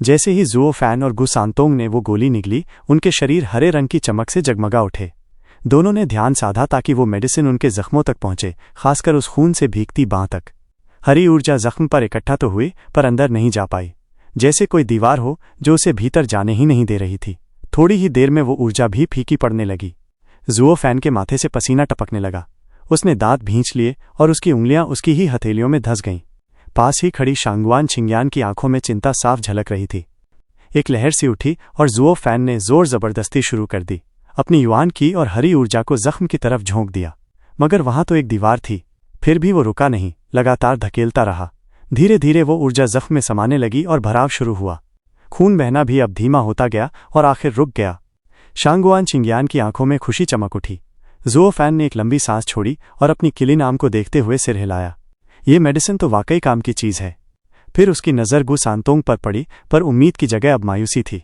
जैसे ही जुओ फैन और गु सांतोंग ने वो गोली निगली, उनके शरीर हरे रंग की चमक से जगमगा उठे। दोनों ने ध्यान साधा ताकि वो मेडिसिन उनके जख्मों तक पहुंचे, खासकर उस खून से भीगती बांह तक। हरी ऊर्जा जख्म पर इकट्ठा तो हुई, पर अंदर नहीं जा पाई। जैसे कोई दीवार हो जो उसे भीतर जाने ही नहीं दे रही थी। थोड़ी ही देर में वो ऊर्जा भी फीकी पड़ने लगी। जुओ फैन के माथे से पसीना टपकने लगा। उसने दांत भींच लिए और उसकी उंगलियां उसकी ही हथेलियों में धंस गईं। पास ही खड़ी शांगवान छिंगयान की आंखों में चिंता साफ झलक रही थी। एक लहर सी उठी और जुओ फैन ने जोर जबरदस्ती शुरू कर दी। अपनी युआन की और हरी ऊर्जा को जख्म की तरफ झोंक दिया। मगर वहां तो एक दीवार थी। फिर भी वो रुका नहीं, लगातार धकेलता रहा। धीरे धीरे वो ऊर्जा जख्म में समाने लगी और भराव शुरू हुआ। खून बहना भी अब धीमा होता गया और आखिर रुक गया। शांगवान छिंगयान की आंखों में खुशी चमक उठी। जुओ फैन ने एक लंबी सांस छोड़ी और अपनी किली नाम को देखते हुए सिर हिलाया। ये मेडिसिन तो वाकई काम की चीज है। फिर उसकी नज़र गु सांतोंग पर पड़ी, पर उम्मीद की जगह अब मायूसी थी।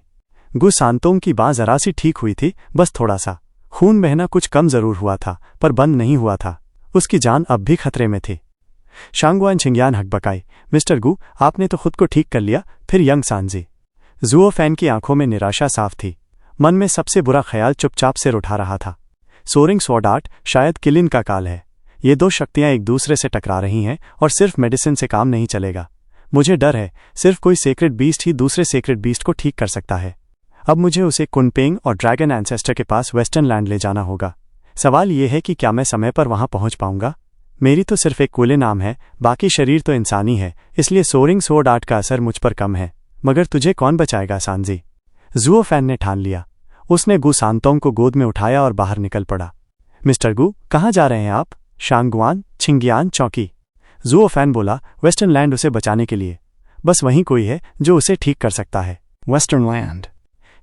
गु सांतोंग की बांह जरा सी ठीक हुई थी, बस थोड़ा सा। खून बहना कुछ कम जरूर हुआ था, पर बंद नहीं हुआ था। उसकी जान अब भी खतरे में थी। शांगवान छिंगयान हकबकाई, मिस्टर गु, आपने तो खुद को ठीक कर लिया, फिर यंग सांजी। जुओ फैन की आंखों में निराशा साफ थी। मन में सबसे बुरा ख्याल चुपचाप सिर उठा रहा था। सोरिंग स्वॉर्ड आर्ट शायद किलिन का काल है। ये दो शक्तियां एक दूसरे से टकरा रही हैं और सिर्फ मेडिसिन से काम नहीं चलेगा। मुझे डर है, सिर्फ कोई सेक्रेट बीस्ट ही दूसरे सेक्रेट बीस्ट को ठीक कर सकता है। अब मुझे उसे कुनपेंग और ड्रैगन एंसेस्टर के पास वेस्टर्न लैंड ले जाना होगा। सवाल यह है कि क्या मैं समय पर वहां पहुंच पाऊंगा? मेरी तो सिर्फ एक कुले नाम है, बाकी शरीर तो इंसानी है, इसलिए सोरिंग स्वॉर्ड आर्ट का असर मुझ पर कम है। मगर तुझे कौन बचाएगा सांजी? जुओ फैन ने ठान लिया। उसने गु सांतोंग को गोद में उठाया और बाहर निकल पड़ा। मिस्टर गु, कहाँ जा रहे हैं आप? शांगवान छिंगयान चौंकी। जुओ फैन बोला, वेस्टर्न लैंड उसे बचाने के लिए। बस वहीं कोई है जो उसे ठीक कर सकता है। Western land.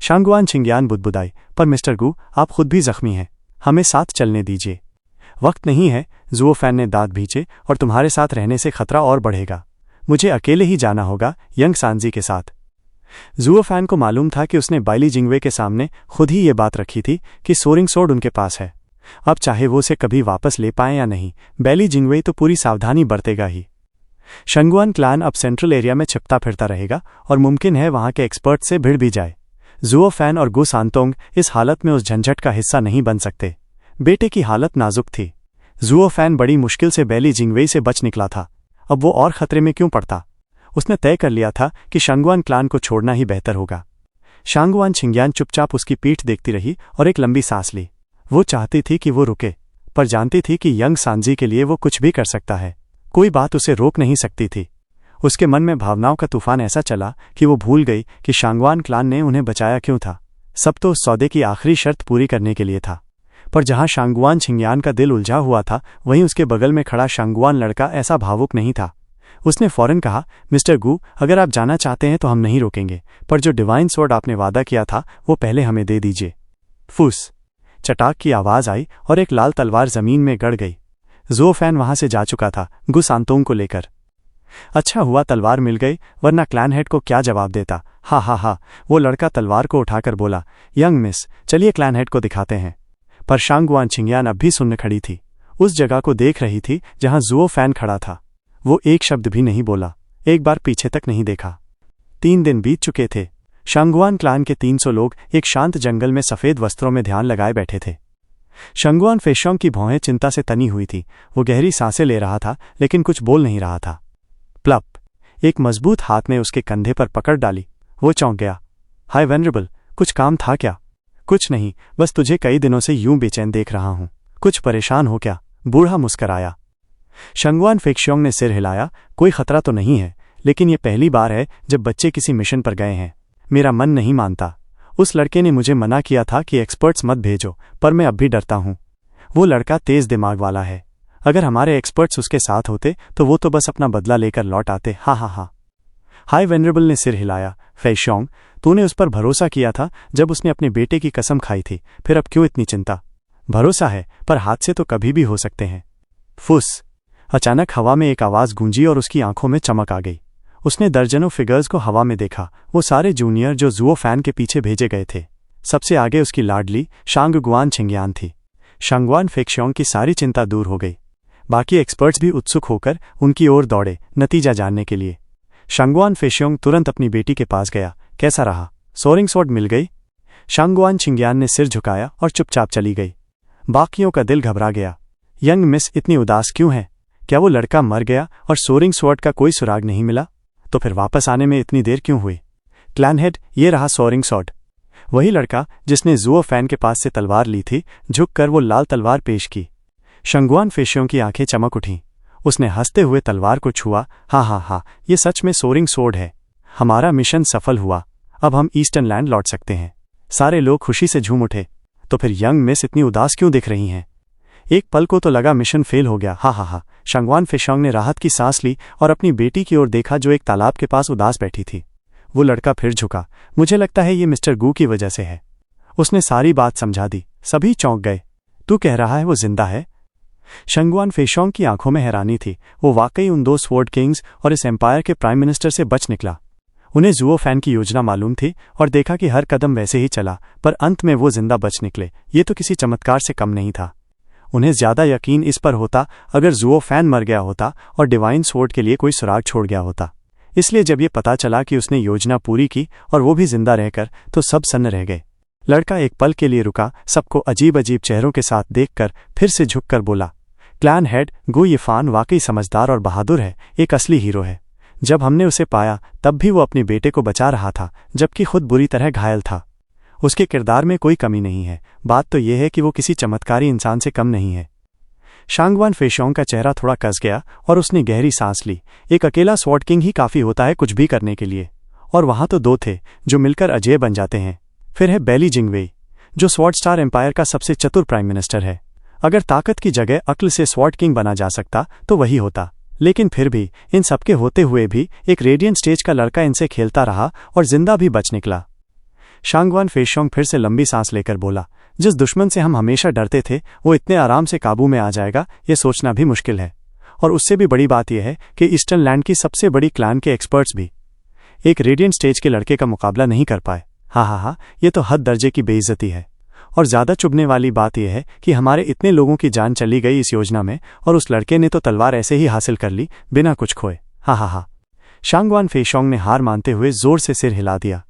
शांगवान छिंगयान बुदबुदाई, पर मिस्टर गु, आप खुद भी जख्मी हैं, हमें साथ चलने दीजिए। वक्त नहीं है, जुओ फैन ने दांत भींचे, और तुम्हारे साथ रहने से खतरा और बढ़ेगा। मुझे अकेले ही जाना होगा, यंग सांजी के साथ। जुओ फैन को मालूम था कि उसने बाइली जिंगवे के सामने खुद ही ये बात रखी थी कि सोरिंग स्वॉर्ड उनके पास है। अब चाहे वो उसे कभी वापस ले पाए या नहीं, बैली जिंगवे तो पूरी सावधानी बरतेगा ही। शंगुआन क्लान अब सेंट्रल एरिया में छिपता फिरता रहेगा और मुमकिन है वहां के एक्सपर्ट से भिड़ भी जाए। जुओ फैन और गु सांतोंग इस हालत में उस झंझट का हिस्सा नहीं बन सकते। बेटे की हालत नाजुक थी। जुओ फैन बड़ी मुश्किल से बैली जिंगवेई से बच निकला था। अब वो और खतरे में क्यों पड़ता? उसने तय कर लिया था कि शंगुआन क्लान को छोड़ना ही बेहतर होगा। शांगवान छिंगयान चुपचाप उसकी पीठ देखती रही और एक लंबी सांस ली। वो चाहती थी कि वो रुके, पर जानती थी कि यंग सांजी के लिए वो कुछ भी कर सकता है। कोई बात उसे रोक नहीं सकती थी। उसके मन में भावनाओं का तूफान ऐसा चला कि वो भूल गई कि शांगवान क्लान ने उन्हें बचाया क्यों था। सब तो उस सौदे की आखिरी शर्त पूरी करने के लिए था। पर जहां शांगवान छिंगयान का दिल उलझा हुआ था, वहीं उसके बगल में खड़ा शांगवान लड़का ऐसा भावुक नहीं था। उसने फौरन कहा, मिस्टर गु, अगर आप जाना चाहते हैं तो हम नहीं रोकेंगे, पर जो डिवाइन स्वॉर्ड आपने वादा किया था वो पहले हमें दे दीजिए। फूस। चटाक की आवाज आई और एक लाल तलवार जमीन में गड़ गई। जुओ फैन वहां से जा चुका था, गु सांतोंग को लेकर। अच्छा हुआ तलवार मिल गई, वरना क्लैन हेड को क्या जवाब देता। हा हा हा, वो लड़का तलवार को उठाकर बोला, यंग मिस, चलिए क्लैन हेड को दिखाते हैं। पर शांगवान छिंगयान अब भी सुन्न खड़ी थी। उस जगह को देख रही थी जहां जुओ फैन खड़ा था। वो एक शब्द भी नहीं बोला, एक बार पीछे तक नहीं देखा। 3 दिन बीत चुके थे। शांगुआन क्लान के 300 लोग एक शांत जंगल में सफेद वस्त्रों में ध्यान लगाए बैठे थे। शंगुआन फेशोंग की भौहें चिंता से तनी हुई थी। वो गहरी सांसें ले रहा था, लेकिन कुछ बोल नहीं रहा था। प्लप। एक मजबूत हाथ ने उसके कंधे पर पकड़ डाली। वो चौंक गया। हाय वेनरेबल, कुछ काम था क्या? कुछ नहीं, बस तुझे कई दिनों से यूं बेचैन देख रहा हूं। कुछ परेशान हो क्या? बूढ़ा मुस्कराया। शंगुआन फेक्शियोंग ने सिर हिलाया। कोई खतरा तो नहीं है, लेकिन यह पहली बार है जब बच्चे किसी मिशन पर गए हैं। मेरा मन नहीं मानता। उस लड़के ने मुझे मना किया था कि एक्सपर्ट्स मत भेजो, पर मैं अब भी डरता हूं। वो लड़का तेज दिमाग वाला है। अगर हमारे एक्सपर्ट्स उसके साथ होते तो वो तो बस अपना बदला लेकर लौट आते। हा हा हा। हाय वेनरेबल ने सिर हिलाया। फेशियोंग, तूने उस पर भरोसा किया था जब उसने अपने बेटे की कसम खाई थी, फिर अब क्यों इतनी चिंता? भरोसा है, पर हादसे तो कभी भी हो सकते हैं। फुस। अचानक हवा में एक आवाज गूंजी और उसकी आंखों में चमक आ गई। उसने दर्जनों फिगर्स को हवा में देखा। वो सारे जूनियर जो जुओ फैन के पीछे भेजे गए थे। सबसे आगे उसकी लाडली शांगुआन छिंगयान थी। शांगुआन फेक्शियोंग की सारी चिंता दूर हो गई। बाकी एक्सपर्ट्स भी उत्सुक होकर उनकी ओर दौड़े, नतीजा जानने के लिए। शांगवान फेशियोंग तुरंत अपनी बेटी के पास गया। कैसा रहा? सोरिंग स्वॉर्ड मिल गई? शांगवान छिंग्यान ने सिर झुकाया और चुपचाप चली गई। बाकियों का दिल घबरा गया। यंग मिस इतनी उदास क्यों है? क्या वो लड़का मर गया और सोरिंग स्वॉर्ड का कोई सुराग नहीं मिला? तो फिर वापस आने में इतनी देर क्यों हुई? क्लैन हेड, ये रहा सोरिंग स्वॉर्ड, वही लड़का जिसने जुओ फैन के पास से तलवार ली थी। झुककर वो लाल तलवार पेश की। शांगवान फेशियोंग की आंखें चमक उठीं। उसने हंसते हुए तलवार को छुआ। हाँ, ये सच में सोरिंग स्वॉर्ड है। हमारा मिशन सफल हुआ। अब हम ईस्टर्न लैंड लौट सकते हैं। सारे लोग खुशी से झूम उठे। तो फिर यंग मिस इतनी उदास क्यों दिख रही हैं? एक पल को तो लगा मिशन फेल हो गया। हाँ। शांगवान फेशियोंग ने राहत की सांस ली और अपनी बेटी की ओर देखा जो एक तालाब के पास उदास बैठी थी। वो लड़का फिर झुका। मुझे लगता है ये मिस्टर गू की वजह से है। उसने सारी बात समझा दी। सभी चौंक गए। तू कह रहा है वो जिंदा है? शांगवान फेशियोंग की आंखों में हैरानी थी। वो वाकई उन 2 स्वॉर्ड किंग्स और इस एम्पायर के प्राइम मिनिस्टर से बच निकला। उन्हें जुओ फैन की योजना मालूम थी और देखा कि हर कदम वैसे ही चला, पर अंत में वो जिंदा बच निकले। ये तो किसी चमत्कार से कम नहीं था। उन्हें ज्यादा यकीन इस पर होता अगर जुओ फैन मर गया होता और डिवाइन स्वॉर्ड के लिए कोई सुराग छोड़ गया होता। इसलिए जब ये पता चला कि उसने योजना पूरी की और वो भी जिंदा रहकर, तो सब सन्न रह गए। लड़का एक पल के लिए रुका, सबको अजीब अजीब चेहरों के साथ देखकर फिर से झुककर बोला, क्लैन हेड, गू यिफान वाकई समझदार और बहादुर है, एक असली हीरो है। जब हमने उसे पाया तब भी वो अपने बेटे को बचा रहा था, जबकि खुद बुरी तरह घायल था। उसके किरदार में कोई कमी नहीं है। बात तो यह है कि वो किसी चमत्कारी इंसान से कम नहीं है। शांगवान फेशियोंग का चेहरा थोड़ा कस गया और उसने गहरी सांस ली। एक अकेला स्वॉर्ड किंग ही काफी होता है कुछ भी करने के लिए, और वहां तो 2 थे जो मिलकर अजेय बन जाते हैं। फिर है बेली जिंगवेई, जो स्वॉर्ड स्टार एम्पायर का सबसे चतुर प्राइम मिनिस्टर है। अगर ताकत की जगह अक्ल से स्वॉर्ड किंग बना जा सकता तो वही होता। लेकिन फिर भी इन सबके होते हुए भी एक रेडियंट स्टेज का लड़का इनसे खेलता रहा और जिंदा भी बच निकला। शांगवान फेशियोंग फिर से लंबी सांस लेकर बोला, जिस दुश्मन से हम हमेशा डरते थे वो इतने आराम से काबू में आ जाएगा, ये सोचना भी मुश्किल है। और उससे भी बड़ी बात यह है कि ईस्टर्न लैंड की सबसे बड़ी क्लैन के एक्सपर्ट्स भी एक रेडियंट स्टेज के लड़के का मुकाबला नहीं कर पाए। हाँ, ये तो हद दर्जे की बेइज्जती है। और ज्यादा चुभने वाली बात यह है कि हमारे इतने लोगों की जान चली गई इस योजना में, और उस लड़के ने तो तलवार ऐसे ही हासिल कर ली बिना कुछ खोए। हाँ। शांगवान फेशियोंग ने हार मानते हुए जोर से सिर हिला दिया।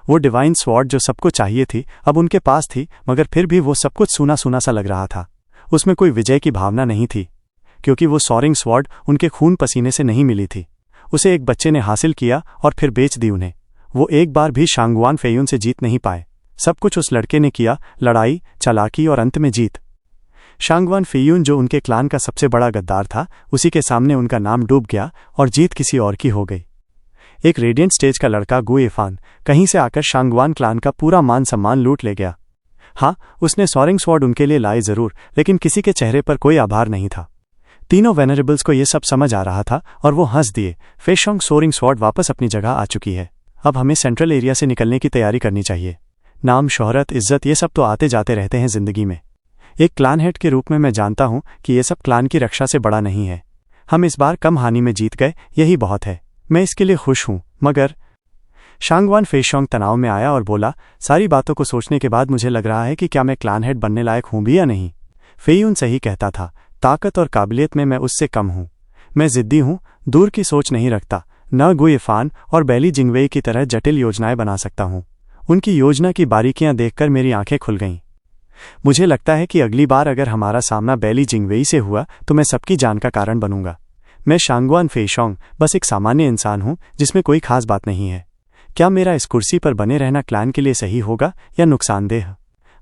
वो डिवाइन स्वॉर्ड जो सबको चाहिए थी अब उनके पास थी, मगर फिर भी वो सब कुछ सूना सूना सा लग रहा था। उसमें कोई विजय की भावना नहीं थी, क्योंकि वो सोरिंग स्वॉर्ड उनके खून पसीने से नहीं मिली थी। उसे एक बच्चे ने हासिल किया और फिर बेच दी उन्हें। वो एक बार भी शांगवान फेयुन से जीत नहीं पाए। सब कुछ उस लड़के ने किया, लड़ाई, चालाकी और अंत में जीत। शांगवान फेयुन जो उनके क्लान का सबसे बड़ा गद्दार था, उसी के सामने उनका नाम डूब गया और जीत किसी और की हो गई। एक रेडियंट स्टेज का लड़का गू यिफान कहीं से आकर शांगवान क्लान का पूरा मान सम्मान लूट ले गया। हाँ, उसने सोरिंग स्वॉर्ड उनके लिए लाए जरूर, लेकिन किसी के चेहरे पर कोई आभार नहीं था। तीनों वेनरेबल्स को यह सब समझ आ रहा था और वो हंस दिए। फेशियोंग, सोरिंग स्वॉर्ड वापस अपनी जगह आ चुकी है। अब हमें सेंट्रल एरिया से निकलने की तैयारी करनी चाहिए। नाम, शोहरत, इज्जत, ये सब तो आते जाते रहते हैं जिंदगी में। एक क्लान हेड के रूप में मैं जानता हूं कि ये सब क्लान की रक्षा से बड़ा नहीं है। हम इस बार कम हानि में जीत गए, यही बहुत है। मैं इसके लिए खुश हूं, मगर शांगवान फेशियोंग तनाव में आया और बोला, सारी बातों को सोचने के बाद मुझे लग रहा है कि क्या मैं क्लान हेड बनने लायक हूं भी या नहीं। फेयुन सही कहता था, ताकत और काबिलियत में मैं उससे कम हूं। मैं जिद्दी हूं, दूर की सोच नहीं रखता, न गू यिफान और बेली जिंगवेई की तरह जटिल योजनाएं बना सकता हूं। उनकी योजना की बारीकियां देखकर मेरी आंखें खुल गईं। मुझे लगता है कि अगली बार अगर हमारा सामना बेली जिंगवेई से हुआ तो मैं सबकी जान का कारण बनूंगा। मैं शांगवान फेशियोंग बस एक सामान्य इंसान हूं जिसमें कोई खास बात नहीं है। क्या मेरा इस कुर्सी पर बने रहना क्लान के लिए सही होगा या नुकसानदेह?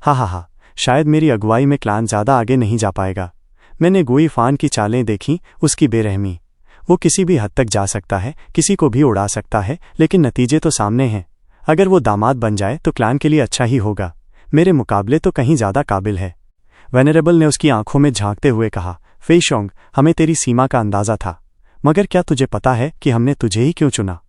हाँ, शायद मेरी अगुवाई में क्लान ज्यादा आगे नहीं जा पाएगा। मैंने गू यिफान की चालें देखी, उसकी बेरहमी। वो किसी भी हद तक जा सकता है, किसी को भी उड़ा सकता है, लेकिन नतीजे तो सामने हैं। अगर वो दामाद बन जाए तो क्लान के लिए अच्छा ही होगा। मेरे मुकाबले तो कहीं ज्यादा काबिल है। वेनरेबल ने उसकी आंखों में झांकते हुए कहा, फेशियोंग, हमें तेरी सीमा का अंदाजा था, मगर क्या तुझे पता है कि हमने तुझे ही क्यों चुना?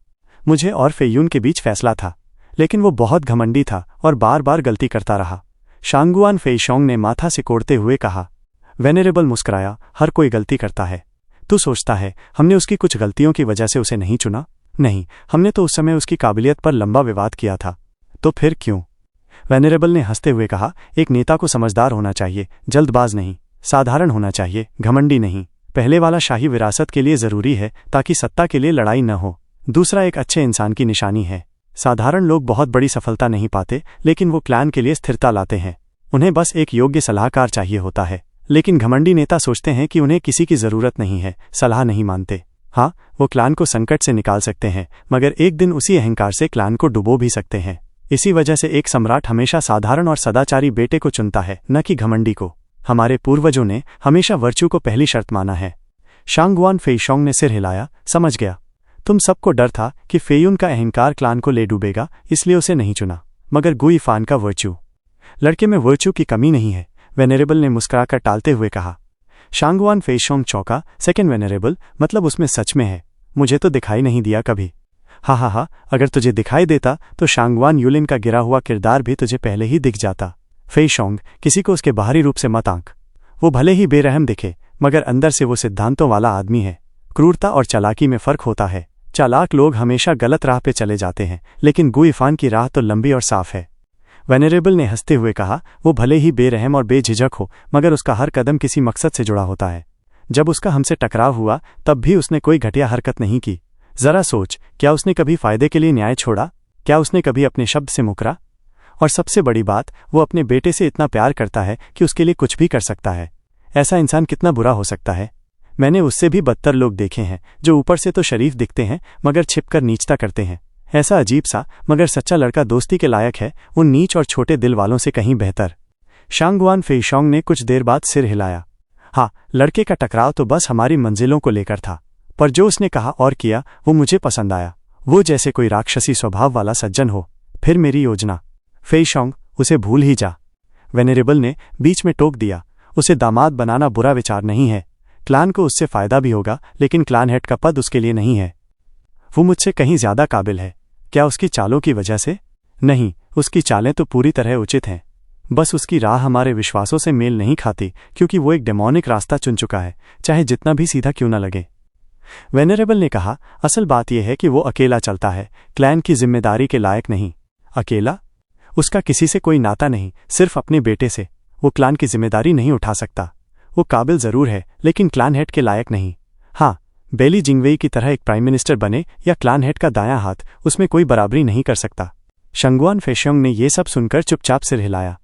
मुझे और फेयुन के बीच फैसला था, लेकिन वो बहुत घमंडी था और बार बार गलती करता रहा। शांगवान फेशियोंग ने माथा सिकोड़ते हुए कहा। वेनरेबल मुस्कुराया, हर कोई गलती करता है। तू सोचता है हमने उसकी कुछ गलतियों की वजह से उसे नहीं चुना? नहीं, हमने तो उस समय उसकी काबिलियत पर लंबा विवाद किया था। तो फिर क्यों? वेनरेबल ने हंसते हुए कहा, एक नेता को समझदार होना चाहिए, जल्दबाज नहीं, साधारण होना चाहिए, घमंडी नहीं। पहले वाला शाही विरासत के लिए जरूरी है ताकि सत्ता के लिए लड़ाई न हो। दूसरा एक अच्छे इंसान की निशानी है। साधारण लोग बहुत बड़ी सफलता नहीं पाते, लेकिन वो क्लान के लिए स्थिरता लाते हैं। उन्हें बस एक योग्य सलाहकार चाहिए होता है। लेकिन घमंडी नेता सोचते हैं कि उन्हें किसी की जरूरत नहीं है, सलाह नहीं मानते। हाँ, वो क्लान को संकट से निकाल सकते हैं, मगर एक दिन उसी अहंकार से क्लान को डुबो भी सकते हैं। इसी वजह से एक सम्राट हमेशा साधारण और सदाचारी बेटे को चुनता है, न कि घमंडी को। हमारे पूर्वजों ने हमेशा वर्च्यू को पहली शर्त माना है। शांगवान फेईशोंग ने सिर हिलाया, समझ गया। तुम सबको डर था कि फेयुन का अहंकार क्लान को ले डूबेगा, इसलिए उसे नहीं चुना। मगर गुई फान का वर्च्यू, लड़के में वर्च्यू की कमी नहीं है, वेनेरेबल ने मुस्कुराकर टालते हुए कहा। शांगवान फेईशोंग चौंका। सेकंड वेनेरेबल, मतलब उसमें सच में है? मुझे तो दिखाई नहीं दिया कभी। हा, अगर तुझे दिखाई देता तो शांगवान यूलिन का गिरा हुआ किरदार भी तुझे पहले ही दिख जाता। फेईशोंग, किसी को उसके बाहरी रूप से मत आंक। वो भले ही बेरहम दिखे, मगर अंदर से वो सिद्धांतों वाला आदमी है। क्रूरता और चालाकी में फर्क होता है। चालाक लोग हमेशा गलत राह पे चले जाते हैं, लेकिन गुई फान की राह तो लंबी और साफ है। वेनेरेबल ने हंसते हुए कहा, वो भले ही बेरहम और बेझिझक हो, मगर उसका हर कदम किसी मकसद से जुड़ा होता है। जब उसका हमसे टकराव हुआ तब भी उसने कोई घटिया हरकत नहीं की। जरा सोच, क्या उसने कभी फायदे के लिए न्याय छोड़ा? क्या उसने कभी अपने शब्द से मुकरा? और सबसे बड़ी बात, वो अपने बेटे से इतना प्यार करता है कि उसके लिए कुछ भी कर सकता है। ऐसा इंसान कितना बुरा हो सकता है? मैंने उससे भी बदतर लोग देखे हैं, जो ऊपर से तो शरीफ दिखते हैं मगर छिपकर नीचता करते हैं। ऐसा अजीब सा मगर सच्चा लड़का दोस्ती के लायक है, उन नीच और छोटे दिल वालों से कहीं बेहतर। शांगवान फेईशोंग ने कुछ देर बाद सिर हिलाया। हाँ, लड़के का टकराव तो बस हमारी मंजिलों को लेकर था, पर जो उसने कहा और किया वो मुझे पसंद आया। वो जैसे कोई राक्षसी स्वभाव वाला सज्जन हो। फिर मेरी योजना? फेईशोंग, उसे भूल ही जा, वेनेरेबल ने बीच में टोक दिया। उसे दामाद बनाना बुरा विचार नहीं है। क्लान को उससे फायदा भी होगा, लेकिन क्लान हेड का पद उसके लिए नहीं है। वो मुझसे कहीं ज्यादा काबिल है। क्या उसकी चालों की वजह से? नहीं, उसकी चालें तो पूरी तरह उचित हैं। बस उसकी राह हमारे विश्वासों से मेल नहीं खाती, क्योंकि वो एक डेमोनिक रास्ता चुन चुका है, चाहे जितना भी सीधा क्यों न लगे। वेनेरेबल ने कहा, असल बात यह है कि वो अकेला चलता है, क्लैन की जिम्मेदारी के लायक नहीं। अकेला? उसका किसी से कोई नाता नहीं, सिर्फ अपने बेटे से। वो क्लान की जिम्मेदारी नहीं उठा सकता। वो काबिल जरूर है, लेकिन क्लान हेड के लायक नहीं। हाँ, बेली जिंगवेई की तरह एक प्राइम मिनिस्टर बने या क्लान हेड का दायां हाथ, उसमें कोई बराबरी नहीं कर सकता। शांगवान फेईशोंग ने ये सब सुनकर चुपचाप सिर हिलाया।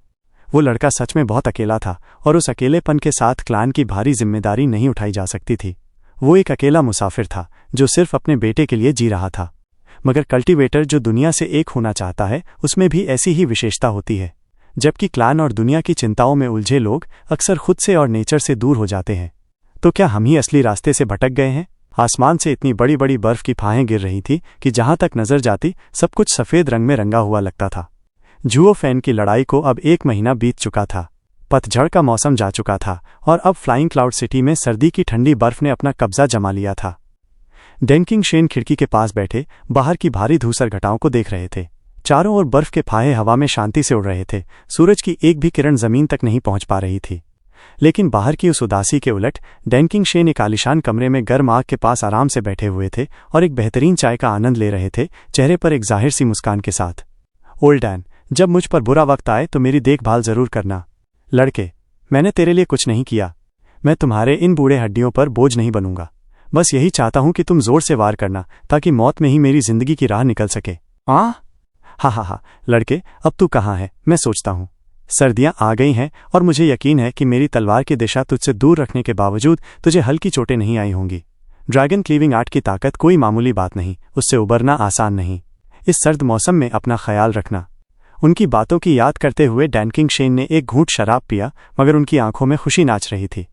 वो लड़का सच में बहुत अकेला था, और उस अकेलेपन के साथ क्लान की भारी जिम्मेदारी नहीं उठाई जा सकती थी। वो एक अकेला मुसाफिर था, जो सिर्फ अपने बेटे के लिए जी रहा था। मगर कल्टीवेटर जो दुनिया से एक होना चाहता है, उसमें भी ऐसी ही विशेषता होती है। जबकि क्लान और दुनिया की चिंताओं में उलझे लोग अक्सर खुद से और नेचर से दूर हो जाते हैं। तो क्या हम ही असली रास्ते से भटक गए हैं? आसमान से इतनी बड़ी बड़ी बर्फ की फाहें गिर रही थी कि जहां तक नजर जाती सब कुछ सफेद रंग में रंगा हुआ लगता था। जुओ फैन की लड़ाई को अब 1 महीना बीत चुका था। पतझड़ का मौसम जा चुका था, और अब फ्लाइंग क्लाउड सिटी में सर्दी की ठंडी बर्फ ने अपना कब्जा जमा लिया था। डेंकिंग शेन खिड़की के पास बैठे बाहर की भारी धूसर घटाओं को देख रहे थे। चारों ओर बर्फ के फाहे हवा में शांति से उड़ रहे थे। सूरज की एक भी किरण जमीन तक नहीं पहुंच पा रही थी। लेकिन बाहर की उस उदासी के उलट डेंकिंग शेन एक आलीशान कमरे में गर्म आग के पास आराम से बैठे हुए थे और एक बेहतरीन चाय का आनंद ले रहे थे, चेहरे पर एक जाहिर सी मुस्कान के साथ। ओल्ड डैन, जब मुझ पर बुरा वक्त आए तो मेरी देखभाल जरूर करना। लड़के, मैंने तेरे लिए कुछ नहीं किया। मैं तुम्हारे इन बूढ़े हड्डियों पर बोझ नहीं बनूंगा। बस यही चाहता हूं कि तुम जोर से वार करना, ताकि मौत में ही मेरी जिंदगी की राह निकल सके। हा, लड़के, अब तू कहाँ है? मैं सोचता हूँ सर्दियां आ गई हैं, और मुझे यकीन है कि मेरी तलवार की दिशा तुझसे दूर रखने के बावजूद तुझे हल्की चोटें नहीं आई होंगी। ड्रैगन क्लीविंग आर्ट की ताकत कोई मामूली बात नहीं, उससे उबरना आसान नहीं। इस सर्द मौसम में अपना ख्याल रखना। उनकी बातों की याद करते हुए डेंकिंग शेन ने एक घूंट शराब पिया, मगर उनकी आंखों में खुशी नाच रही थी।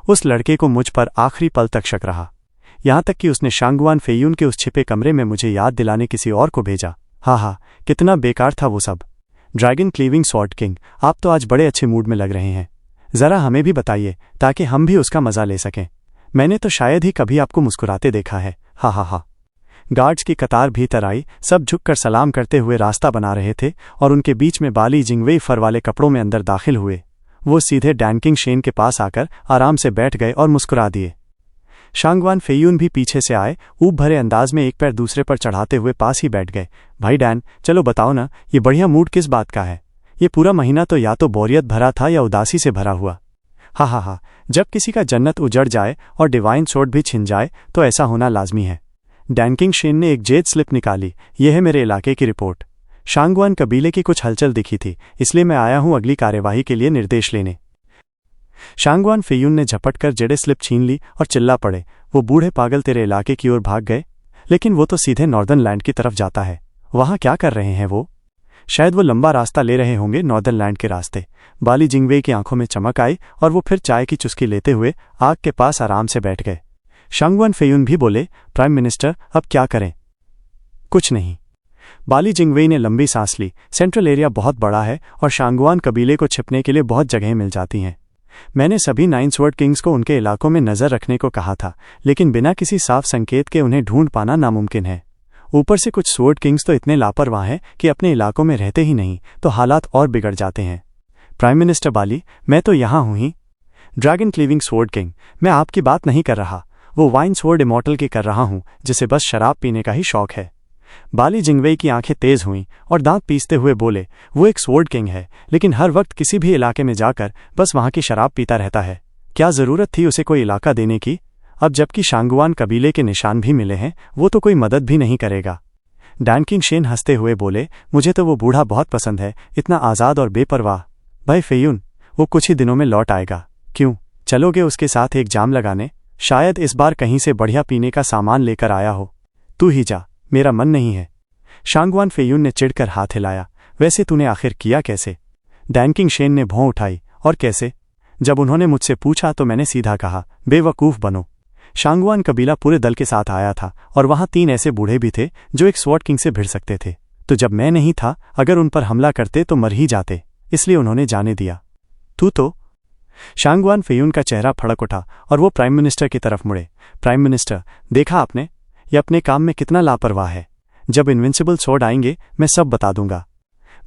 उस लड़के को मुझ पर आखिरी पल तक शक रहा, यहां तक कि उसने शांगवान फेयुन के उस छिपे कमरे में मुझे याद दिलाने किसी और को भेजा। हा, कितना बेकार था वो सब। ड्रैगन क्लीविंग स्वॉर्ड किंग, आप तो आज बड़े अच्छे मूड में लग रहे हैं। जरा हमें भी बताइए, ताकि हम भी उसका मजा ले सकें। मैंने तो शायद ही कभी आपको मुस्कुराते देखा है। हा। गार्ड्स की कतार भीतर आई, सब झुककर सलाम करते हुए रास्ता बना रहे थे, और उनके बीच में बाली जिंगवेई फर वाले कपड़ों में अंदर दाखिल हुए। वो सीधे डेंकिंग शेन के पास आकर आराम से बैठ गए और मुस्कुरा दिए। शांगवान फेयुन भी पीछे से आए, ऊब भरे अंदाज में एक पैर दूसरे पर चढ़ाते हुए पास ही बैठ गए। भाई डैन, चलो बताओ ना, ये बढ़िया मूड किस बात का है? ये पूरा महीना तो या तो बोरियत भरा था या उदासी से भरा हुआ। हा, जब किसी का जन्नत उजड़ जाए और डिवाइन सोर्ड भी छिन जाए तो ऐसा होना लाजमी है। डैनकिंग शेन ने एक जेद स्लिप निकाली। यह है मेरे इलाके की रिपोर्ट। शांगवान कबीले की कुछ हलचल दिखी थी, इसलिए मैं आया हूं अगली कार्यवाही के लिए निर्देश लेने। शांगवान फेयून ने झपट कर जेडे स्लिप छीन ली और चिल्ला पड़े, वो बूढ़े पागल तेरे इलाके की ओर भाग गए? लेकिन वो तो सीधे नॉर्दर्न लैंड की तरफ जाता है। वहां क्या कर रहे हैं वो? शायद वो लंबा रास्ता ले रहे होंगे नॉर्दर्न लैंड के रास्ते। बाली जिंगवेई की आंखों में चमक आई और वो फिर चाय की चुस्की लेते हुए आग के पास आराम से बैठ गए। शांगवान फेयून भी बोले, प्राइम मिनिस्टर अब क्या करें? कुछ नहीं। बाली जिंगवेई ने लंबी सांस ली। सेंट्रल एरिया बहुत बड़ा है और शांगवान कबीले को छिपने के लिए बहुत जगहें मिल जाती हैं। मैंने सभी 9 स्वॉर्ड किंग्स को उनके इलाकों में नजर रखने को कहा था, लेकिन बिना किसी साफ संकेत के उन्हें ढूंढ पाना नामुमकिन है। ऊपर से कुछ स्वॉर्ड किंग्स तो इतने लापरवाह हैं कि अपने इलाकों में रहते ही नहीं, तो हालात और बिगड़ जाते हैं। प्राइम मिनिस्टर बाली, मैं तो यहाँ हूँ ही। ड्रैगन क्लीविंग स्वॉर्ड किंग, मैं आपकी बात नहीं कर रहा, वो वाइन स्वॉर्ड इमॉर्टल की कर रहा हूँ, जिसे बस शराब पीने का ही शौक है। बाली जिंगवेई की आंखें तेज हुईं और दांत पीसते हुए बोले, वो एक स्वॉर्ड किंग है, लेकिन हर वक्त किसी भी इलाके में जाकर बस वहां की शराब पीता रहता है। क्या जरूरत थी उसे कोई इलाका देने की? अब जबकि शांगवान कबीले के निशान भी मिले हैं, वो तो कोई मदद भी नहीं करेगा। डैनकिंग शेन हंसते हुए बोले, मुझे तो वो बूढ़ा बहुत पसंद है, इतना आज़ाद और बेपरवाह। भाई फेयून, वो कुछ ही दिनों में लौट आएगा। क्यों, चलोगे उसके साथ एक जाम लगाने? शायद इस बार कहीं से बढ़िया पीने का सामान लेकर आया हो। तू ही जा, मेरा मन नहीं है। शांगवान फेयून ने चिढ़कर हाथ हिलाया। वैसे तूने आखिर किया कैसे? डैनकिंग शेन ने भौं उठाई। और कैसे? जब उन्होंने मुझसे पूछा तो मैंने सीधा कहा, बेवकूफ़ बनो। शांगवान कबीला पूरे दल के साथ आया था और वहां 3 ऐसे बूढ़े भी थे जो एक स्वॉर्ड किंग से भिड़ सकते थे। तो जब मैं नहीं था, अगर उन पर हमला करते तो मर ही जाते, इसलिए उन्होंने जाने दिया। तू तो? शांगवान फेयून का चेहरा फड़क उठा और वो प्राइम मिनिस्टर की तरफ मुड़े। प्राइम मिनिस्टर, देखा आपने, ये अपने काम में कितना लापरवाह है। जब इनविंसिबल स्वॉर्ड आएंगे मैं सब बता दूंगा।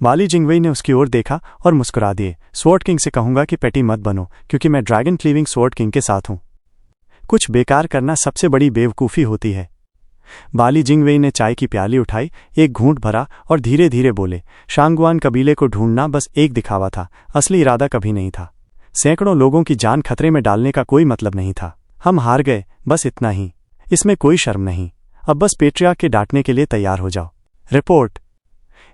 बाली जिंगवेई ने उसकी ओर देखा और मुस्कुरा दिए। स्वॉर्ड किंग से कहूंगा कि पेटी मत बनो, क्योंकि मैं ड्रैगन क्लीविंग स्वॉर्ड किंग के साथ हूं। कुछ बेकार करना सबसे बड़ी बेवकूफ़ी होती है। बाली जिंगवेई ने चाय की प्याली उठाई, एक घूंट भरा और धीरे धीरे बोले, शांगवान कबीले को ढूंढना बस एक दिखावा था, असली इरादा कभी नहीं था। सैकड़ों लोगों की जान खतरे में डालने का कोई मतलब नहीं था। हम हार गए, बस इतना ही। इसमें कोई शर्म नहीं। अब बस पेट्रियार्क के डांटने के लिए तैयार हो जाओ। रिपोर्ट।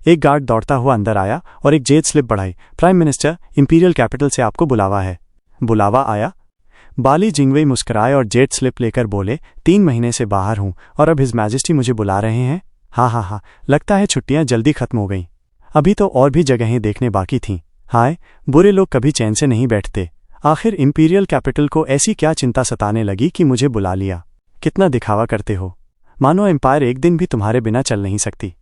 एक गार्ड दौड़ता हुआ अंदर आया और एक जेद स्लिप बढ़ाई। प्राइम मिनिस्टर, इंपीरियल कैपिटल से आपको बुलावा है। बुलावा आया? बाली जिंगवेई मुस्कुराए और जेड स्लिप लेकर बोले, 3 महीने से बाहर हूं और अब हिज मैजेस्टी मुझे बुला रहे हैं। हाँ, लगता है छुट्टियां जल्दी खत्म हो गईं। अभी तो और भी जगहें देखने बाकी थीं। हाय, बुरे लोग कभी चैन से नहीं बैठते। आखिर इंपीरियल कैपिटल को ऐसी क्या चिंता सताने लगी कि मुझे बुला लिया? कितना दिखावा करते हो, मानो एम्पायर एक दिन भी तुम्हारे बिना चल नहीं सकती।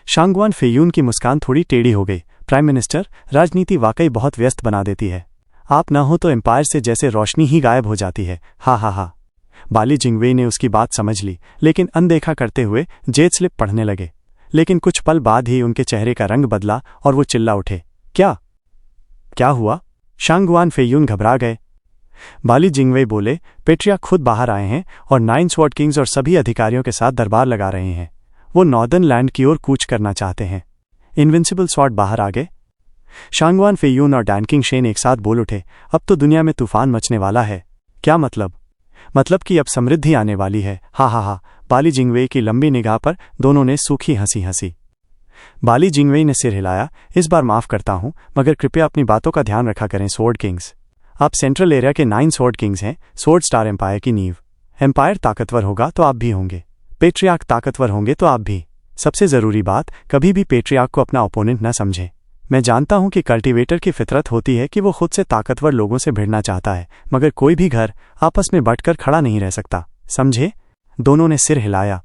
शांगवान फेयून की मुस्कान थोड़ी टेढ़ी हो गई। प्राइम मिनिस्टर, राजनीति वाकई बहुत व्यस्त बना देती है। आप न हो तो एम्पायर से जैसे रोशनी ही गायब हो जाती है। हा। बाली जिंगवेई ने उसकी बात समझ ली, लेकिन अनदेखा करते हुए जेड स्लिप पढ़ने लगे। लेकिन कुछ पल बाद ही उनके चेहरे का रंग बदला और वो चिल्ला उठे, क्या हुआ? शांगवान फेयून घबरा गए। बाली जिंगवेई बोले, पेट्रियार्क खुद बाहर आए हैं और 9 स्वॉर्ड किंग्स और सभी अधिकारियों के साथ दरबार लगा रहे हैं। वो नॉर्दर्न लैंड की ओर कूच करना चाहते हैं। इनविंसिबल स्वॉर्ड बाहर आ गए। शांगवान फेयून और डैनकिंग शेन एक साथ बोल उठे, अब तो दुनिया में तूफान मचने वाला है। क्या मतलब? मतलब कि अब समृद्धि आने वाली है। हा। बाली जिंगवेई की लंबी निगाह पर दोनों ने सूखी हंसी हंसी। बाली जिंगवेई ने सिर हिलाया, इस बार माफ करता हूं, मगर कृपया अपनी बातों का ध्यान रखा करें स्वॉर्ड किंग्स। आप सेंट्रल एरिया के 9 स्वॉर्ड किंग्स हैं, स्वॉर्ड स्टार एम्पायर की नींव। एम्पायर ताकतवर होगा तो आप भी होंगे, पेट्रियार्क ताकतवर होंगे तो आप भी। सबसे जरूरी बात, कभी भी पेट्रियार्क को अपना ओपोनेंट न समझें। मैं जानता हूं कि कल्टीवेटर की फितरत होती है कि वो खुद से ताकतवर लोगों से भिड़ना चाहता है, मगर कोई भी घर आपस में बंटकर खड़ा नहीं रह सकता, समझे? दोनों ने सिर हिलाया।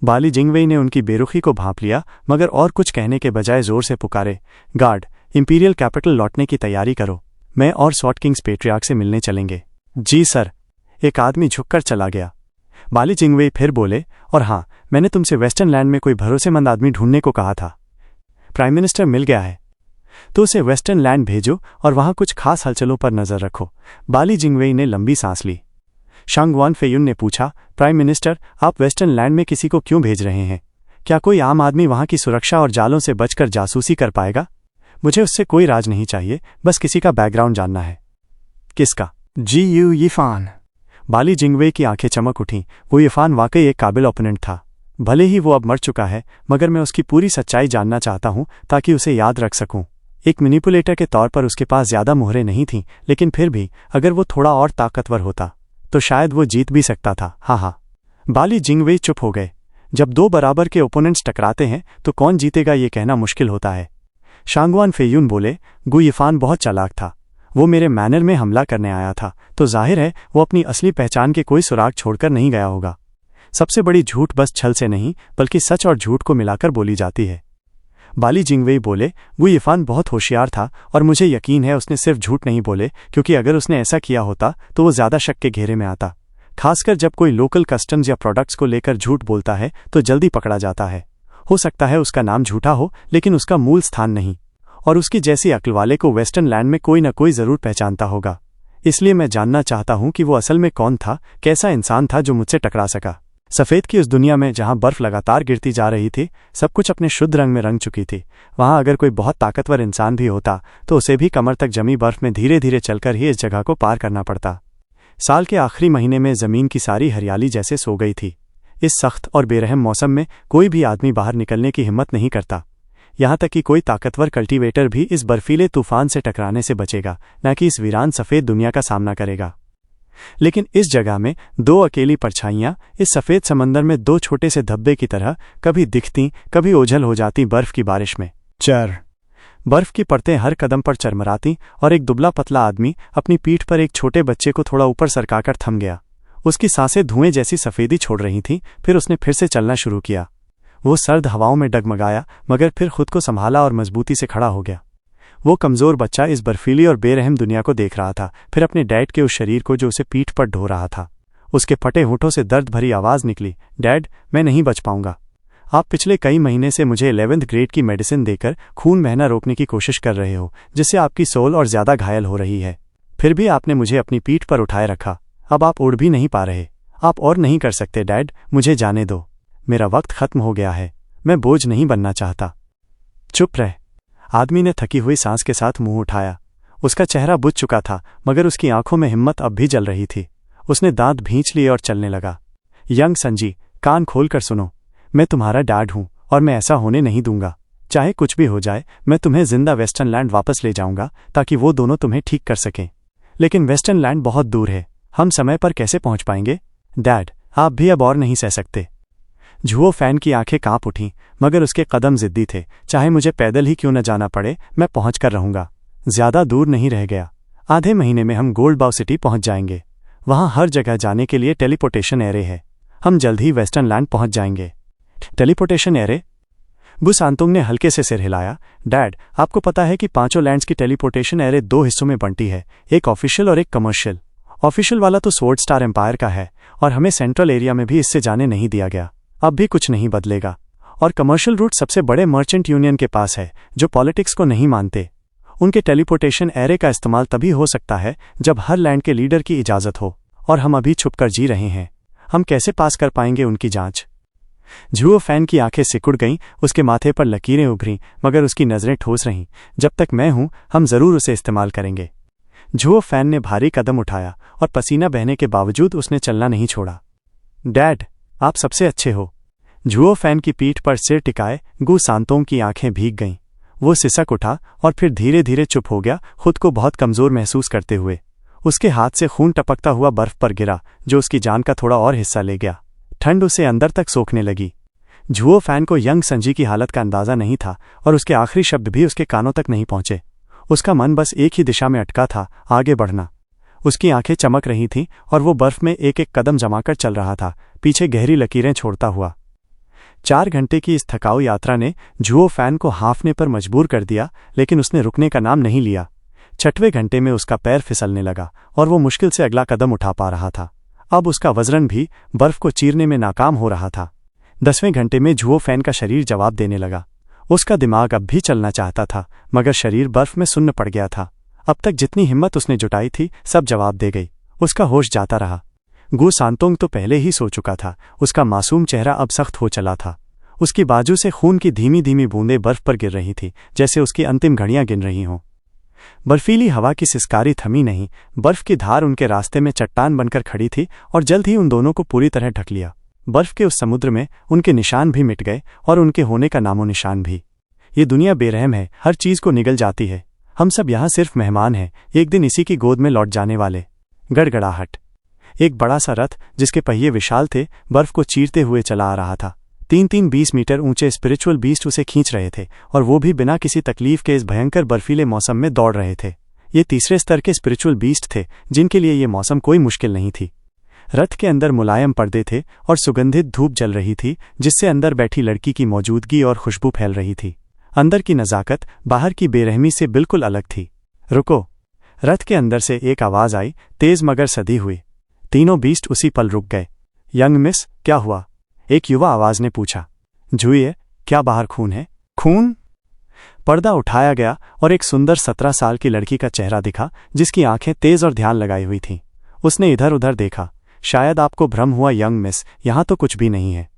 बाली जिंगवेई ने उनकी बेरुखी को भांप लिया, मगर और कुछ कहने के बजाय जोर से पुकारे, गार्ड, इंपीरियल कैपिटल लौटने की तैयारी करो। मैं और स्वॉर्ड किंग्स पेट्रियार्क से मिलने चलेंगे। जी सर। एक आदमी झुककर चला गया। बाली जिंगवेई फिर बोले, और हाँ, मैंने तुमसे वेस्टर्न लैंड में कोई भरोसेमंद आदमी ढूंढने को कहा था। प्राइम मिनिस्टर मिल गया है, तो उसे वेस्टर्न लैंड भेजो और वहां कुछ खास हलचलों पर नजर रखो। बाली जिंगवेई ने लंबी सांस ली। शांगवान फेयून ने पूछा, प्राइम मिनिस्टर, आप वेस्टर्न लैंड में किसी को क्यों भेज रहे हैं? क्या कोई आम आदमी वहां की सुरक्षा और जालों से बचकर जासूसी कर पाएगा? मुझे उससे कोई राज नहीं चाहिए, बस किसी का बैकग्राउंड जानना है। किसका? जी यू यीफान। बाली जिंगवे की आंखें चमक उठीं। वो इरफान वाकई एक काबिल ओपोनेंट था। भले ही वो अब मर चुका है, मगर मैं उसकी पूरी सच्चाई जानना चाहता हूं ताकि उसे याद रख सकूं। एक मैनिपुलेटर के तौर पर उसके पास ज्यादा मुहरें नहीं थीं, लेकिन फिर भी अगर वो थोड़ा और ताकतवर होता तो शायद वो जीत भी सकता था। हाँ। बाली जिंगवे चुप हो गए। जब दो बराबर के ओपोनेंट्स टकराते हैं तो कौन जीतेगा ये कहना मुश्किल होता है। शांगवान फेयून बोले, गु यिफान बहुत चालाक था। वो मेरे मैनर में हमला करने आया था, तो जाहिर है वो अपनी असली पहचान के कोई सुराग छोड़कर नहीं गया होगा। सबसे बड़ी झूठ बस छल से नहीं बल्कि सच और झूठ को मिलाकर बोली जाती है। बाली जिंगवेई बोले, गु यिफान बहुत होशियार था और मुझे यकीन है उसने सिर्फ झूठ नहीं बोले, क्योंकि अगर उसने ऐसा किया होता तो वो ज्यादा शक के घेरे में आता। खासकर जब कोई लोकल कस्टम्स या प्रोडक्ट्स को लेकर झूठ बोलता है तो जल्दी पकड़ा जाता है। हो सकता है उसका नाम झूठा हो, लेकिन उसका मूल स्थान नहीं, और उसकी जैसी अक्ल वाले को वेस्टर्न लैंड में कोई न कोई जरूर पहचानता होगा। इसलिए मैं जानना चाहता हूं कि वो असल में कौन था, कैसा इंसान था जो मुझसे टकरा सका। सफ़ेद की उस दुनिया में जहां बर्फ लगातार गिरती जा रही थी, सब कुछ अपने शुद्ध रंग में रंग चुकी थी, वहां अगर कोई बहुत ताकतवर इंसान भी होता तो उसे भी कमर तक जमी बर्फ में धीरे धीरे चलकर ही इस जगह को पार करना पड़ता। साल के आखिरी महीने में जमीन की सारी हरियाली जैसे सो गई थी। इस सख्त और बेरहम मौसम में कोई भी आदमी बाहर निकलने की हिम्मत नहीं करता। यहाँ तक कि कोई ताकतवर कल्टीवेटर भी इस बर्फीले तूफान से टकराने से बचेगा, न कि इस वीरान सफ़ेद दुनिया का सामना करेगा। लेकिन इस जगह में दो अकेली परछाइयाँ इस सफ़ेद समंदर में दो छोटे से धब्बे की तरह कभी दिखती कभी ओझल हो जाती बर्फ की बारिश में। बर्फ की परतें हर कदम पर चरमराती और एक दुबला पतला आदमी अपनी पीठ पर एक छोटे बच्चे को थोड़ा ऊपर सरकाकर थम गया। उसकी सांसें धुएं जैसी सफ़ेदी छोड़ रही थीं। फिर उसने फिर से चलना शुरू किया। वो सर्द हवाओं में डगमगाया, मगर फिर खुद को संभाला और मजबूती से खड़ा हो गया। वो कमज़ोर बच्चा इस बर्फीली और बेरहम दुनिया को देख रहा था, फिर अपने डैड के उस शरीर को जो उसे पीठ पर ढो रहा था। उसके फटे होठों से दर्द भरी आवाज़ निकली, डैड, मैं नहीं बच पाऊंगा। आप पिछले कई महीने से मुझे 11th ग्रेड की मेडिसिन देकर खून बहना रोकने की कोशिश कर रहे हो, जिससे आपकी सोल और ज़्यादा घायल हो रही है। फिर भी आपने मुझे अपनी पीठ पर उठाए रखा। अब आप उड़ भी नहीं पा रहे। आप और नहीं कर सकते डैड, मुझे जाने दो। मेरा वक्त खत्म हो गया है। मैं बोझ नहीं बनना चाहता। चुप रह। आदमी ने थकी हुई सांस के साथ मुंह उठाया। उसका चेहरा बुझ चुका था, मगर उसकी आंखों में हिम्मत अब भी जल रही थी। उसने दांत भींच लिए और चलने लगा। यंग संजी, कान खोलकर सुनो। मैं तुम्हारा डैड हूं और मैं ऐसा होने नहीं दूंगा। चाहे कुछ भी हो जाए, मैं तुम्हें जिंदा वेस्टर्न लैंड वापस ले जाऊंगा ताकि वो दोनों तुम्हें ठीक कर सकें। लेकिन वेस्टर्न लैंड बहुत दूर है। हम समय पर कैसे पहुंच पाएंगे? डैड, आप भी अब और नहीं सह सकते। झुओ फैन की आंखें कांप उठीं, मगर उसके कदम जिद्दी थे। चाहे मुझे पैदल ही क्यों न जाना पड़े, मैं पहुंच कर रहूंगा। ज्यादा दूर नहीं रह गया। आधे महीने में हम गोल्ड बाउ सिटी पहुंच जाएंगे। वहां हर जगह जाने के लिए टेलीपोर्टेशन एरे है। हम जल्द ही वेस्टर्न लैंड पहुंच जाएंगे। Teleportation array? गु सांतोंग ने हल्के से सिर हिलाया। डैड, आपको पता है कि पांचों लैंड्स की टेलीपोर्टेशन एरे दो हिस्सों में बंटी है, एक ऑफिशियल और एक कमर्शियल। ऑफिशियल वाला तो स्वॉर्ड स्टार एम्पायर का है और हमें सेंट्रल एरिया में भी इससे जाने नहीं दिया गया। अब भी कुछ नहीं बदलेगा। और कमर्शियल रूट सबसे बड़े मर्चेंट यूनियन के पास है, जो पॉलिटिक्स को नहीं मानते। उनके टेलीपोर्टेशन एरे का इस्तेमाल तभी हो सकता है जब हर लैंड के लीडर की इजाज़त हो, और हम अभी छुपकर जी रहे हैं। हम कैसे पास कर पाएंगे उनकी जांच? झुओ फैन की आंखें सिकुड़ गईं, उसके माथे पर लकीरें उभरीं, मगर उसकी नज़रें ठोस रहीं। जब तक मैं हूं, हम जरूर उसे इस्तेमाल करेंगे। झुओ फैन ने भारी कदम उठाया और पसीना बहने के बावजूद उसने चलना नहीं छोड़ा। डैड, आप सबसे अच्छे हो। झुओ फैन की पीठ पर सिर टिकाए गु सांतोंग की आंखें भीग गईं। वो सिसक उठा और फिर धीरे धीरे चुप हो गया, खुद को बहुत कमजोर महसूस करते हुए। उसके हाथ से खून टपकता हुआ बर्फ पर गिरा, जो उसकी जान का थोड़ा और हिस्सा ले गया। ठंड उसे अंदर तक सोखने लगी। झुओ फैन को यंग संजी की हालत का अंदाजा नहीं था और उसके आखिरी शब्द भी उसके कानों तक नहीं पहुंचे। उसका मन बस एक ही दिशा में अटका था, आगे बढ़ना। उसकी आंखें चमक रही थीं और वो बर्फ में एक एक कदम जमाकर चल रहा था, पीछे गहरी लकीरें छोड़ता हुआ। 4 घंटे की इस थकाऊ यात्रा ने झुओ फैन को हाँफने पर मजबूर कर दिया, लेकिन उसने रुकने का नाम नहीं लिया। 6वें घंटे में उसका पैर फिसलने लगा और वो मुश्किल से अगला कदम उठा पा रहा था। अब उसका वज्रन भी बर्फ को चीरने में नाकाम हो रहा था। 10वें घंटे में झुओ फैन का शरीर जवाब देने लगा। उसका दिमाग अब भी चलना चाहता था, मगर शरीर बर्फ में सुन्न पड़ गया था। अब तक जितनी हिम्मत उसने जुटाई थी, सब जवाब दे गई। उसका होश जाता रहा। गु सांतोंग तो पहले ही सो चुका था। उसका मासूम चेहरा अब सख्त हो चला था। उसकी बाजू से खून की धीमी धीमी बूंदें बर्फ पर गिर रही थी, जैसे उसकी अंतिम घड़ियां गिन रही हों। बर्फीली हवा की सिसकारी थमी नहीं, बर्फ की धार उनके रास्ते में चट्टान बनकर खड़ी थी और जल्द ही उन दोनों को पूरी तरह ढक लिया। बर्फ के उस समुद्र में उनके निशान भी मिट गए और उनके होने का नामो निशान भी। ये दुनिया बेरहम है, हर चीज को निगल जाती है। हम सब यहाँ सिर्फ मेहमान हैं, एक दिन इसी की गोद में लौट जाने वाले। गड़गड़ाहट। एक बड़ा सा रथ जिसके पहिए विशाल थे बर्फ को चीरते हुए चला आ रहा था। 3-20 मीटर ऊंचे स्पिरिचुअल बीस्ट उसे खींच रहे थे और वो भी बिना किसी तकलीफ के इस भयंकर बर्फीले मौसम में दौड़ रहे थे। ये तीसरे स्तर के स्पिरिचुअल बीस्ट थे जिनके लिए ये मौसम कोई मुश्किल नहीं थी। रथ के अंदर मुलायम पर्दे थे और सुगंधित धूप जल रही थी जिससे अंदर बैठी लड़की की मौजूदगी और खुशबू फैल रही थी। अंदर की नज़ाकत बाहर की बेरहमी से बिल्कुल अलग थी। रुको। रथ के अंदर से एक आवाज़ आई, तेज मगर सधी हुई। तीनों बीस्ट उसी पल रुक गए। यंग मिस, क्या हुआ? एक युवा आवाज ने पूछा। जूए, क्या बाहर खून है? खून? पर्दा उठाया गया और एक सुंदर 17 साल की लड़की का चेहरा दिखा जिसकी आंखें तेज और ध्यान लगाई हुई थीं। उसने इधर उधर देखा। शायद आपको भ्रम हुआ यंग मिस, यहां तो कुछ भी नहीं है।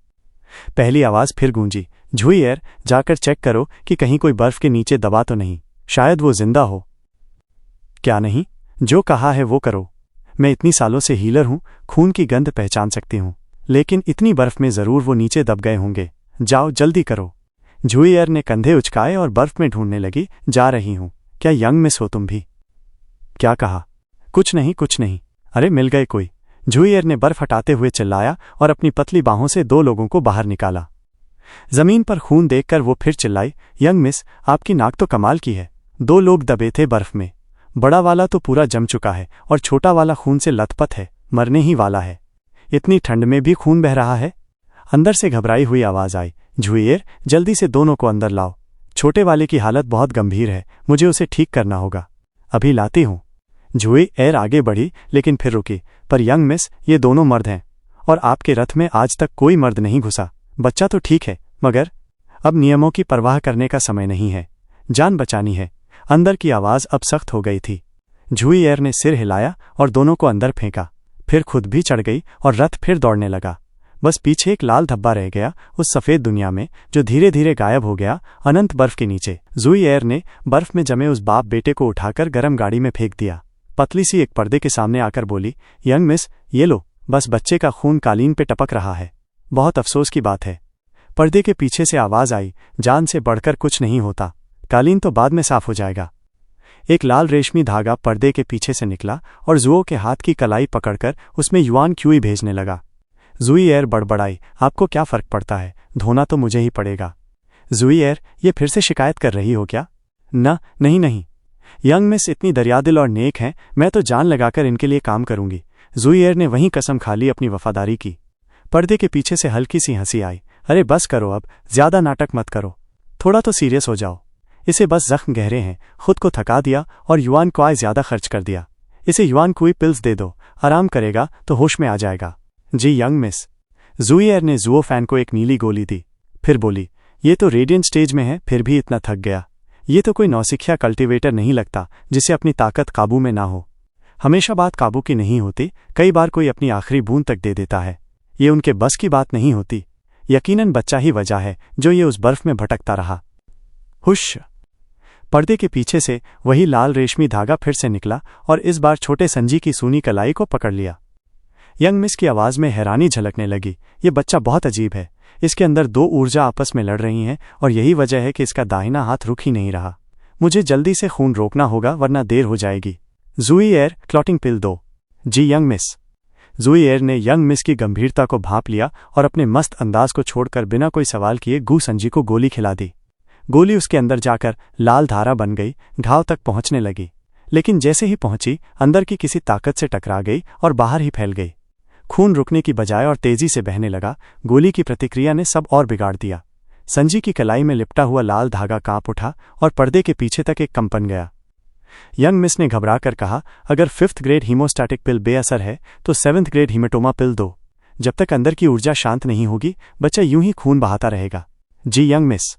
पहली आवाज फिर गूंजी। जूयर, जाकर चेक करो कि कहीं कोई बर्फ के नीचे दबा तो नहीं, शायद वो जिंदा हो। क्या नहीं? जो कहा है वो करो। मैं इतनी सालों से हीलर हूं, खून की गंध पहचान सकती हूं, लेकिन इतनी बर्फ में जरूर वो नीचे दब गए होंगे। जाओ जल्दी करो। जूयर ने कंधे उचकाए और बर्फ में ढूंढने लगी। जा रही हूं। क्या यंग मिस हो तुम भी? क्या कहा? कुछ नहीं कुछ नहीं। अरे मिल गए कोई। जूयर ने बर्फ हटाते हुए चिल्लाया और अपनी पतली बाहों से 2 लोगों को बाहर निकाला। जमीन पर खून देखकर वो फिर चिल्लाई, यंग मिस, आपकी नाक तो कमाल की है। 2 लोग दबे थे बर्फ में। बड़ा वाला तो पूरा जम चुका है और छोटा वाला खून से लथपथ है, मरने ही वाला है। इतनी ठंड में भी खून बह रहा है? अंदर से घबराई हुई आवाज आई। जूयर, जल्दी से दोनों को अंदर लाओ। छोटे वाले की हालत बहुत गंभीर है, मुझे उसे ठीक करना होगा। अभी लाती हूं। जूयर आगे बढ़ी लेकिन फिर रुकी। पर यंग मिस, ये दोनों मर्द हैं और आपके रथ में आज तक कोई मर्द नहीं घुसा। बच्चा तो ठीक है, मगर अब नियमों की परवाह करने का समय नहीं है, जान बचानी है। अंदर की आवाज अब सख्त हो गई थी। जूयर ने सिर हिलाया और दोनों को अंदर फेंका, फिर खुद भी चढ़ गई और रथ फिर दौड़ने लगा। बस पीछे एक लाल धब्बा रह गया उस सफेद दुनिया में जो धीरे धीरे गायब हो गया अनंत बर्फ के नीचे। जूयर ने बर्फ में जमे उस बाप बेटे को उठाकर गरम गाड़ी में फेंक दिया। पतली सी एक पर्दे के सामने आकर बोली, यंग मिस, ये लो। बस बच्चे का खून कालीन पे टपक रहा है। बहुत अफसोस की बात है। पर्दे के पीछे से आवाज आई, जान से बढ़कर कुछ नहीं होता, कालीन तो बाद में साफ हो जाएगा। एक लाल रेशमी धागा पर्दे के पीछे से निकला और जुओ के हाथ की कलाई पकड़कर उसमें युआन क्यूई भेजने लगा। जूयर बड़बड़ाई, आपको क्या फर्क पड़ता है, धोना तो मुझे ही पड़ेगा। जूयर, ये फिर से शिकायत कर रही हो क्या? नहीं। यंग मिस इतनी दरियादिल और नेक हैं, मैं तो जान लगाकर इनके लिए काम करूंगी। जूयर ने वहीं कसम खा ली अपनी वफादारी की। पर्दे के पीछे से हल्की सी हंसी आई। अरे बस करो अब, ज्यादा नाटक मत करो, थोड़ा तो सीरियस हो जाओ। इसे बस जख्म गहरे हैं, खुद को थका दिया और युआन क्वाई ज्यादा खर्च कर दिया। इसे युआन क्वाई पिल्स दे दो, आराम करेगा तो होश में आ जाएगा। जी यंग मिस। जूयर ने जुओ फैन को एक नीली गोली दी, फिर बोली, ये तो रेडियंट स्टेज में है फिर भी इतना थक गया। ये तो कोई नौसिखिया कल्टीवेटर नहीं लगता जिसे अपनी ताकत काबू में ना हो। हमेशा बात काबू की नहीं होती, कई बार कोई अपनी आखिरी बूंद तक दे देता है। ये उनके बस की बात नहीं होती। यकीनन बच्चा ही वजह है जो ये उस बर्फ में भटकता रहा। हुश। पर्दे के पीछे से वही लाल रेशमी धागा फिर से निकला और इस बार छोटे संजी की सूनी कलाई को पकड़ लिया। यंग मिस की आवाज में हैरानी झलकने लगी। ये बच्चा बहुत अजीब है, इसके अंदर 2 ऊर्जा आपस में लड़ रही हैं और यही वजह है कि इसका दाहिना हाथ रुक ही नहीं रहा। मुझे जल्दी से खून रोकना होगा वरना देर हो जाएगी। जूयर, क्लॉटिंग पिल दो। जी यंग मिस। जूयर ने यंग मिस की गंभीरता को भांप लिया और अपने मस्त अंदाज को छोड़कर बिना कोई सवाल किए गू संजी को गोली खिला दी। गोली उसके अंदर जाकर लाल धारा बन गई, घाव तक पहुंचने लगी, लेकिन जैसे ही पहुंची अंदर की किसी ताकत से टकरा गई और बाहर ही फैल गई। खून रुकने की बजाय और तेजी से बहने लगा। गोली की प्रतिक्रिया ने सब और बिगाड़ दिया। संजी की कलाई में लिपटा हुआ लाल धागा कांप उठा और पर्दे के पीछे तक एक कंपन गया। यंग मिस ने घबराकर कहा, अगर 5th ग्रेड हीमोस्टैटिक पिल बेअसर है तो 7th ग्रेड हीमेटोमा पिल दो। जब तक अंदर की ऊर्जा शांत नहीं होगी बच्चा यूं ही खून बहाता रहेगा। जी यंग मिस।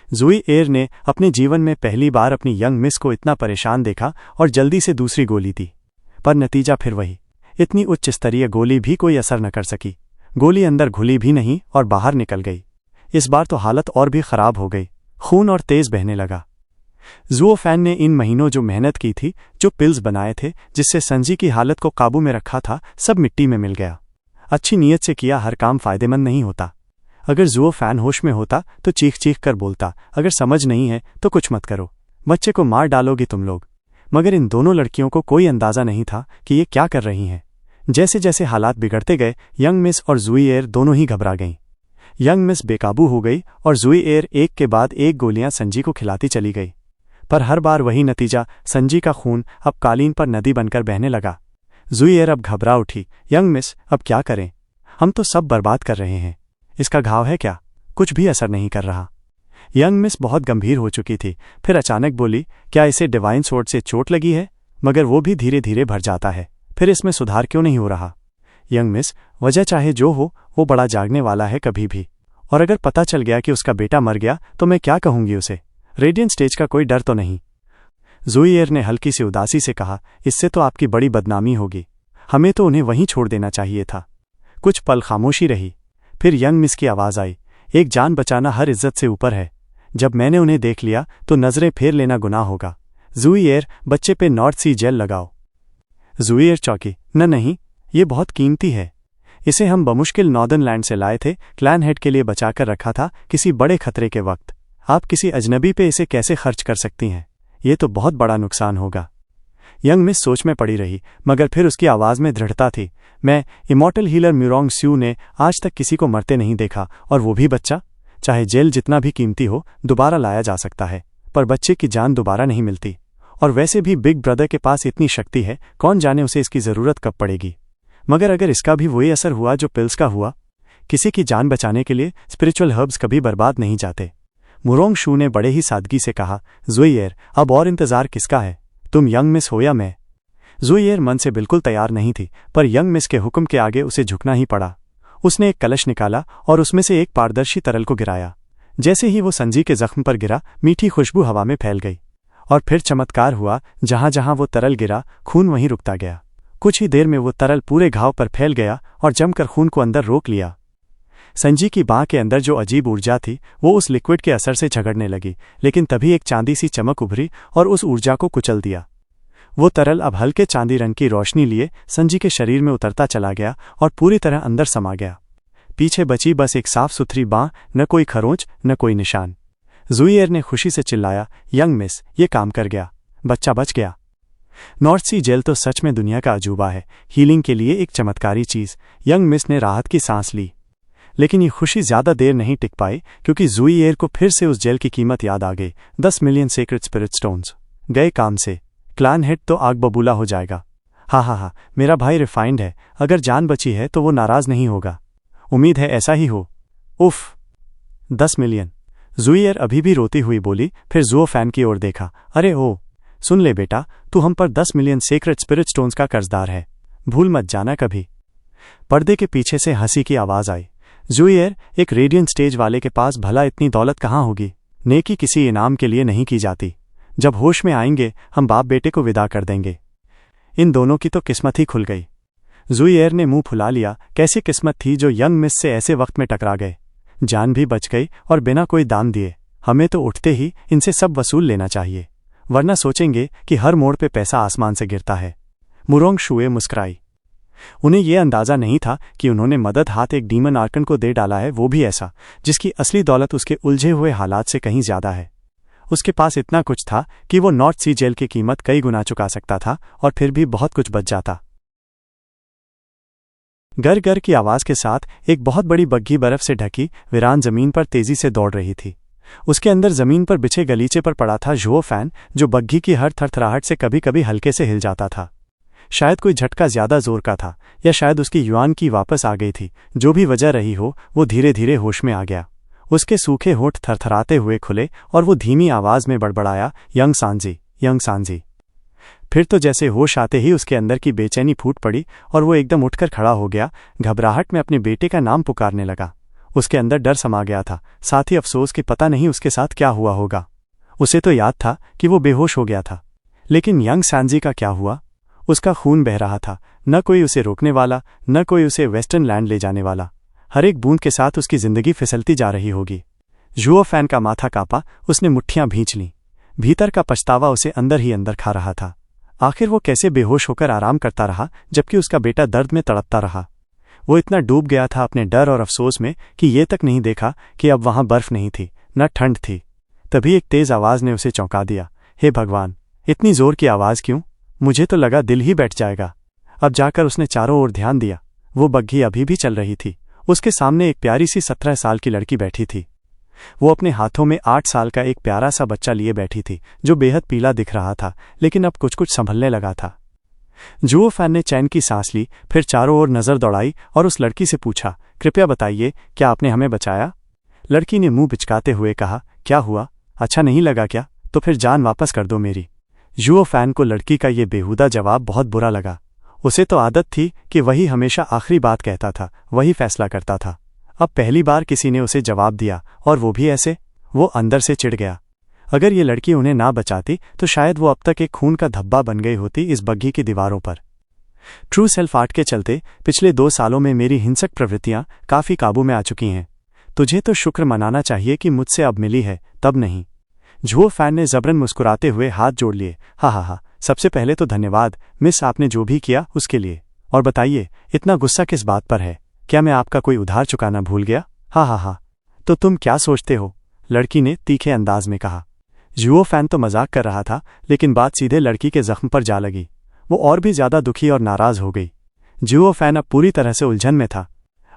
जूयर ने अपने जीवन में पहली बार अपनी यंग मिस को इतना परेशान देखा और जल्दी से दूसरी गोली दी, पर नतीजा फिर वही। इतनी उच्च स्तरीय गोली भी कोई असर न कर सकी। गोली अंदर घुली भी नहीं और बाहर निकल गई। इस बार तो हालत और भी खराब हो गई, खून और तेज बहने लगा। जुओ फैन ने इन महीनों जो मेहनत की थी, जो पिल्स बनाए थे जिससे संजी की हालत को काबू में रखा था, सब मिट्टी में मिल गया। अच्छी नीयत से किया हर काम फायदेमंद नहीं होता। अगर जुओ फैन होश में होता तो चीख चीख कर बोलता, अगर समझ नहीं है तो कुछ मत करो, बच्चे को मार डालोगी तुम लोग। मगर इन दोनों लड़कियों को कोई अंदाजा नहीं था कि ये क्या कर रही हैं। जैसे जैसे हालात बिगड़ते गए, यंग मिस और जुई एयर दोनों ही घबरा गईं। यंग मिस बेकाबू हो गई और जुई एयर एक के बाद एक गोलियां संजी को खिलाती चली गई। पर हर बार वही नतीजा, संजी का खून अब कालीन पर नदी बनकर बहने लगा। जुई एयर अब घबरा उठी, यंग मिस अब क्या करें, हम तो सब बर्बाद कर रहे हैं, इसका घाव है क्या, कुछ भी असर नहीं कर रहा। यंग मिस बहुत गंभीर हो चुकी थी, फिर अचानक बोली, क्या इसे डिवाइन स्वॉर्ड से चोट लगी है, मगर वो भी धीरे धीरे भर जाता है, फिर इसमें सुधार क्यों नहीं हो रहा। यंग मिस, वजह चाहे जो हो, वो बड़ा जागने वाला है कभी भी, और अगर पता चल गया कि उसका बेटा मर गया तो मैं क्या कहूंगी उसे। रेडियंट स्टेज का कोई डर तो नहीं। जुई एयर ने हल्की सी उदासी से कहा, इससे तो आपकी बड़ी बदनामी होगी, हमें तो उन्हें वहीं छोड़ देना चाहिए था। कुछ पल खामोशी रही, फिर यंग मिस की आवाज़ आई, एक जान बचाना हर इज्जत से ऊपर है, जब मैंने उन्हें देख लिया तो नजरें फेर लेना गुनाह होगा। जुई एयर, बच्चे पे नॉर्थ सी जेल लगाओ। जुई एयर चौंकी, नहीं, ये बहुत कीमती है, इसे हम बमुश्किल नॉर्दर्न लैंड से लाए थे, क्लैन हेड के लिए बचाकर रखा था किसी बड़े खतरे के वक्त। आप किसी अजनबी पे इसे कैसे खर्च कर सकती हैं, ये तो बहुत बड़ा नुकसान होगा। यंग मिस सोच में पड़ी रही, मगर फिर उसकी आवाज़ में दृढ़ता थी, मैं इमॉर्टल हीलर म्यूरोंग स्यू ने आज तक किसी को मरते नहीं देखा, और वो भी बच्चा। चाहे जेल जितना भी कीमती हो, दोबारा लाया जा सकता है, पर बच्चे की जान दोबारा नहीं मिलती। और वैसे भी बिग ब्रदर के पास इतनी शक्ति है, कौन जाने उसे इसकी ज़रूरत कब पड़ेगी। मगर अगर इसका भी वही असर हुआ जो पिल्स का हुआ, किसी की जान बचाने के लिए स्पिरिचुअल हर्ब्स कभी बर्बाद नहीं जाते। म्यूरोंग शू ने बड़े ही सादगी से कहा, जुई एयर, अब और इंतज़ार किसका है, तुम यंग मिस हो या मैं। जुई एयर मन से बिल्कुल तैयार नहीं थी, पर यंग मिस के हुक्म के आगे उसे झुकना ही पड़ा। उसने एक कलश निकाला और उसमें से एक पारदर्शी तरल को गिराया। जैसे ही वो संजी के जख्म पर गिरा, मीठी खुशबू हवा में फैल गई, और फिर चमत्कार हुआ, जहां जहां वो तरल गिरा, खून वहीं रुकता गया। कुछ ही देर में वो तरल पूरे घाव पर फैल गया और जमकर खून को अंदर रोक लिया। संजी की बांह के अंदर जो अजीब ऊर्जा थी, वो उस लिक्विड के असर से झगड़ने लगी, लेकिन तभी एक चांदी सी चमक उभरी और उस ऊर्जा को कुचल दिया। वो तरल अब हल्के चांदी रंग की रोशनी लिए संजी के शरीर में उतरता चला गया और पूरी तरह अंदर समा गया। पीछे बची बस एक साफ सुथरी बांह, न कोई खरोंच न कोई निशान। जुई एयर ने खुशी से चिल्लाया, यंग मिस, ये काम कर गया, बच्चा बच गया। नॉर्थ सी जेल तो सच में दुनिया का अजूबा है, हीलिंग के लिए एक चमत्कारी चीज़। यंग मिस ने राहत की सांस ली, लेकिन ये खुशी ज्यादा देर नहीं टिक पाई, क्योंकि जुई एयर को फिर से उस जेल की कीमत याद आ गई। 10 मिलियन सेक्रेट स्पिरिट स्टोन्स गए काम से, क्लैन हेड तो आग बबूला हो जाएगा। हा, मेरा भाई रिफाइंड है, अगर जान बची है तो वो नाराज नहीं होगा। उम्मीद है ऐसा ही हो। उफ, 10 मिलियन। जुई एयर अभी भी रोती हुई बोली, फिर जुओ फैन की ओर देखा, अरे ओ, सुन ले बेटा, तू हम पर 10 मिलियन सेक्रेट स्पिरिट स्टोन्स का कर्जदार है, भूल मत जाना कभी। पर्दे के पीछे से हंसी की आवाज़ आई, जुई एयर, एक रेडियंट स्टेज वाले के पास भला इतनी दौलत कहाँ होगी, नेकी किसी इनाम के लिए नहीं की जाती। जब होश में आएंगे हम बाप बेटे को विदा कर देंगे। इन दोनों की तो किस्मत ही खुल गई। जुई एयर ने मुंह फुला लिया, कैसी किस्मत थी जो यंग मिस से ऐसे वक्त में टकरा गए, जान भी बच गई और बिना कोई दाम दिए। हमें तो उठते ही इनसे सब वसूल लेना चाहिए, वरना सोचेंगे कि हर मोड़ पे पैसा आसमान से गिरता है। म्यूरोंग शूए मुस्कुराई। उन्हें यह अंदाजा नहीं था कि उन्होंने मदद हाथ एक डीमन आर्कन को दे डाला है, वो भी ऐसा जिसकी असली दौलत उसके उलझे हुए हालात से कहीं ज्यादा है। उसके पास इतना कुछ था कि वो नॉर्थ सी जेल की कीमत कई गुना चुका सकता था, और फिर भी बहुत कुछ बच जाता। गर गर की आवाज के साथ एक बहुत बड़ी बग्घी बर्फ से ढकी वीरान जमीन पर तेजी से दौड़ रही थी। उसके अंदर जमीन पर बिछे गलीचे पर पड़ा था जुओ फैन, जो बग्घी की हर थरथराहट से कभी कभी हल्के से हिल जाता था। शायद कोई झटका ज्यादा जोर का था, या शायद उसकी युआन की वापस आ गई थी। जो भी वजह रही हो, वो धीरे धीरे होश में आ गया। उसके सूखे होंठ थरथराते हुए खुले और वो धीमी आवाज में बड़बड़ाया, यंग सांजी, यंग सांजी। फिर तो जैसे होश आते ही उसके अंदर की बेचैनी फूट पड़ी और वो एकदम उठकर खड़ा हो गया, घबराहट में अपने बेटे का नाम पुकारने लगा। उसके अंदर डर समा गया था, साथ ही अफसोस कि पता नहीं उसके साथ क्या हुआ होगा। उसे तो याद था कि वो बेहोश हो गया था, लेकिन यंग सांजी का क्या हुआ? उसका खून बह रहा था, न कोई उसे रोकने वाला, न कोई उसे वेस्टर्न लैंड ले जाने वाला। हर एक बूंद के साथ उसकी जिंदगी फिसलती जा रही होगी। जुओ फैन का माथा कांपा, उसने मुट्ठियां भींच लीं। भीतर का पछतावा उसे अंदर ही अंदर खा रहा था। आखिर वो कैसे बेहोश होकर आराम करता रहा जबकि उसका बेटा दर्द में तड़पता रहा। वो इतना डूब गया था अपने डर और अफसोस में कि ये तक नहीं देखा कि अब वहां बर्फ नहीं थी, न ठंड थी। तभी एक तेज आवाज ने उसे चौंका दिया। हे भगवान, इतनी जोर की आवाज क्यों? मुझे तो लगा दिल ही बैठ जाएगा। अब जाकर उसने चारों ओर ध्यान दिया। वो बग्घी अभी भी चल रही थी। उसके सामने एक प्यारी सी 17 साल की लड़की बैठी थी। वो अपने हाथों में 8 साल का एक प्यारा सा बच्चा लिए बैठी थी जो बेहद पीला दिख रहा था, लेकिन अब कुछ कुछ संभलने लगा था। जुओ फैन ने चैन की सांस ली, फिर चारों ओर नजर दौड़ाई और उस लड़की से पूछा, कृपया बताइए, क्या आपने हमें बचाया? लड़की ने मुंह बिचकाते हुए कहा, क्या हुआ? अच्छा नहीं लगा क्या? तो फिर जान वापस कर दो मेरी। जुओ फैन को लड़की का ये बेहुदा जवाब बहुत बुरा लगा। उसे तो आदत थी कि वही हमेशा आखिरी बात कहता था, वही फैसला करता था। अब पहली बार किसी ने उसे जवाब दिया, और वो भी ऐसे। वो अंदर से चिढ़ गया। अगर ये लड़की उन्हें ना बचाती तो शायद वो अब तक एक खून का धब्बा बन गई होती इस बग्घी की दीवारों पर। ट्रू सेल्फ आर्ट के चलते पिछले 2 सालों में मेरी हिंसक प्रवृत्तियां काफी काबू में आ चुकी हैं। तुझे तो शुक्र मनाना चाहिए कि मुझसे अब मिली है, तब नहीं। जुओ फैन ने जबरन मुस्कुराते हुए हाथ जोड़ लिए। हा, सबसे पहले तो धन्यवाद मिस, आपने जो भी किया उसके लिए। और बताइए, इतना गुस्सा किस बात पर है? क्या मैं आपका कोई उधार चुकाना भूल गया? हा, तो तुम क्या सोचते हो? लड़की ने तीखे अंदाज में कहा। जुओ फैन तो मजाक कर रहा था, लेकिन बात सीधे लड़की के जख्म पर जा लगी। वो और भी ज्यादा दुखी और नाराज हो गई। जुओ फैन अब पूरी तरह से उलझन में था।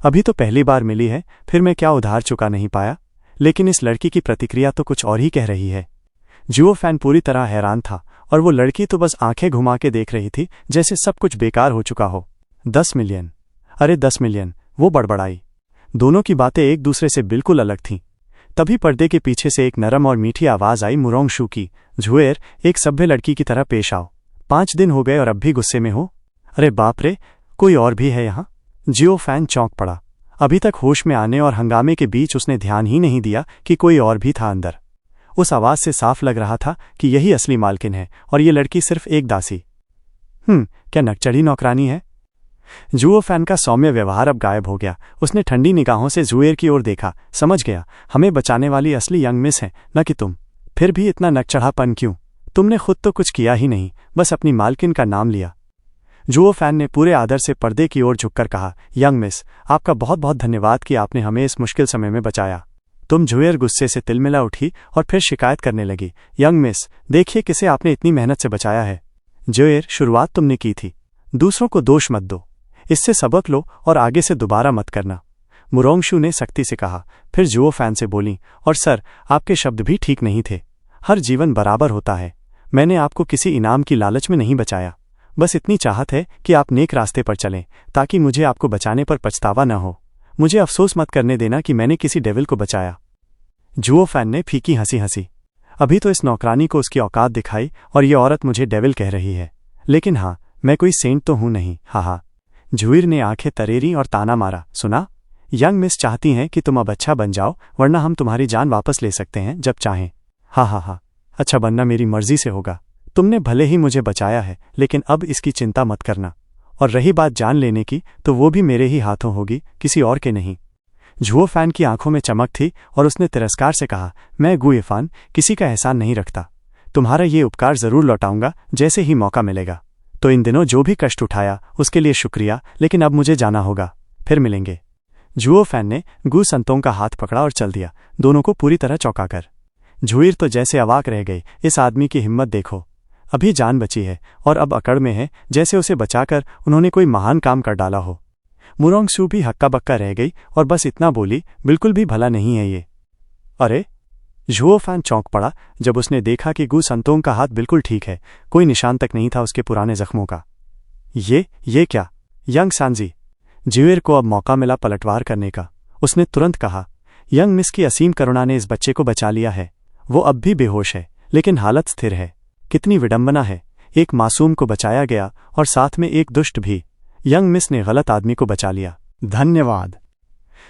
अभी तो पहली बार मिली है, फिर मैं क्या उधार चुका नहीं पाया? लेकिन इस लड़की की प्रतिक्रिया तो कुछ और ही कह रही है। जुओ फैन पूरी तरह हैरान था, और वो लड़की तो बस आंखें घुमा के देख रही थी जैसे सब कुछ बेकार हो चुका हो। 10 मिलियन? अरे 10 मिलियन, वो बड़बड़ाई। दोनों की बातें एक दूसरे से बिल्कुल अलग थीं। तभी पर्दे के पीछे से एक नरम और मीठी आवाज आई, मुरोंगशू की। झुएर, एक सभ्य लड़की की तरह पेश आओ। 5 दिन हो गए और अब भी गुस्से में हो? अरे बाप रे, कोई और भी है यहाँ? जुओ फैन चौंक पड़ा। अभी तक होश में आने और हंगामे के बीच उसने ध्यान ही नहीं दिया कि कोई और भी था अंदर। उस आवाज से साफ लग रहा था कि यही असली मालकिन है और ये लड़की सिर्फ एक दासी। क्या नकचढ़ी नौकरानी है? जुओ फैन का सौम्य व्यवहार अब गायब हो गया। उसने ठंडी निगाहों से जुएर की ओर देखा। समझ गया, हमें बचाने वाली असली यंग मिस है, न कि तुम। फिर भी इतना नकचढ़ापन क्यों? तुमने खुद तो कुछ किया ही नहीं, बस अपनी मालकिन का नाम लिया। जुओ फैन ने पूरे आदर से पर्दे की ओर झुककर कहा, यंग मिस, आपका बहुत बहुत धन्यवाद कि आपने हमें इस मुश्किल समय में बचाया। तुम जुएर गुस्से से तिलमिला उठी और फिर शिकायत करने लगी, यंग मिस, देखिए किसे आपने इतनी मेहनत से बचाया है। जुएर, शुरुआत तुमने की थी, दूसरों को दोष मत दो। इससे सबक लो और आगे से दोबारा मत करना। मुरोंगशू ने सख्ती से कहा। फिर जुओ फैन से बोली, और सर, आपके शब्द भी ठीक नहीं थे। हर जीवन बराबर होता है। मैंने आपको किसी इनाम की लालच में नहीं बचाया। बस इतनी चाहत है कि आप नेक रास्ते पर चलें, ताकि मुझे आपको बचाने पर पछतावा न हो। मुझे अफसोस मत करने देना कि मैंने किसी डेविल को बचाया। जुओ फैन ने फीकी हंसी हंसी। अभी तो इस नौकरानी को उसकी औकात दिखाई और ये औरत मुझे डेविल कह रही है। लेकिन हाँ, मैं कोई सेंट तो हूं नहीं। हा। जुइर ने आंखें तरेरी और ताना मारा, सुना? यंग मिस चाहती हैं कि तुम अब अच्छा बन जाओ, वरना हम तुम्हारी जान वापस ले सकते हैं जब चाहें। हा, अच्छा बनना मेरी मर्जी से होगा। तुमने भले ही मुझे बचाया है, लेकिन अब इसकी चिंता मत करना। और रही बात जान लेने की, तो वो भी मेरे ही हाथों होगी, किसी और के नहीं। जुओ फैन की आंखों में चमक थी और उसने तिरस्कार से कहा, मैं गु इरफान किसी का एहसान नहीं रखता। तुम्हारा ये उपकार जरूर लौटाऊंगा जैसे ही मौका मिलेगा। तो इन दिनों जो भी कष्ट उठाया उसके लिए शुक्रिया, लेकिन अब मुझे जाना होगा। फिर मिलेंगे। जुओ फैन ने गु संतोंग का हाथ पकड़ा और चल दिया, दोनों को पूरी तरह चौंकाकर। जुइर तो जैसे अवाक रह गई। इस आदमी की हिम्मत देखो, अभी जान बची है और अब अकड़ में है, जैसे उसे बचाकर उन्होंने कोई महान काम कर डाला हो। मुरोंगशू भी हक्का बक्का रह गई और बस इतना बोली, बिल्कुल भी भला नहीं है ये। अरे! जुओ फैन चौंक पड़ा जब उसने देखा कि गु संतोंग का हाथ बिल्कुल ठीक है, कोई निशान तक नहीं था उसके पुराने जख्मों का। ये क्या? Young Sanji. जुइर को अब मौका मिला पलटवार करने का। उसने तुरंत कहा, यंग मिस की असीम करुणा ने इस बच्चे को बचा लिया है। वो अब भी बेहोश है, लेकिन हालत स्थिर है। कितनी विडंबना है, एक मासूम को बचाया गया और साथ में एक दुष्ट भी। यंग मिस ने गलत आदमी को बचा लिया। धन्यवाद।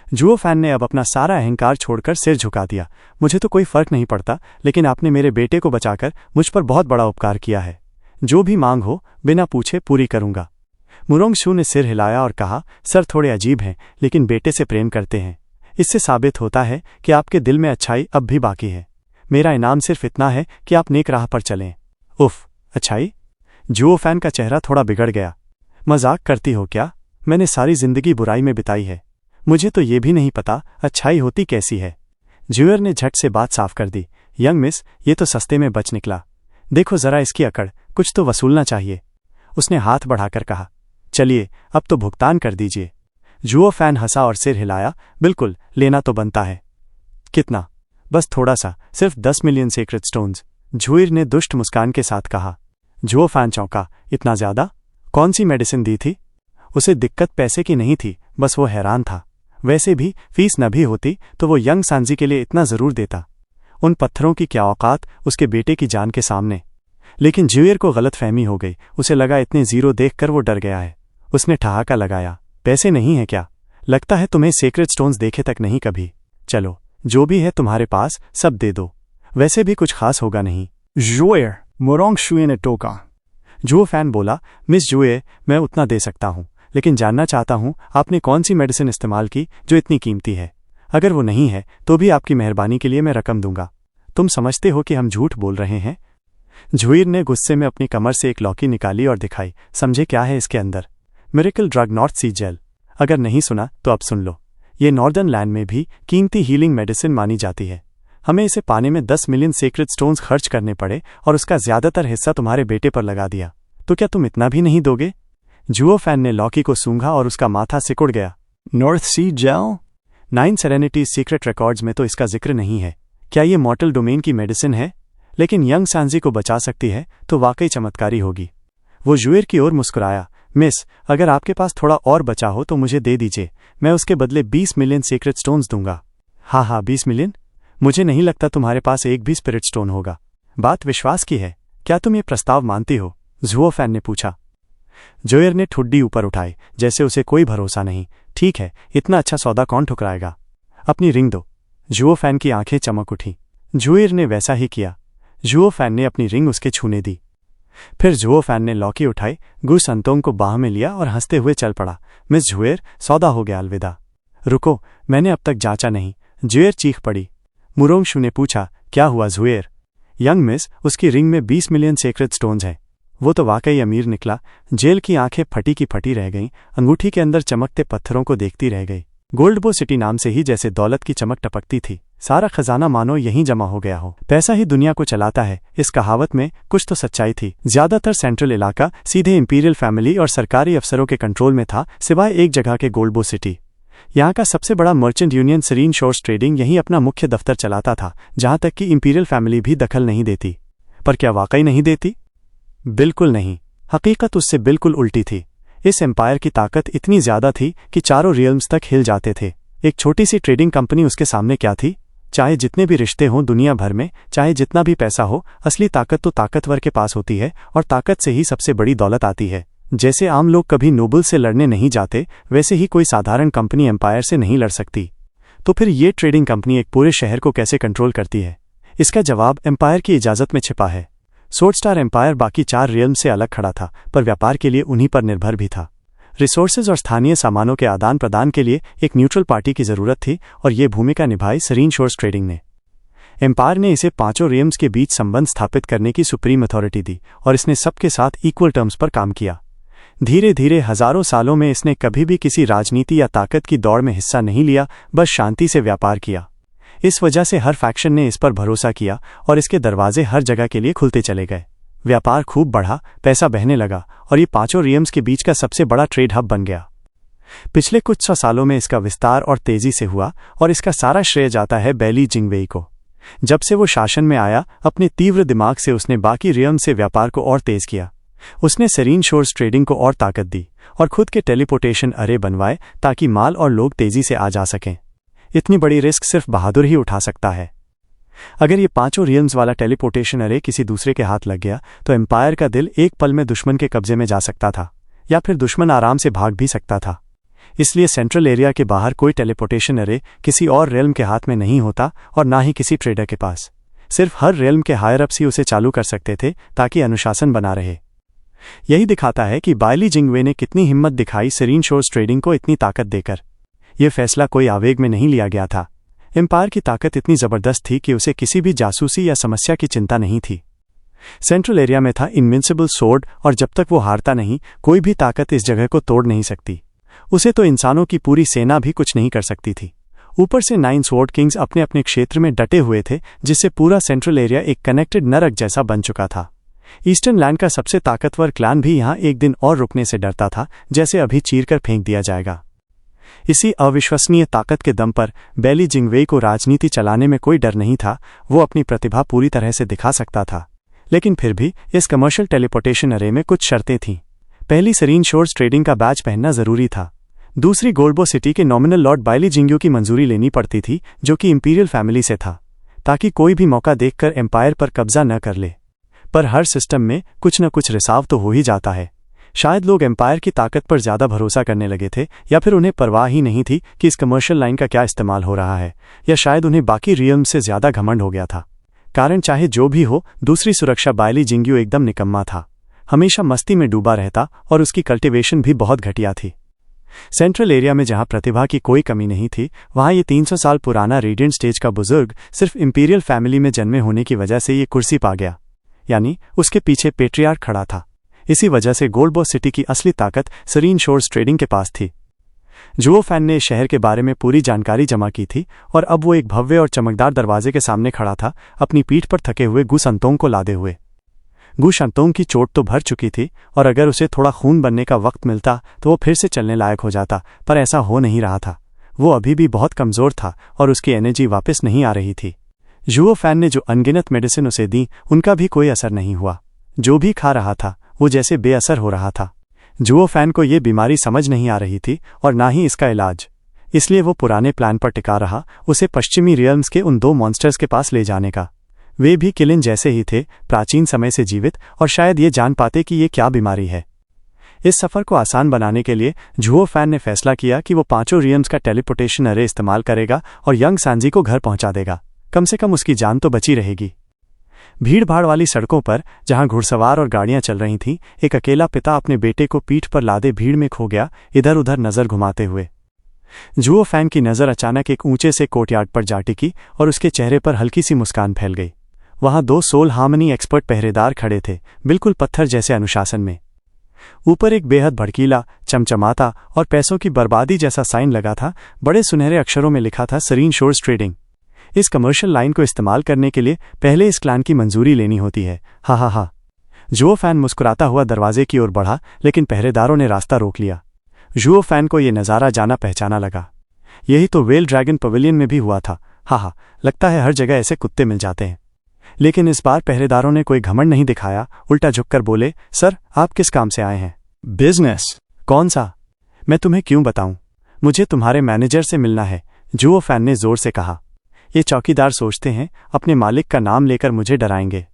जुओ फैन ने अब अपना सारा अहंकार छोड़कर सिर झुका दिया। मुझे तो कोई फर्क नहीं पड़ता, लेकिन आपने मेरे बेटे को बचाकर मुझ पर बहुत बड़ा उपकार किया है। जो भी मांग हो बिना पूछे पूरी करूंगा। मुरोंगशू ने सिर हिलाया और कहा, सर थोड़े अजीब हैं, लेकिन बेटे से प्रेम करते हैं। इससे साबित होता है कि आपके दिल में अच्छाई अब भी बाकी है। मेरा इनाम सिर्फ इतना है कि आप नेक राह पर चलें। उफ, अच्छाई। जुओ फैन का चेहरा थोड़ा बिगड़ गया। मजाक करती हो क्या? मैंने सारी जिंदगी बुराई में बिताई है, मुझे तो ये भी नहीं पता अच्छाई होती कैसी है। ज्यूअर ने झट से बात साफ कर दी। यंग मिस, ये तो सस्ते में बच निकला। देखो जरा इसकी अकड़, कुछ तो वसूलना चाहिए। उसने हाथ बढ़ाकर कहा। चलिए अब तो भुगतान कर दीजिए। जुओ फैन हंसा और सिर हिलाया। बिल्कुल, लेना तो बनता है। कितना? बस थोड़ा सा, सिर्फ 10 मिलियन सीक्रेट स्टोन्स। जुइर ने दुष्ट मुस्कान के साथ कहा। जुओ फैन चौंका। इतना ज्यादा? कौन सी मेडिसिन दी थी? उसे दिक्कत पैसे की नहीं थी, बस वो हैरान था। वैसे भी फीस न भी होती तो वो यंग सांजी के लिए इतना जरूर देता। उन पत्थरों की क्या औकात उसके बेटे की जान के सामने। लेकिन ज्यूअर को गलतफहमी हो गई। उसे लगा इतने जीरो देखकर वो डर गया है। उसने ठहाका लगाया। पैसे नहीं है क्या? लगता है तुम्हें सीक्रेट स्टोन्स देखे तक नहीं कभी। चलो, जो भी है तुम्हारे पास सब दे दो, वैसे भी कुछ खास होगा नहीं। जुएर, मोरोंग शुए ने टोका। जुओ फैन बोला। मिस जुए, मैं उतना दे सकता हूँ, लेकिन जानना चाहता हूँ आपने कौन सी मेडिसिन इस्तेमाल की जो इतनी कीमती है। अगर वो नहीं है तो भी आपकी मेहरबानी के लिए मैं रकम दूंगा। तुम समझते हो कि हम झूठ बोल रहे हैं? जुइर ने गुस्से में अपनी कमर से एक लौकी निकाली और दिखाई। समझे क्या है इसके अंदर? मिरेकल ड्रग नॉर्थ सी जेल। अगर नहीं सुना तो अब सुन लो। ये नॉर्दर्न लैंड में भी कीमती हीलिंग मेडिसिन मानी जाती है। हमें इसे पाने में 10 मिलियन सीक्रेट स्टोन्स खर्च करने पड़े और उसका ज्यादातर हिस्सा तुम्हारे बेटे पर लगा दिया, तो क्या तुम इतना भी नहीं दोगे? जुओ फैन ने लौकी को सूंघा और उसका माथा सिकुड़ गया। नॉर्थ सी जेल? 9 सेरेनिटीज सीक्रेट रिकॉर्ड्स में तो इसका जिक्र नहीं है। क्या ये मॉर्टल डोमेन की मेडिसिन है? लेकिन यंग सांजी को बचा सकती है तो वाकई चमत्कारी होगी। वो जुएर की ओर मुस्कुराया। मिस, अगर आपके पास थोड़ा और बचा हो तो मुझे दे दीजिए, मैं उसके बदले 20 मिलियन सीक्रेट स्टोन्स दूंगा। हाँ, 20 मिलियन? मुझे नहीं लगता तुम्हारे पास एक भी स्पिरिट स्टोन होगा। बात विश्वास की है। क्या तुम ये प्रस्ताव मानती हो? जुओ फैन ने पूछा। जुएर ने ठुड्डी ऊपर उठाई, जैसे उसे कोई भरोसा नहीं। ठीक है, इतना अच्छा सौदा कौन ठुकराएगा? अपनी रिंग दो। जुओ फैन की आंखें चमक उठी। जुएर ने वैसा ही किया। जुओ फैन ने अपनी रिंग उसके छूने दी। फिर जुओ फैन ने लौकी उठाई, गु संतोंग को बाह में लिया और हंसते हुए चल पड़ा। मिस जुएर, सौदा हो गया, अलविदा। रुको, मैंने अब तक जांचा नहीं। जुएर चीख पड़ी। मुरोंगशु ने पूछा। क्या हुआ जुएर? यंग मिस, उसकी रिंग में 20 मिलियन सीक्रेट स्टोन्स हैं। वो तो वाकई अमीर निकला। जेल की आंखें फटी की फटी रह गईं, अंगूठी के अंदर चमकते पत्थरों को देखती रह गई। गोल्डबो सिटी नाम से ही जैसे दौलत की चमक टपकती थी। सारा खजाना मानो यहीं जमा हो गया हो। पैसा ही दुनिया को चलाता है, इस कहावत में कुछ तो सच्चाई थी। ज्यादातर सेंट्रल इलाका सीधे इंपीरियल फैमिली और सरकारी अफसरों के कंट्रोल में था, सिवाय एक जगह के गोल्डबो सिटी। यहाँ का सबसे बड़ा मर्चेंट यूनियन सरीन शोर्स ट्रेडिंग यहीं अपना मुख्य दफ्तर चलाता था, जहां तक कि इंपीरियल फैमिली भी दखल नहीं देती। पर क्या वाकई नहीं देती? बिल्कुल नहीं। हकीकत उससे बिल्कुल उल्टी थी। इस एम्पायर की ताकत इतनी ज्यादा थी कि चारों रियल्म्स तक हिल जाते थे। एक छोटी सी ट्रेडिंग कंपनी उसके सामने क्या थी? चाहे जितने भी रिश्ते हों दुनिया भर में, चाहे जितना भी पैसा हो, असली ताकत तो ताकतवर के पास होती है और ताकत से ही सबसे बड़ी दौलत आती है। जैसे आम लोग कभी नोबल से लड़ने नहीं जाते, वैसे ही कोई साधारण कंपनी एम्पायर से नहीं लड़ सकती। तो फिर ये ट्रेडिंग कंपनी एक पूरे शहर को कैसे कंट्रोल करती है? इसका जवाब एम्पायर की इजाजत में छिपा है। सोर्ड स्टार एम्पायर बाकी 4 रियल्म से अलग खड़ा था, पर व्यापार के लिए उन्हीं पर निर्भर भी था। रिसोर्सेज और स्थानीय सामानों के आदान प्रदान के लिए एक न्यूट्रल पार्टी की जरूरत थी, और ये भूमिका निभाई सरीन शोर्स ट्रेडिंग ने। एम्पायर ने इसे 5 रियम्स के बीच संबंध स्थापित करने की सुप्रीम अथॉरिटी दी, और इसने सबके साथ इक्वल टर्म्स पर काम किया। धीरे धीरे हजारों सालों में इसने कभी भी किसी राजनीति या ताकत की दौड़ में हिस्सा नहीं लिया, बस शांति से व्यापार किया। इस वजह से हर फैक्शन ने इस पर भरोसा किया और इसके दरवाजे हर जगह के लिए खुलते चले गए। व्यापार खूब बढ़ा, पैसा बहने लगा और ये 5 रियम्स के बीच का सबसे बड़ा ट्रेड हब बन गया। पिछले कुछ 100 सालों में इसका विस्तार और तेजी से हुआ, और इसका सारा श्रेय जाता है बैली जिंगवेई को। जब से वो शासन में आया, अपने तीव्र दिमाग से उसने बाकी रियम से व्यापार को और तेज किया। उसने सरीन शोर्स ट्रेडिंग को और ताकत दी और खुद के टेलीपोर्टेशन अरे बनवाए ताकि माल और लोग तेजी से आ जा सकें। इतनी बड़ी रिस्क सिर्फ बहादुर ही उठा सकता है। अगर ये 5 रियम्स वाला टेलीपोर्टेशन अरे किसी दूसरे के हाथ लग गया तो एम्पायर का दिल एक पल में दुश्मन के कब्जे में जा सकता था, या फिर दुश्मन आराम से भाग भी सकता था। इसलिए सेंट्रल एरिया के बाहर कोई टेलीपोर्टेशन अरे किसी और रेल्म के हाथ में नहीं होता, और ना ही किसी ट्रेडर के पास। सिर्फ हर रेल्म के हायर अप्स ही उसे चालू कर सकते थे ताकि अनुशासन बना रहे। यही दिखाता है कि बायली जिंगवे ने कितनी हिम्मत दिखाई सरीन शोर्स ट्रेडिंग को इतनी ताकत देकर। यह फैसला कोई आवेग में नहीं लिया गया था। एम्पायर की ताकत इतनी जबरदस्त थी कि उसे किसी भी जासूसी या समस्या की चिंता नहीं थी। सेंट्रल एरिया में था इनविंसिबल सोर्ड, और जब तक वो हारता नहीं, कोई भी ताकत इस जगह को तोड़ नहीं सकती। उसे तो इंसानों की पूरी सेना भी कुछ नहीं कर सकती थी। ऊपर से 9 स्वॉर्ड किंग्स अपने अपने क्षेत्र में डटे हुए थे, जिससे पूरा सेंट्रल एरिया एक कनेक्टेड नरक जैसा बन चुका था। ईस्टर्न लैंड का सबसे ताकतवर क्लैन भी यहां एक दिन और रुकने से डरता था, जैसे अभी चीरकर फेंक दिया जाएगा। इसी अविश्वसनीय ताकत के दम पर बैली जिंगवेई को राजनीति चलाने में कोई डर नहीं था। वो अपनी प्रतिभा पूरी तरह से दिखा सकता था, लेकिन फिर भी इस कमर्शियल टेलीपोर्टेशन अरे में कुछ शर्तें थीं। पहली, सरीन शोर्स ट्रेडिंग का बैच पहनना जरूरी था। दूसरी, गोल्डबो सिटी के नॉमिनल लॉर्ड बाइली जिंग्यू की मंजूरी लेनी पड़ती थी, जो कि इंपीरियल फैमिली से था, ताकि कोई भी मौका देखकर एम्पायर पर कब्जा न कर ले। पर हर सिस्टम में कुछ न कुछ रिसाव तो हो ही जाता है। शायद लोग एम्पायर की ताकत पर ज्यादा भरोसा करने लगे थे, या फिर उन्हें परवाह ही नहीं थी कि इस कमर्शियल लाइन का क्या इस्तेमाल हो रहा है, या शायद उन्हें बाकी रियल्म से ज्यादा घमंड हो गया था। कारण चाहे जो भी हो, दूसरी सुरक्षा, बाइली जिंग्यू एकदम निकम्मा था। हमेशा मस्ती में डूबा रहता, और उसकी कल्टीवेशन भी बहुत घटिया थी। सेंट्रल एरिया में जहां प्रतिभा की कोई कमी नहीं थी, वहां ये 300 साल पुराना रेडियंट स्टेज का बुजुर्ग सिर्फ इंपीरियल फैमिली में जन्मे होने की वजह से ये कुर्सी पा गया, यानी उसके पीछे पेट्रियार्क खड़ा था। इसी वजह से गोल्डबो सिटी की असली ताकत सरीन शोर्स ट्रेडिंग के पास थी। जुओ फैन ने शहर के बारे में पूरी जानकारी जमा की थी, और अब वो एक भव्य और चमकदार दरवाजे के सामने खड़ा था, अपनी पीठ पर थके हुए गु संतोंग को लादे हुए। गु संतोंग की चोट तो भर चुकी थी, और अगर उसे थोड़ा खून बनने का वक्त मिलता तो वो फिर से चलने लायक हो जाता, पर ऐसा हो नहीं रहा था। वो अभी भी बहुत कमजोर था, और उसकी एनर्जी वापस नहीं आ रही थी। जुओ फैन ने जो अनगिनत मेडिसिन उसे दी, उनका भी कोई असर नहीं हुआ। जो भी खा रहा था वो जैसे बेअसर हो रहा था। जुओ फैन को ये बीमारी समझ नहीं आ रही थी, और ना ही इसका इलाज। इसलिए वो पुराने प्लान पर टिका रहा, उसे पश्चिमी रियल्म्स के उन 2 मॉन्स्टर्स के पास ले जाने का। वे भी किलिन जैसे ही थे, प्राचीन समय से जीवित, और शायद ये जान पाते कि ये क्या बीमारी है। इस सफर को आसान बनाने के लिए जुओ फैन ने फैसला किया कि वो 5 रियल्म्स का टेलीपोर्टेशन अरे इस्तेमाल करेगा और यंग सांजी को घर पहुंचा देगा। कम से कम उसकी जान तो बची रहेगी। भीड़ भाड़ वाली सड़कों पर, जहां घुड़सवार और गाड़ियां चल रही थीं, एक अकेला पिता अपने बेटे को पीठ पर लादे भीड़ में खो गया, इधर उधर नजर घुमाते हुए। जुओ फैन की नजर अचानक एक ऊंचे से कोर्टयार्ड पर जा टिकी, और उसके चेहरे पर हल्की सी मुस्कान फैल गई। वहां 2 सोल हार्मनी एक्सपर्ट पहरेदार खड़े थे, बिल्कुल पत्थर जैसे अनुशासन में। ऊपर एक बेहद भड़कीला, चमचमाता और पैसों की बर्बादी जैसा साइन लगा था। बड़े सुनहरे अक्षरों में लिखा था, सरीन शोर्स ट्रेडिंग। इस कमर्शियल लाइन को इस्तेमाल करने के लिए पहले इस क्लैन की मंजूरी लेनी होती है। हा हा हा। जुओ फैन मुस्कुराता हुआ दरवाजे की ओर बढ़ा, लेकिन पहरेदारों ने रास्ता रोक लिया। जुओ फैन को यह नज़ारा जाना पहचाना लगा। यही तो वेल ड्रैगन पवेलियन में भी हुआ था। हा हा, लगता है हर जगह ऐसे कुत्ते मिल जाते हैं। लेकिन इस बार पहरेदारों ने कोई घमंड नहीं दिखाया, उल्टा झुककर बोले, सर, आप किस काम से आए हैं? Business. कौन सा? मैं तुम्हें क्यों बताऊं? मुझे तुम्हारे मैनेजर से मिलना है, जुओ फैन ने जोर से कहा। ये चौकीदार सोचते हैं अपने मालिक का नाम लेकर मुझे डराएंगे।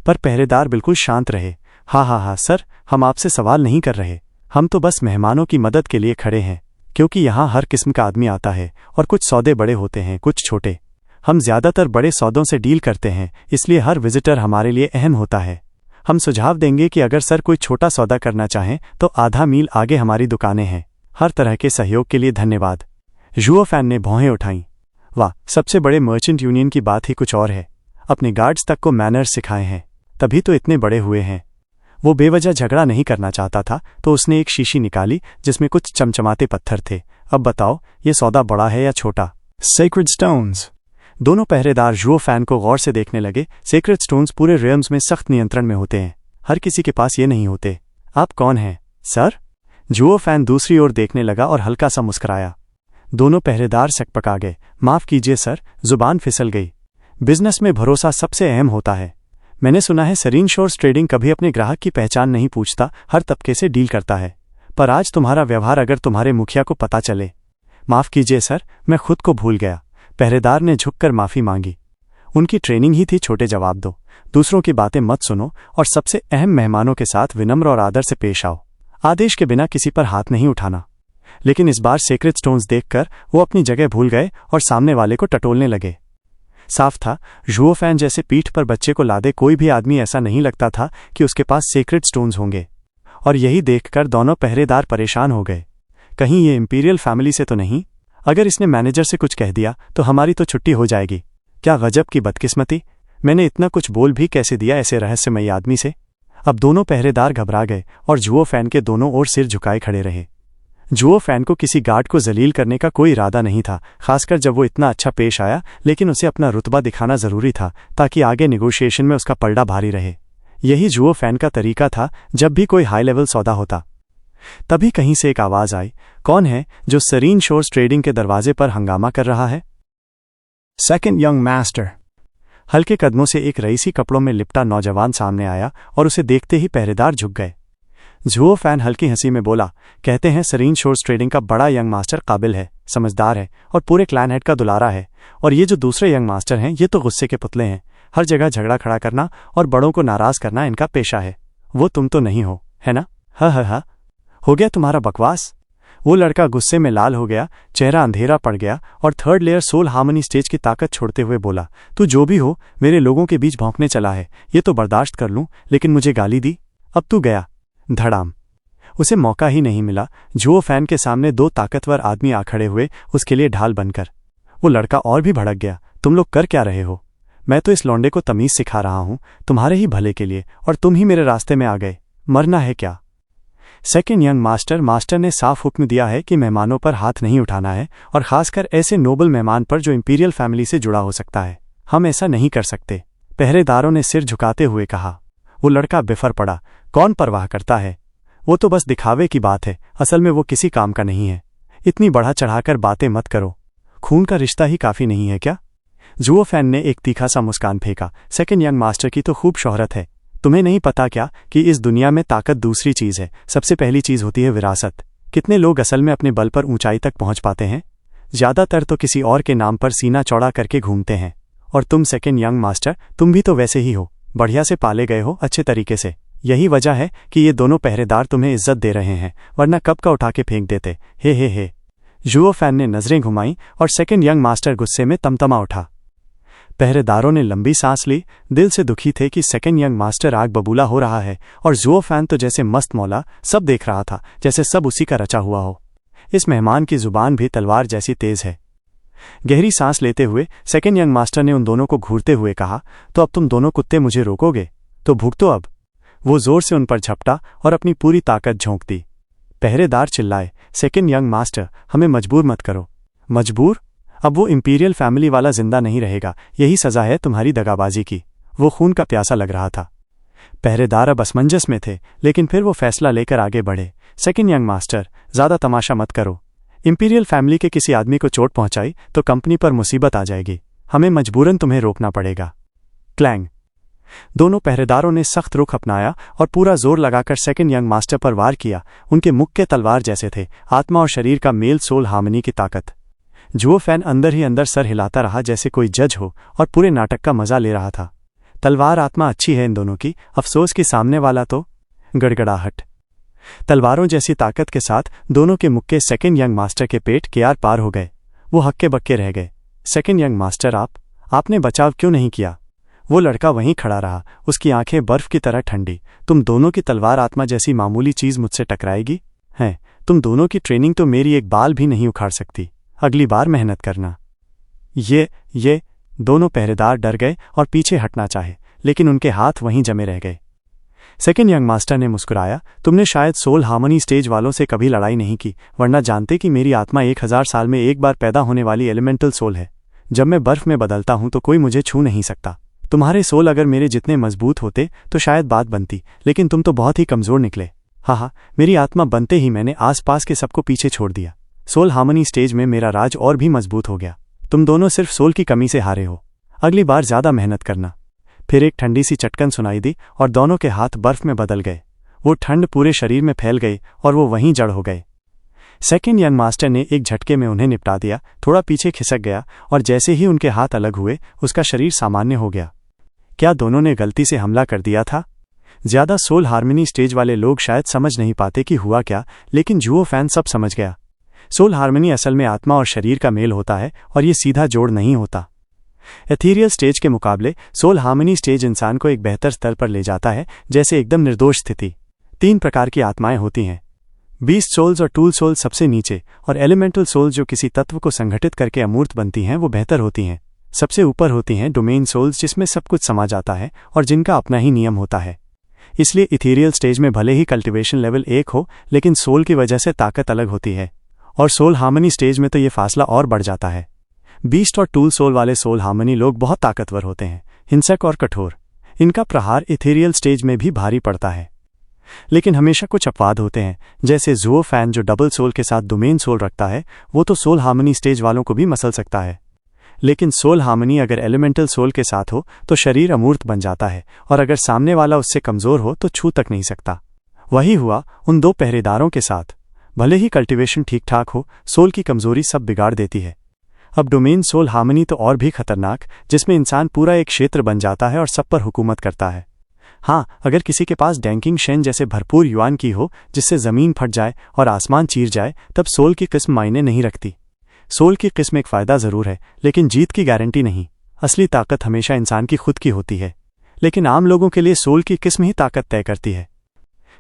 पर पहरेदार बिल्कुल शांत रहे। हा हा हा सर, हम आपसे सवाल नहीं कर रहे। हम तो बस मेहमानों की मदद के लिए खड़े हैं, क्योंकि यहाँ हर किस्म का आदमी आता है, और कुछ सौदे बड़े होते हैं, कुछ छोटे। हम ज्यादातर बड़े सौदों से डील करते हैं, इसलिए हर विजिटर हमारे लिए अहम होता है। हम सुझाव देंगे कि अगर सर कोई छोटा सौदा करना चाहें तो आधा मील आगे हमारी दुकानें हैं। हर तरह के सहयोग के लिए धन्यवाद। जुओ फैन ने भौहें उठाईं। वाह, सबसे बड़े मर्चेंट यूनियन की बात ही कुछ और है। अपने गार्ड्स तक को मैनर्स सिखाए हैं, तभी तो इतने बड़े हुए हैं। वो बेवजह झगड़ा नहीं करना चाहता था, तो उसने एक शीशी निकाली जिसमें कुछ चमचमाते पत्थर थे। अब बताओ, ये सौदा बड़ा है या छोटा? Sacred stones. दोनों पहरेदार जुओ फैन को गौर से देखने लगे। सेक्रेट स्टोन्स पूरे रियम्स में सख्त नियंत्रण में होते हैं, हर किसी के पास ये नहीं होते। आप कौन हैं, सर? जुओ फैन दूसरी ओर देखने लगा और हल्का सा मुस्कुराया। दोनों पहरेदार सकपका गए। माफ कीजिए सर, जुबान फिसल गई। बिजनेस में भरोसा सबसे अहम होता है। मैंने सुना है सरीन शोर्स ट्रेडिंग कभी अपने ग्राहक की पहचान नहीं पूछता, हर तबके से डील करता है। पर आज तुम्हारा व्यवहार अगर तुम्हारे मुखिया को पता चले। माफ कीजिए सर, मैं खुद को भूल गया। पहरेदार ने झुककर माफी मांगी। उनकी ट्रेनिंग ही थी, छोटे जवाब दो, दूसरों की बातें मत सुनो, और सबसे अहम, मेहमानों के साथ विनम्र और आदर से पेश आओ। आदेश के बिना किसी पर हाथ नहीं उठाना। लेकिन इस बार सेक्रेट स्टोन्स देखकर वो अपनी जगह भूल गए और सामने वाले को टटोलने लगे। साफ था, जुओ फैन जैसे पीठ पर बच्चे को लादे कोई भी आदमी ऐसा नहीं लगता था कि उसके पास सेक्रेट स्टोन्स होंगे। और यही देखकर दोनों पहरेदार परेशान हो गए। कहीं ये इंपीरियल फैमिली से तो नहीं? अगर इसने मैनेजर से कुछ कह दिया तो हमारी तो छुट्टी हो जाएगी। क्या गजब की बदकिस्मती, मैंने इतना कुछ बोल भी कैसे दिया ऐसे रहस्यमयी आदमी से। अब दोनों पहरेदार घबरा गए और जुओ फैन के दोनों ओर सिर झुकाए खड़े रहे। जुओ फैन को किसी गार्ड को जलील करने का कोई इरादा नहीं था, खासकर जब वो इतना अच्छा पेश आया, लेकिन उसे अपना रुतबा दिखाना जरूरी था ताकि आगे नेगोशिएशन में उसका पलड़ा भारी रहे। यही जुओ फैन का तरीका था जब भी कोई हाई लेवल सौदा होता। तभी कहीं से एक आवाज आई, कौन है जो सरीन शोर्स ट्रेडिंग के दरवाजे पर हंगामा कर रहा है? Second young master. हल्के कदमों से एक रईसी कपड़ों में लिपटा नौजवान सामने आया और उसे देखते ही पहरेदार झुक गए। जुओ फैन हल्की हंसी में बोला, कहते हैं सरीन शोर्स ट्रेडिंग का बड़ा यंग मास्टर काबिल है, समझदार है और पूरे क्लैन हेड का दुलारा है। और ये जो दूसरे यंग मास्टर हैं ये तो गुस्से के पुतले हैं। हर जगह झगड़ा खड़ा करना और बड़ों को नाराज करना इनका पेशा है। वो तुम तो नहीं हो, है ना? हा, हो गया तुम्हारा बकवास। वो लड़का गुस्से में लाल हो गया, चेहरा अंधेरा पड़ गया और third layer soul harmony stage की ताकत छोड़ते हुए बोला, तू जो भी हो मेरे लोगों के बीच भौंकने चला है, ये तो बर्दाश्त कर लूं, लेकिन मुझे गाली दी, अब तू गया। धड़ाम। उसे मौका ही नहीं मिला। जुओ फैन के सामने दो ताकतवर आदमी आ खड़े हुए उसके लिए ढाल बनकर। वो लड़का और भी भड़क गया, तुम लोग कर क्या रहे हो? मैं तो इस लौंडे को तमीज सिखा रहा हूं, तुम्हारे ही भले के लिए, और तुम ही मेरे रास्ते में आ गए। मरना है क्या? सेकेंड यंग मास्टर ने साफ हुक्म दिया है कि मेहमानों पर हाथ नहीं उठाना है, और खासकर ऐसे नोबल मेहमान पर जो इंपीरियल फैमिली से जुड़ा हो सकता है। हम ऐसा नहीं कर सकते, पहरेदारों ने सिर झुकाते हुए कहा। वो लड़का बिफर पड़ा, कौन परवाह करता है? वो तो बस दिखावे की बात है, असल में वो किसी काम का नहीं है। इतनी बढ़ा चढ़ाकर बातें मत करो, खून का रिश्ता ही काफी नहीं है क्या? जुओ फैन ने एक तीखा सा मुस्कान फेंका, सेकेंड यंग मास्टर की तो खूब शोहरत है। तुम्हें नहीं पता क्या कि इस दुनिया में ताकत दूसरी चीज है, सबसे पहली चीज होती है विरासत। कितने लोग असल में अपने बल पर ऊंचाई तक पहुंच पाते हैं? ज्यादातर तो किसी और के नाम पर सीना चौड़ा करके घूमते हैं। और तुम सेकेंड यंग मास्टर, तुम भी तो वैसे ही हो, बढ़िया से पाले गए हो, अच्छे तरीके से। यही वजह है कि ये दोनों पहरेदार तुम्हें इज्जत दे रहे हैं, वरना कब का उठा के फेंक देते। हे। जुओ फैन ने नजरें घुमाई और सेकेंड यंग मास्टर गुस्से में तमतमा उठा। पहरेदारों ने लंबी सांस ली, दिल से दुखी थे कि सेकेंड यंग मास्टर आग बबूला हो रहा है, और जुओ फैन तो जैसे मस्त मौला सब देख रहा था, जैसे सब उसी का रचा हुआ हो। इस मेहमान की जुबान भी तलवार जैसी तेज है। गहरी सांस लेते हुए सेकेंड यंग मास्टर ने उन दोनों को घूरते हुए कहा, तो अब तुम दोनों कुत्ते मुझे रोकोगे? तो भुगतो अब। वो जोर से उन पर झपटा और अपनी पूरी ताकत झोंक दी। पहरेदार चिल्लाए, सेकेंड यंग मास्टर, हमें मजबूर मत करो। मजबूर? अब वो इंपीरियल फैमिली वाला जिंदा नहीं रहेगा, यही सजा है तुम्हारी दगाबाजी की। वो खून का प्यासा लग रहा था। पहरेदार अब असमंजस में थे, लेकिन फिर वो फैसला लेकर आगे बढ़े। सेकेंड यंग मास्टर, ज्यादा तमाशा मत करो। इंपीरियल फैमिली के किसी आदमी को चोट पहुंचाई तो कंपनी पर मुसीबत आ जाएगी। हमें मजबूरन तुम्हें रोकना पड़ेगा। क्लैंग। दोनों पहरेदारों ने सख्त रुख अपनाया और पूरा जोर लगाकर सेकेंड यंग मास्टर पर वार किया। उनके मुख के तलवार जैसे थे, आत्मा और शरीर का मेल सोल हार्मनी की ताकत। जुओ फैन अंदर ही अंदर सर हिलाता रहा जैसे कोई जज हो, और पूरे नाटक का मजा ले रहा था। तलवार आत्मा अच्छी है इन दोनों की, अफसोस कि सामने वाला तो। गड़गड़ाहट। तलवारों जैसी ताकत के साथ दोनों के मुक्के सेकेंड यंग मास्टर के पेट के आर पार हो गए। वो हक्के बक्के रह गए। सेकेंड यंग मास्टर, आपने बचाव क्यों नहीं किया? वो लड़का वहीं खड़ा रहा, उसकी आंखें बर्फ की तरह ठंडी। तुम दोनों की तलवार आत्मा जैसी मामूली चीज मुझसे टकराएगी? हैं, तुम दोनों की ट्रेनिंग तो मेरी एक बाल भी नहीं उखाड़ सकती। अगली बार मेहनत करना। ये दोनों पहरेदार डर गए और पीछे हटना चाहे, लेकिन उनके हाथ वहीं जमे रह गए। सेकेंड यंग मास्टर ने मुस्कुराया, तुमने शायद सोल हार्मनी स्टेज वालों से कभी लड़ाई नहीं की, वरना जानते कि मेरी आत्मा 1000 साल में एक बार पैदा होने वाली एलिमेंटल सोल है। जब मैं बर्फ में बदलता हूं तो कोई मुझे छू नहीं सकता। तुम्हारे सोल अगर मेरे जितने मजबूत होते तो शायद बात बनती, लेकिन तुम तो बहुत ही कमजोर निकले। हाँ, मेरी आत्मा बनते ही मैंने आसपास के सबको पीछे छोड़ दिया। सोल हार्मनी स्टेज में मेरा राज और भी मजबूत हो गया। तुम दोनों सिर्फ सोल की कमी से हारे हो। अगली बार ज्यादा मेहनत करना। फिर एक ठंडी सी चटकन सुनाई दी और दोनों के हाथ बर्फ में बदल गए। वो ठंड पूरे शरीर में फैल गई और वो वहीं जड़ हो गए। सेकेंड यंग मास्टर ने एक झटके में उन्हें निपटा दिया, थोड़ा पीछे खिसक गया और जैसे ही उनके हाथ अलग हुए उसका शरीर सामान्य हो गया। क्या दोनों ने गलती से हमला कर दिया था? ज्यादा सोल हार्मनी स्टेज वाले लोग शायद समझ नहीं पाते कि हुआ क्या, लेकिन जुओ फैन सब समझ गया। सोल हार्मनी असल में आत्मा और शरीर का मेल होता है और ये सीधा जोड़ नहीं होता। एथीरियल स्टेज के मुकाबले सोल हार्मनी स्टेज इंसान को एक बेहतर स्तर पर ले जाता है, जैसे एकदम निर्दोष स्थिति। 3 प्रकार की आत्माएं होती हैं, बीस्ट सोल्स और टूल सोल सबसे नीचे, और एलिमेंटल सोल्स जो किसी तत्व को संगठित करके अमूर्त बनती हैं वो बेहतर होती हैं। सबसे ऊपर होती हैं डोमेन सोल्स, जिसमें सब कुछ समा जाता है और जिनका अपना ही नियम होता है। इसलिए इथेरियल स्टेज में भले ही कल्टीवेशन लेवल एक हो, लेकिन सोल की वजह से ताकत अलग होती है, और सोल हार्मनी स्टेज में तो ये फासला और बढ़ जाता है। बीस्ट और टूल सोल वाले सोल हार्मनी लोग बहुत ताकतवर होते हैं, हिंसक और कठोर। इनका प्रहार इथेरियल स्टेज में भी भारी पड़ता है। लेकिन हमेशा कुछ अपवाद होते हैं, जैसे ज़ुओ फैन जो डबल सोल के साथ डोमेन सोल रखता है, वो तो सोल हार्मनी स्टेज वालों को भी मसल सकता है। लेकिन सोल हार्मनी अगर एलिमेंटल सोल के साथ हो तो शरीर अमूर्त बन जाता है, और अगर सामने वाला उससे कमज़ोर हो तो छू तक नहीं सकता। वही हुआ उन दो पहरेदारों के साथ। भले ही कल्टीवेशन ठीक ठाक हो, सोल की कमज़ोरी सब बिगाड़ देती है। अब डोमेन सोल हार्मनी तो और भी खतरनाक, जिसमें इंसान पूरा एक क्षेत्र बन जाता है और सब पर हुकूमत करता है। हाँ, अगर किसी के पास डैंकिंग शेन जैसे भरपूर युआन की हो, जिससे ज़मीन फट जाए और आसमान चीर जाए, तब सोल की किस्म मायने नहीं रखती। सोल की किस्म एक फ़ायदा ज़रूर है, लेकिन जीत की गारंटी नहीं। असली ताकत हमेशा इंसान की खुद की होती है, लेकिन आम लोगों के लिए सोल की किस्म ही ताकत तय करती है।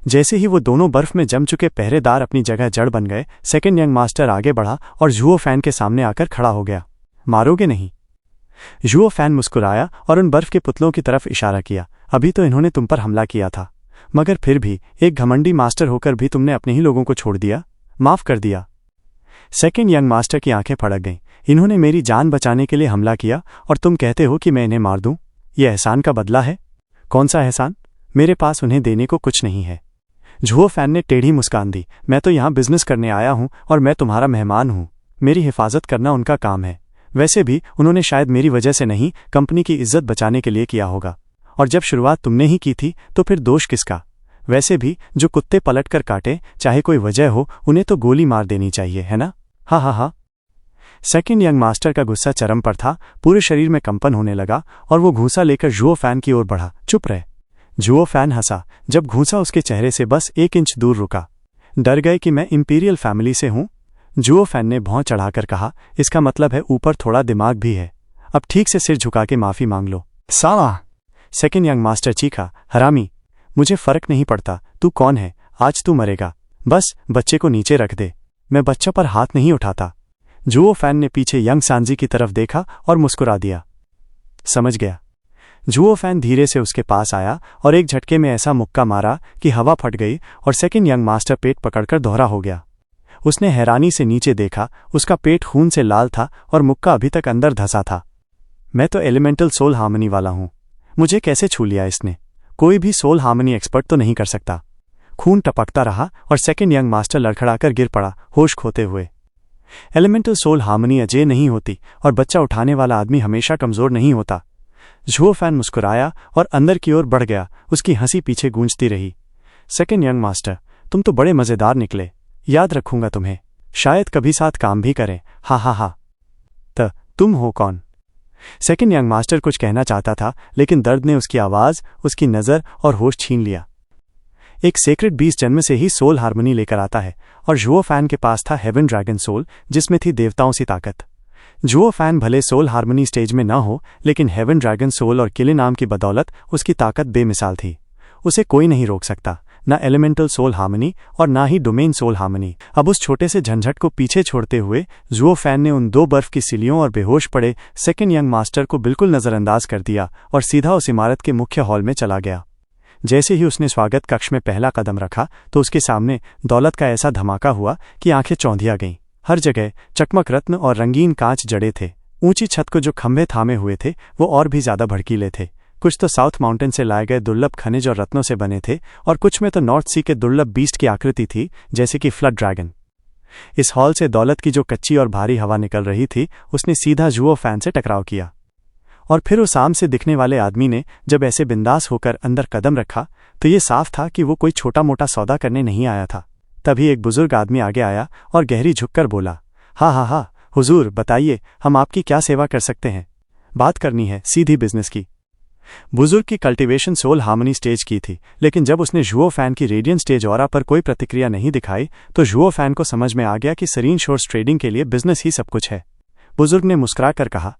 जैसे ही वो दोनों बर्फ में जम चुके पहरेदार अपनी जगह जड़ बन गए, सेकंड यंग मास्टर आगे बढ़ा और ज़ुओ फैन के सामने आकर खड़ा हो गया। मारोगे नहीं? ज़ुओ फैन मुस्कुराया और उन बर्फ के पुतलों की तरफ इशारा किया। अभी तो इन्होंने तुम पर हमला किया था, मगर फिर भी एक घमंडी मास्टर होकर भी तुमने अपने ही लोगों को छोड़ दिया। माफ़ कर दिया। सेकंड यंग मास्टर की आंखें फड़क गईं। इन्होंने मेरी जान बचाने के लिए हमला किया और तुम कहते हो कि मैं इन्हें मार दूं? यह एहसान का बदला है? कौन सा एहसान? मेरे पास उन्हें देने को कुछ नहीं है। ज़ुओ फैन ने टेढ़ी मुस्कान दी। मैं तो यहाँ बिजनेस करने आया हूँ और मैं तुम्हारा मेहमान हूँ। मेरी हिफाजत करना उनका काम है। वैसे भी उन्होंने शायद मेरी वजह से नहीं, कंपनी की इज्जत बचाने के लिए किया होगा, और जब शुरुआत तुमने ही की थी तो फिर दोष किसका? वैसे भी जो कुत्ते पलट कर काटे, चाहे कोई वजह हो, उन्हें तो गोली मार देनी चाहिए, है ना? हा हा हा। सेकंड यंग मास्टर का गुस्सा चरम पर था। पूरे शरीर में कंपन होने लगा और वो घूंसा लेकर ज़ुओ फैन की ओर बढ़ा। चुप रहे। ज़ुओ फैन हंसा जब घूंसा उसके चेहरे से बस 1 इंच दूर रुका। डर गए कि मैं इंपीरियल फैमिली से हूं? ज़ुओ फैन ने भौं चढ़ाकर कहा, इसका मतलब है ऊपर थोड़ा दिमाग भी है। अब ठीक से सिर झुका के माफी मांग लो। साला! सेकंड यंग मास्टर चीखा, हरामी! मुझे फर्क नहीं पड़ता तू कौन है, आज तू मरेगा। बस बच्चे को नीचे रख दे। मैं बच्चा पर हाथ नहीं उठाता। ज़ुओ फैन ने पीछे यंग सांजी की तरफ देखा और मुस्कुरा दिया। समझ गया। ज़ुओ फैन धीरे से उसके पास आया और एक झटके में ऐसा मुक्का मारा कि हवा फट गई और सेकंड यंग मास्टर पेट पकड़कर दोहरा हो गया। उसने हैरानी से नीचे देखा। उसका पेट खून से लाल था और मुक्का अभी तक अंदर धंसा था। मैं तो एलिमेंटल सोल हार्मनी वाला हूं। मुझे कैसे छू लिया इसने? कोई भी सोल हार्मनी एक्सपर्ट तो नहीं कर सकता। खून टपकता रहा और सेकंड यंग मास्टर लड़खड़ाकर गिर पड़ा, होश खोते हुए। एलिमेंटल सोल हार्मनी अजय नहीं होती और बच्चा उठाने वाला आदमी हमेशा कमज़ोर नहीं होता। ज़ुओ फैन मुस्कुराया और अंदर की ओर बढ़ गया। उसकी हंसी पीछे गूंजती रही। सेकंड यंग मास्टर, तुम तो बड़े मज़ेदार निकले। याद रखूंगा तुम्हें। शायद कभी साथ काम भी करें। हा हा हा। तुम हो कौन? सेकंड यंग मास्टर कुछ कहना चाहता था, लेकिन दर्द ने उसकी आवाज़, उसकी नज़र और होश छीन लिया। एक सेक्रेट बीस्ट जन्म से ही सोल हार्मनी लेकर आता है, और ज़ुओ फैन के पास था हेवन ड्रैगन सोल, जिसमें थी देवताओं सी ताकत। ज़ुओ फैन भले सोल हार्मनी स्टेज में न हो, लेकिन हेवन ड्रैगन सोल और किले नाम की बदौलत उसकी ताकत बेमिसाल थी। उसे कोई नहीं रोक सकता, ना एलिमेंटल सोल हार्मनी और ना ही डोमेन सोल हार्मनी। अब उस छोटे से झंझट को पीछे छोड़ते हुए ज़ुओ फैन ने उन 2 बर्फ की सिलियों और बेहोश पड़े सेकंड यंग मास्टर को बिल्कुल नज़रअंदाज कर दिया और सीधा उस इमारत के मुख्य हॉल में चला गया। जैसे ही उसने स्वागत कक्ष में पहला कदम रखा तो उसके सामने दौलत का ऐसा धमाका हुआ कि आंखें चौंधिया गईं। हर जगह चकमक रत्न और रंगीन कांच जड़े थे। ऊंची छत को जो खंभे थामे हुए थे वो और भी ज्यादा भड़कीले थे। कुछ तो साउथ माउंटेन से लाए गए दुर्लभ खनिज और रत्नों से बने थे, और कुछ में तो नॉर्थ सी के दुर्लभ बीस्ट की आकृति थी, जैसे कि फ्लड ड्रैगन। इस हॉल से दौलत की जो कच्ची और भारी हवा निकल रही थी, उसने सीधा ज़ुओ फैन से टकराव किया। और फिर उस आम से दिखने वाले आदमी ने जब ऐसे बिंदास होकर अंदर कदम रखा तो ये साफ था कि वो कोई छोटा मोटा सौदा करने नहीं आया था। तभी एक बुजुर्ग आदमी आगे आया और गहरी झुककर बोला, हा, हुजूर बताइए, हम आपकी क्या सेवा कर सकते हैं? बात करनी है सीधी बिजनेस की। बुजुर्ग की कल्टीवेशन सोल हार्मनी स्टेज की थी, लेकिन जब उसने ज़ुओ फैन की रेडियंट स्टेज ऑरा पर कोई प्रतिक्रिया नहीं दिखाई तो ज़ुओ फैन को समझ में आ गया कि सरीन शोर्स ट्रेडिंग के लिए बिजनेस ही सब कुछ है। बुजुर्ग ने मुस्कुरा कर कहा,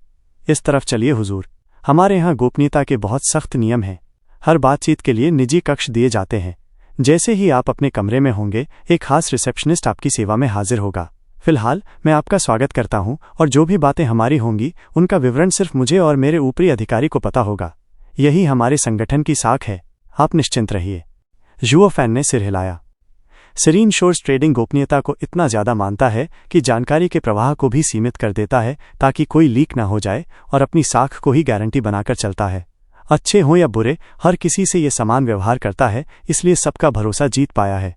इस तरफ चलिए हुजूर, हमारे यहाँ गोपनीयता के बहुत सख्त नियम हैं। हर बातचीत के लिए निजी कक्ष दिए जाते हैं। जैसे ही आप अपने कमरे में होंगे, एक खास रिसेप्शनिस्ट आपकी सेवा में हाजिर होगा। फिलहाल मैं आपका स्वागत करता हूं और जो भी बातें हमारी होंगी उनका विवरण सिर्फ मुझे और मेरे ऊपरी अधिकारी को पता होगा। यही हमारे संगठन की साख है, आप निश्चिंत रहिए। जुओ फैन ने सिर हिलाया। सेरीन शोर्स ट्रेडिंग गोपनीयता को इतना ज्यादा मानता है कि जानकारी के प्रवाह को भी सीमित कर देता है ताकि कोई लीक ना हो जाए, और अपनी साख को ही गारंटी बनाकर चलता है। अच्छे हों या बुरे, हर किसी से ये समान व्यवहार करता है, इसलिए सबका भरोसा जीत पाया है।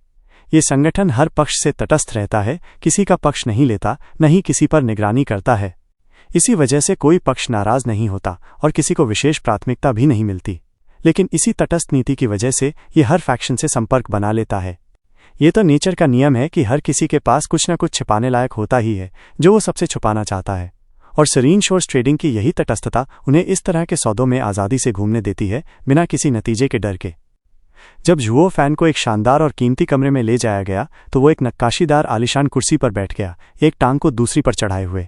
ये संगठन हर पक्ष से तटस्थ रहता है, किसी का पक्ष नहीं लेता, न ही किसी पर निगरानी करता है। इसी वजह से कोई पक्ष नाराज नहीं होता और किसी को विशेष प्राथमिकता भी नहीं मिलती। लेकिन इसी तटस्थ नीति की वजह से ये हर फैक्शन से संपर्क बना लेता है। ये तो नेचर का नियम है कि हर किसी के पास कुछ न कुछ छिपाने लायक होता ही है जो वो सबसे छुपाना चाहता है, और सेरीन शोर्स ट्रेडिंग की यही तटस्थता उन्हें इस तरह के सौदों में आज़ादी से घूमने देती है, बिना किसी नतीजे के डर के। जब जुओ फैन को एक शानदार और कीमती कमरे में ले जाया गया तो वो एक नक्काशीदार आलीशान कुर्सी पर बैठ गया, एक टांग को दूसरी पर चढ़ाए हुए।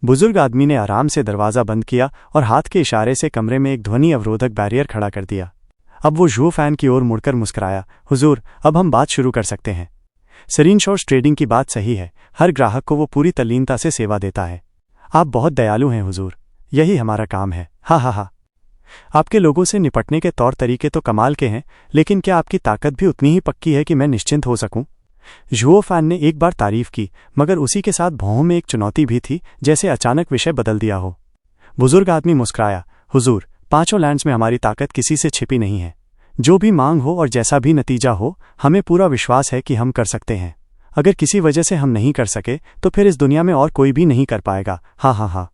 बुजुर्ग आदमी ने आराम से दरवाज़ा बंद किया और हाथ के इशारे से कमरे में एक ध्वनि अवरोधक बैरियर खड़ा कर दिया। अब वो जुओ फैन की ओर मुड़कर मुस्कुराया। हुजूर, अब हम बात शुरू कर सकते हैं। सेरीन शोर्स ट्रेडिंग की बात सही है, हर ग्राहक को वो पूरी तल्लीनता से सेवा देता है। आप बहुत दयालु हैं हुजूर, यही हमारा काम है। हा हा हा। आपके लोगों से निपटने के तौर तरीके तो कमाल के हैं, लेकिन क्या आपकी ताकत भी उतनी ही पक्की है कि मैं निश्चिंत हो सकूं? जुओ फैन ने एक बार तारीफ की, मगर उसी के साथ भौहों में एक चुनौती भी थी, जैसे अचानक विषय बदल दिया हो। बुजुर्ग आदमी मुस्कुराया। हुजूर, 5 लैंड्स में हमारी ताकत किसी से छिपी नहीं है। जो भी मांग हो और जैसा भी नतीजा हो, हमें पूरा विश्वास है कि हम कर सकते हैं। अगर किसी वजह से हम नहीं कर सके तो फिर इस दुनिया में और कोई भी नहीं कर पाएगा। हाँ हाँ हाँ।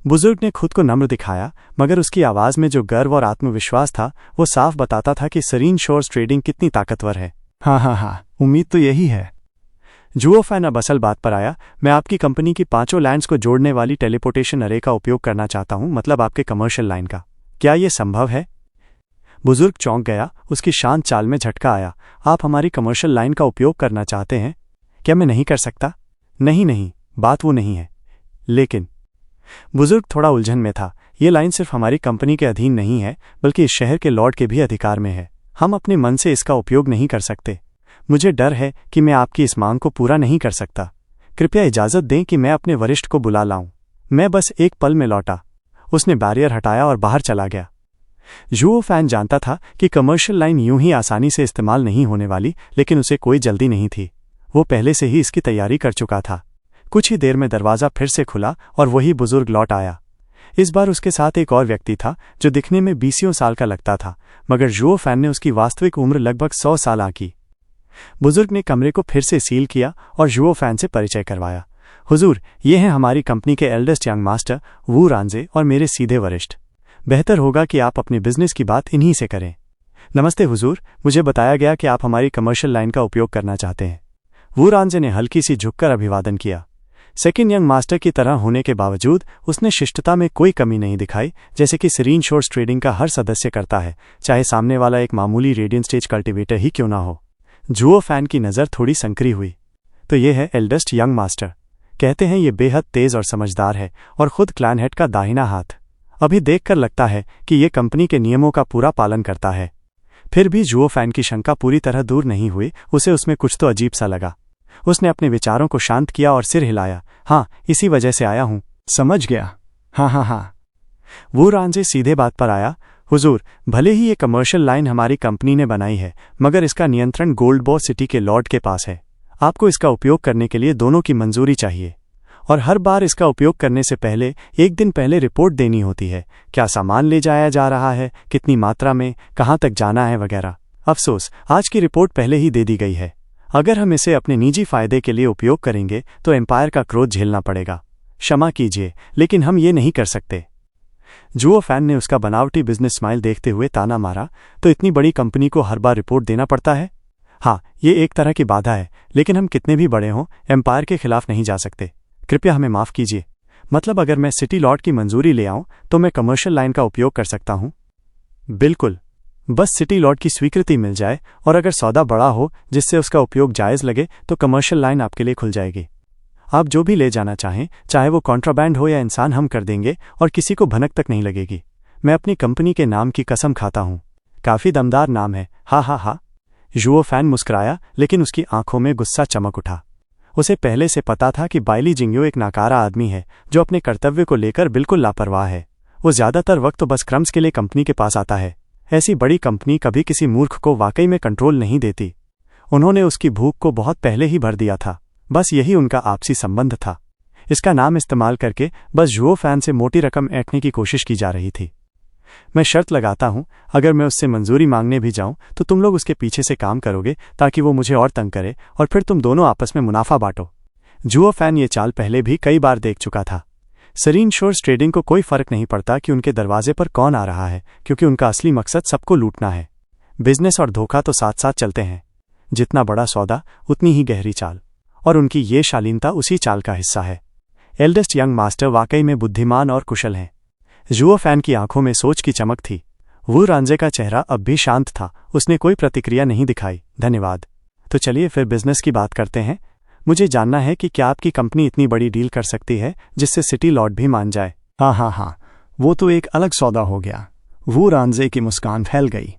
बुजुर्ग ने खुद को नम्र दिखाया, मगर उसकी आवाज़ में जो गर्व और आत्मविश्वास था वो साफ बताता था कि सेरीन शोर्स ट्रेडिंग कितनी ताकतवर है। हाँ हाँ हाँ, उम्मीद तो यही है। जुओ फैन अब असल बात पर आया। मैं आपकी कंपनी की 5 लैंड्स को जोड़ने वाली टेलीपोर्टेशन अरे का उपयोग करना चाहता हूं, मतलब आपके कमर्शियल लाइन का। क्या ये संभव है? बुजुर्ग चौंक गया, उसकी शांत चाल में झटका आया। आप हमारी कमर्शियल लाइन का उपयोग करना चाहते हैं? क्या मैं नहीं कर सकता? नहीं नहीं, बात वो नहीं है। लेकिन बुजुर्ग थोड़ा उलझन में था। ये लाइन सिर्फ हमारी कंपनी के अधीन नहीं है, बल्कि इस शहर के लॉर्ड के भी अधिकार में है। हम अपने मन से इसका उपयोग नहीं कर सकते। मुझे डर है कि मैं आपकी इस मांग को पूरा नहीं कर सकता। कृपया इजाज़त दें कि मैं अपने वरिष्ठ को बुला लाऊं। मैं बस एक पल में लौटा। उसने बैरियर हटाया और बाहर चला गया। जुओ फैन जानता था कि कमर्शियल लाइन यूं ही आसानी से इस्तेमाल नहीं होने वाली, लेकिन उसे कोई जल्दी नहीं थी। वो पहले से ही इसकी तैयारी कर चुका था। कुछ ही देर में दरवाज़ा फिर से खुला और वही बुजुर्ग लौट आया। इस बार उसके साथ एक और व्यक्ति था जो दिखने में 20 साल का लगता था, मगर जुओ फैन ने उसकी वास्तविक उम्र लगभग 100 साल आंकी। बुजुर्ग ने कमरे को फिर से सील किया और जुओ फैन से परिचय करवाया। हुजूर, ये हैं हमारी कंपनी के एल्डेस्ट यंग मास्टर वू रांजे और मेरे सीधे वरिष्ठ। बेहतर होगा कि आप अपने बिजनेस की बात इन्हीं से करें। नमस्ते हुजूर, मुझे बताया गया कि आप हमारी कमर्शियल लाइन का उपयोग करना चाहते हैं। वू रांजे ने हल्की सी झुककर अभिवादन किया। सेकंड यंग मास्टर की तरह होने के बावजूद उसने शिष्टता में कोई कमी नहीं दिखाई, जैसे कि सेरीन शोर्स ट्रेडिंग का हर सदस्य करता है, चाहे सामने वाला एक मामूली रेडियन स्टेज कल्टिवेटर ही क्यों ना हो। जुओ फैन की नज़र थोड़ी संकरी हुई। तो ये है एल्डेस्ट यंग मास्टर। कहते हैं ये बेहद तेज और समझदार है और खुद क्लैन हेड का दाहिना हाथ। अभी देखकर लगता है कि ये कंपनी के नियमों का पूरा पालन करता है। फिर भी जुओ फैन की शंका पूरी तरह दूर नहीं हुई। उसे उसमें कुछ तो अजीब सा लगा। उसने अपने विचारों को शांत किया और सिर हिलाया। हाँ, इसी वजह से आया हूँ। समझ गया। हाँ हाँ हाँ। वो रांजे सीधे बात पर आया। हुजूर, भले ही ये कमर्शियल लाइन हमारी कंपनी ने बनाई है, मगर इसका नियंत्रण गोल्ड बॉस सिटी के लॉर्ड के पास है। आपको इसका उपयोग करने के लिए दोनों की मंजूरी चाहिए, और हर बार इसका उपयोग करने से पहले 1 दिन पहले रिपोर्ट देनी होती है। क्या सामान ले जाया जा रहा है, कितनी मात्रा में, कहाँ तक जाना है वगैरह। अफसोस, आज की रिपोर्ट पहले ही दे दी गई है। अगर हम इसे अपने निजी फायदे के लिए उपयोग करेंगे तो एम्पायर का क्रोध झेलना पड़ेगा। क्षमा कीजिए, लेकिन हम ये नहीं कर सकते। जुओ फैन ने उसका बनावटी बिजनेस स्माइल देखते हुए ताना मारा। तो इतनी बड़ी कंपनी को हर बार रिपोर्ट देना पड़ता है? हाँ, ये एक तरह की बाधा है, लेकिन हम कितने भी बड़े हों, एम्पायर के खिलाफ नहीं जा सकते। कृपया हमें माफ़ कीजिए। मतलब अगर मैं सिटी लॉर्ड की मंजूरी ले आऊं तो मैं कमर्शियल लाइन का उपयोग कर सकता हूं? बिल्कुल, बस सिटी लॉर्ड की स्वीकृति मिल जाए, और अगर सौदा बड़ा हो जिससे उसका उपयोग जायज़ लगे तो कमर्शियल लाइन आपके लिए खुल जाएगी। आप जो भी ले जाना चाहें, चाहे वो कॉन्ट्राबैंड हो या इंसान, हम कर देंगे और किसी को भनक तक नहीं लगेगी। मैं अपनी कंपनी के नाम की कसम खाता हूँ। काफ़ी दमदार नाम है। हा हा हा। जुओ फैन मुस्कुराया, लेकिन उसकी आंखों में गुस्सा चमक उठा। उसे पहले से पता था कि बाइली जिंगियो एक नाकारा आदमी है जो अपने कर्तव्य को लेकर बिल्कुल लापरवाह है। वो ज्यादातर वक्त तो बस क्रम्स के लिए कंपनी के पास आता है। ऐसी बड़ी कंपनी कभी किसी मूर्ख को वाकई में कंट्रोल नहीं देती। उन्होंने उसकी भूख को बहुत पहले ही भर दिया था। बस यही उनका आपसी संबंध था। इसका नाम इस्तेमाल करके बस जुओ फैन से मोटी रकम ऐंठने की कोशिश की जा रही थी। मैं शर्त लगाता हूं, अगर मैं उससे मंजूरी मांगने भी जाऊं तो तुम लोग उसके पीछे से काम करोगे ताकि वो मुझे और तंग करे और फिर तुम दोनों आपस में मुनाफा बांटो। जुओ फैन ये चाल पहले भी कई बार देख चुका था। सरीन शोर्स ट्रेडिंग को कोई फर्क नहीं पड़ता कि उनके दरवाजे पर कौन आ रहा है, क्योंकि उनका असली मकसद सबको लूटना है। बिजनेस और धोखा तो साथ साथ चलते हैं। जितना बड़ा सौदा उतनी ही गहरी चाल, और उनकी ये शालीनता उसी चाल का हिस्सा है। एल्डेस्ट यंग मास्टर वाकई में बुद्धिमान और कुशल हैं। जुओ फैन की आंखों में सोच की चमक थी। वू रांझे का चेहरा अब भी शांत था। उसने कोई प्रतिक्रिया नहीं दिखाई। धन्यवाद। तो चलिए फिर बिजनेस की बात करते हैं। मुझे जानना है कि क्या आपकी कंपनी इतनी बड़ी डील कर सकती है जिससे सिटी लॉर्ड भी मान जाए। हाँ, वो तो एक अलग सौदा हो गया। वो रांझे की मुस्कान फैल गई।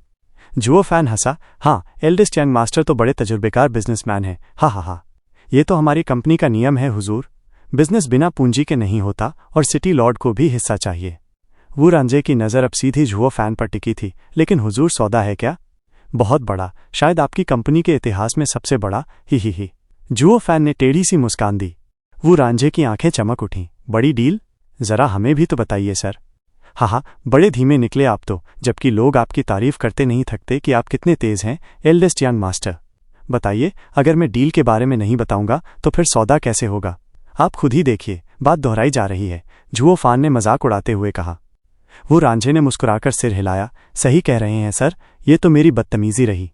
जुओ फैन हंसा। हाँ, एल्डेस्ट यंग मास्टर तो बड़े तजुर्बेकार बिजनेसमैन हैं। हाँ, ये तो हमारी कंपनी का नियम है हुजूर। बिजनेस बिना पूंजी के नहीं होता और सिटी लॉर्ड को भी हिस्सा चाहिए। वो रांझे की नज़र अब सीधी जुओ फैन पर टिकी थी। लेकिन हुजूर, सौदा है क्या? बहुत बड़ा, शायद आपकी कंपनी के इतिहास में सबसे बड़ा। ही। जुओ फैन ने टेढ़ी सी मुस्कान दी। वो रांझे की आंखें चमक उठीं। बड़ी डील? जरा हमें भी तो बताइए सर। हाँ, बड़े धीमे निकले आप तो, जबकि लोग आपकी तारीफ करते नहीं थकते कि आप कितने तेज हैं एल्डेस्ट यंग मास्टर। बताइए, अगर मैं डील के बारे में नहीं बताऊंगा तो फिर सौदा कैसे होगा? आप खुद ही देखिए, बात दोहराई जा रही है, जुओ फैन ने मजाक उड़ाते हुए कहा। वो रांझे ने मुस्कुराकर सिर हिलाया। सही कह रहे हैं सर, ये तो मेरी बदतमीजी रही।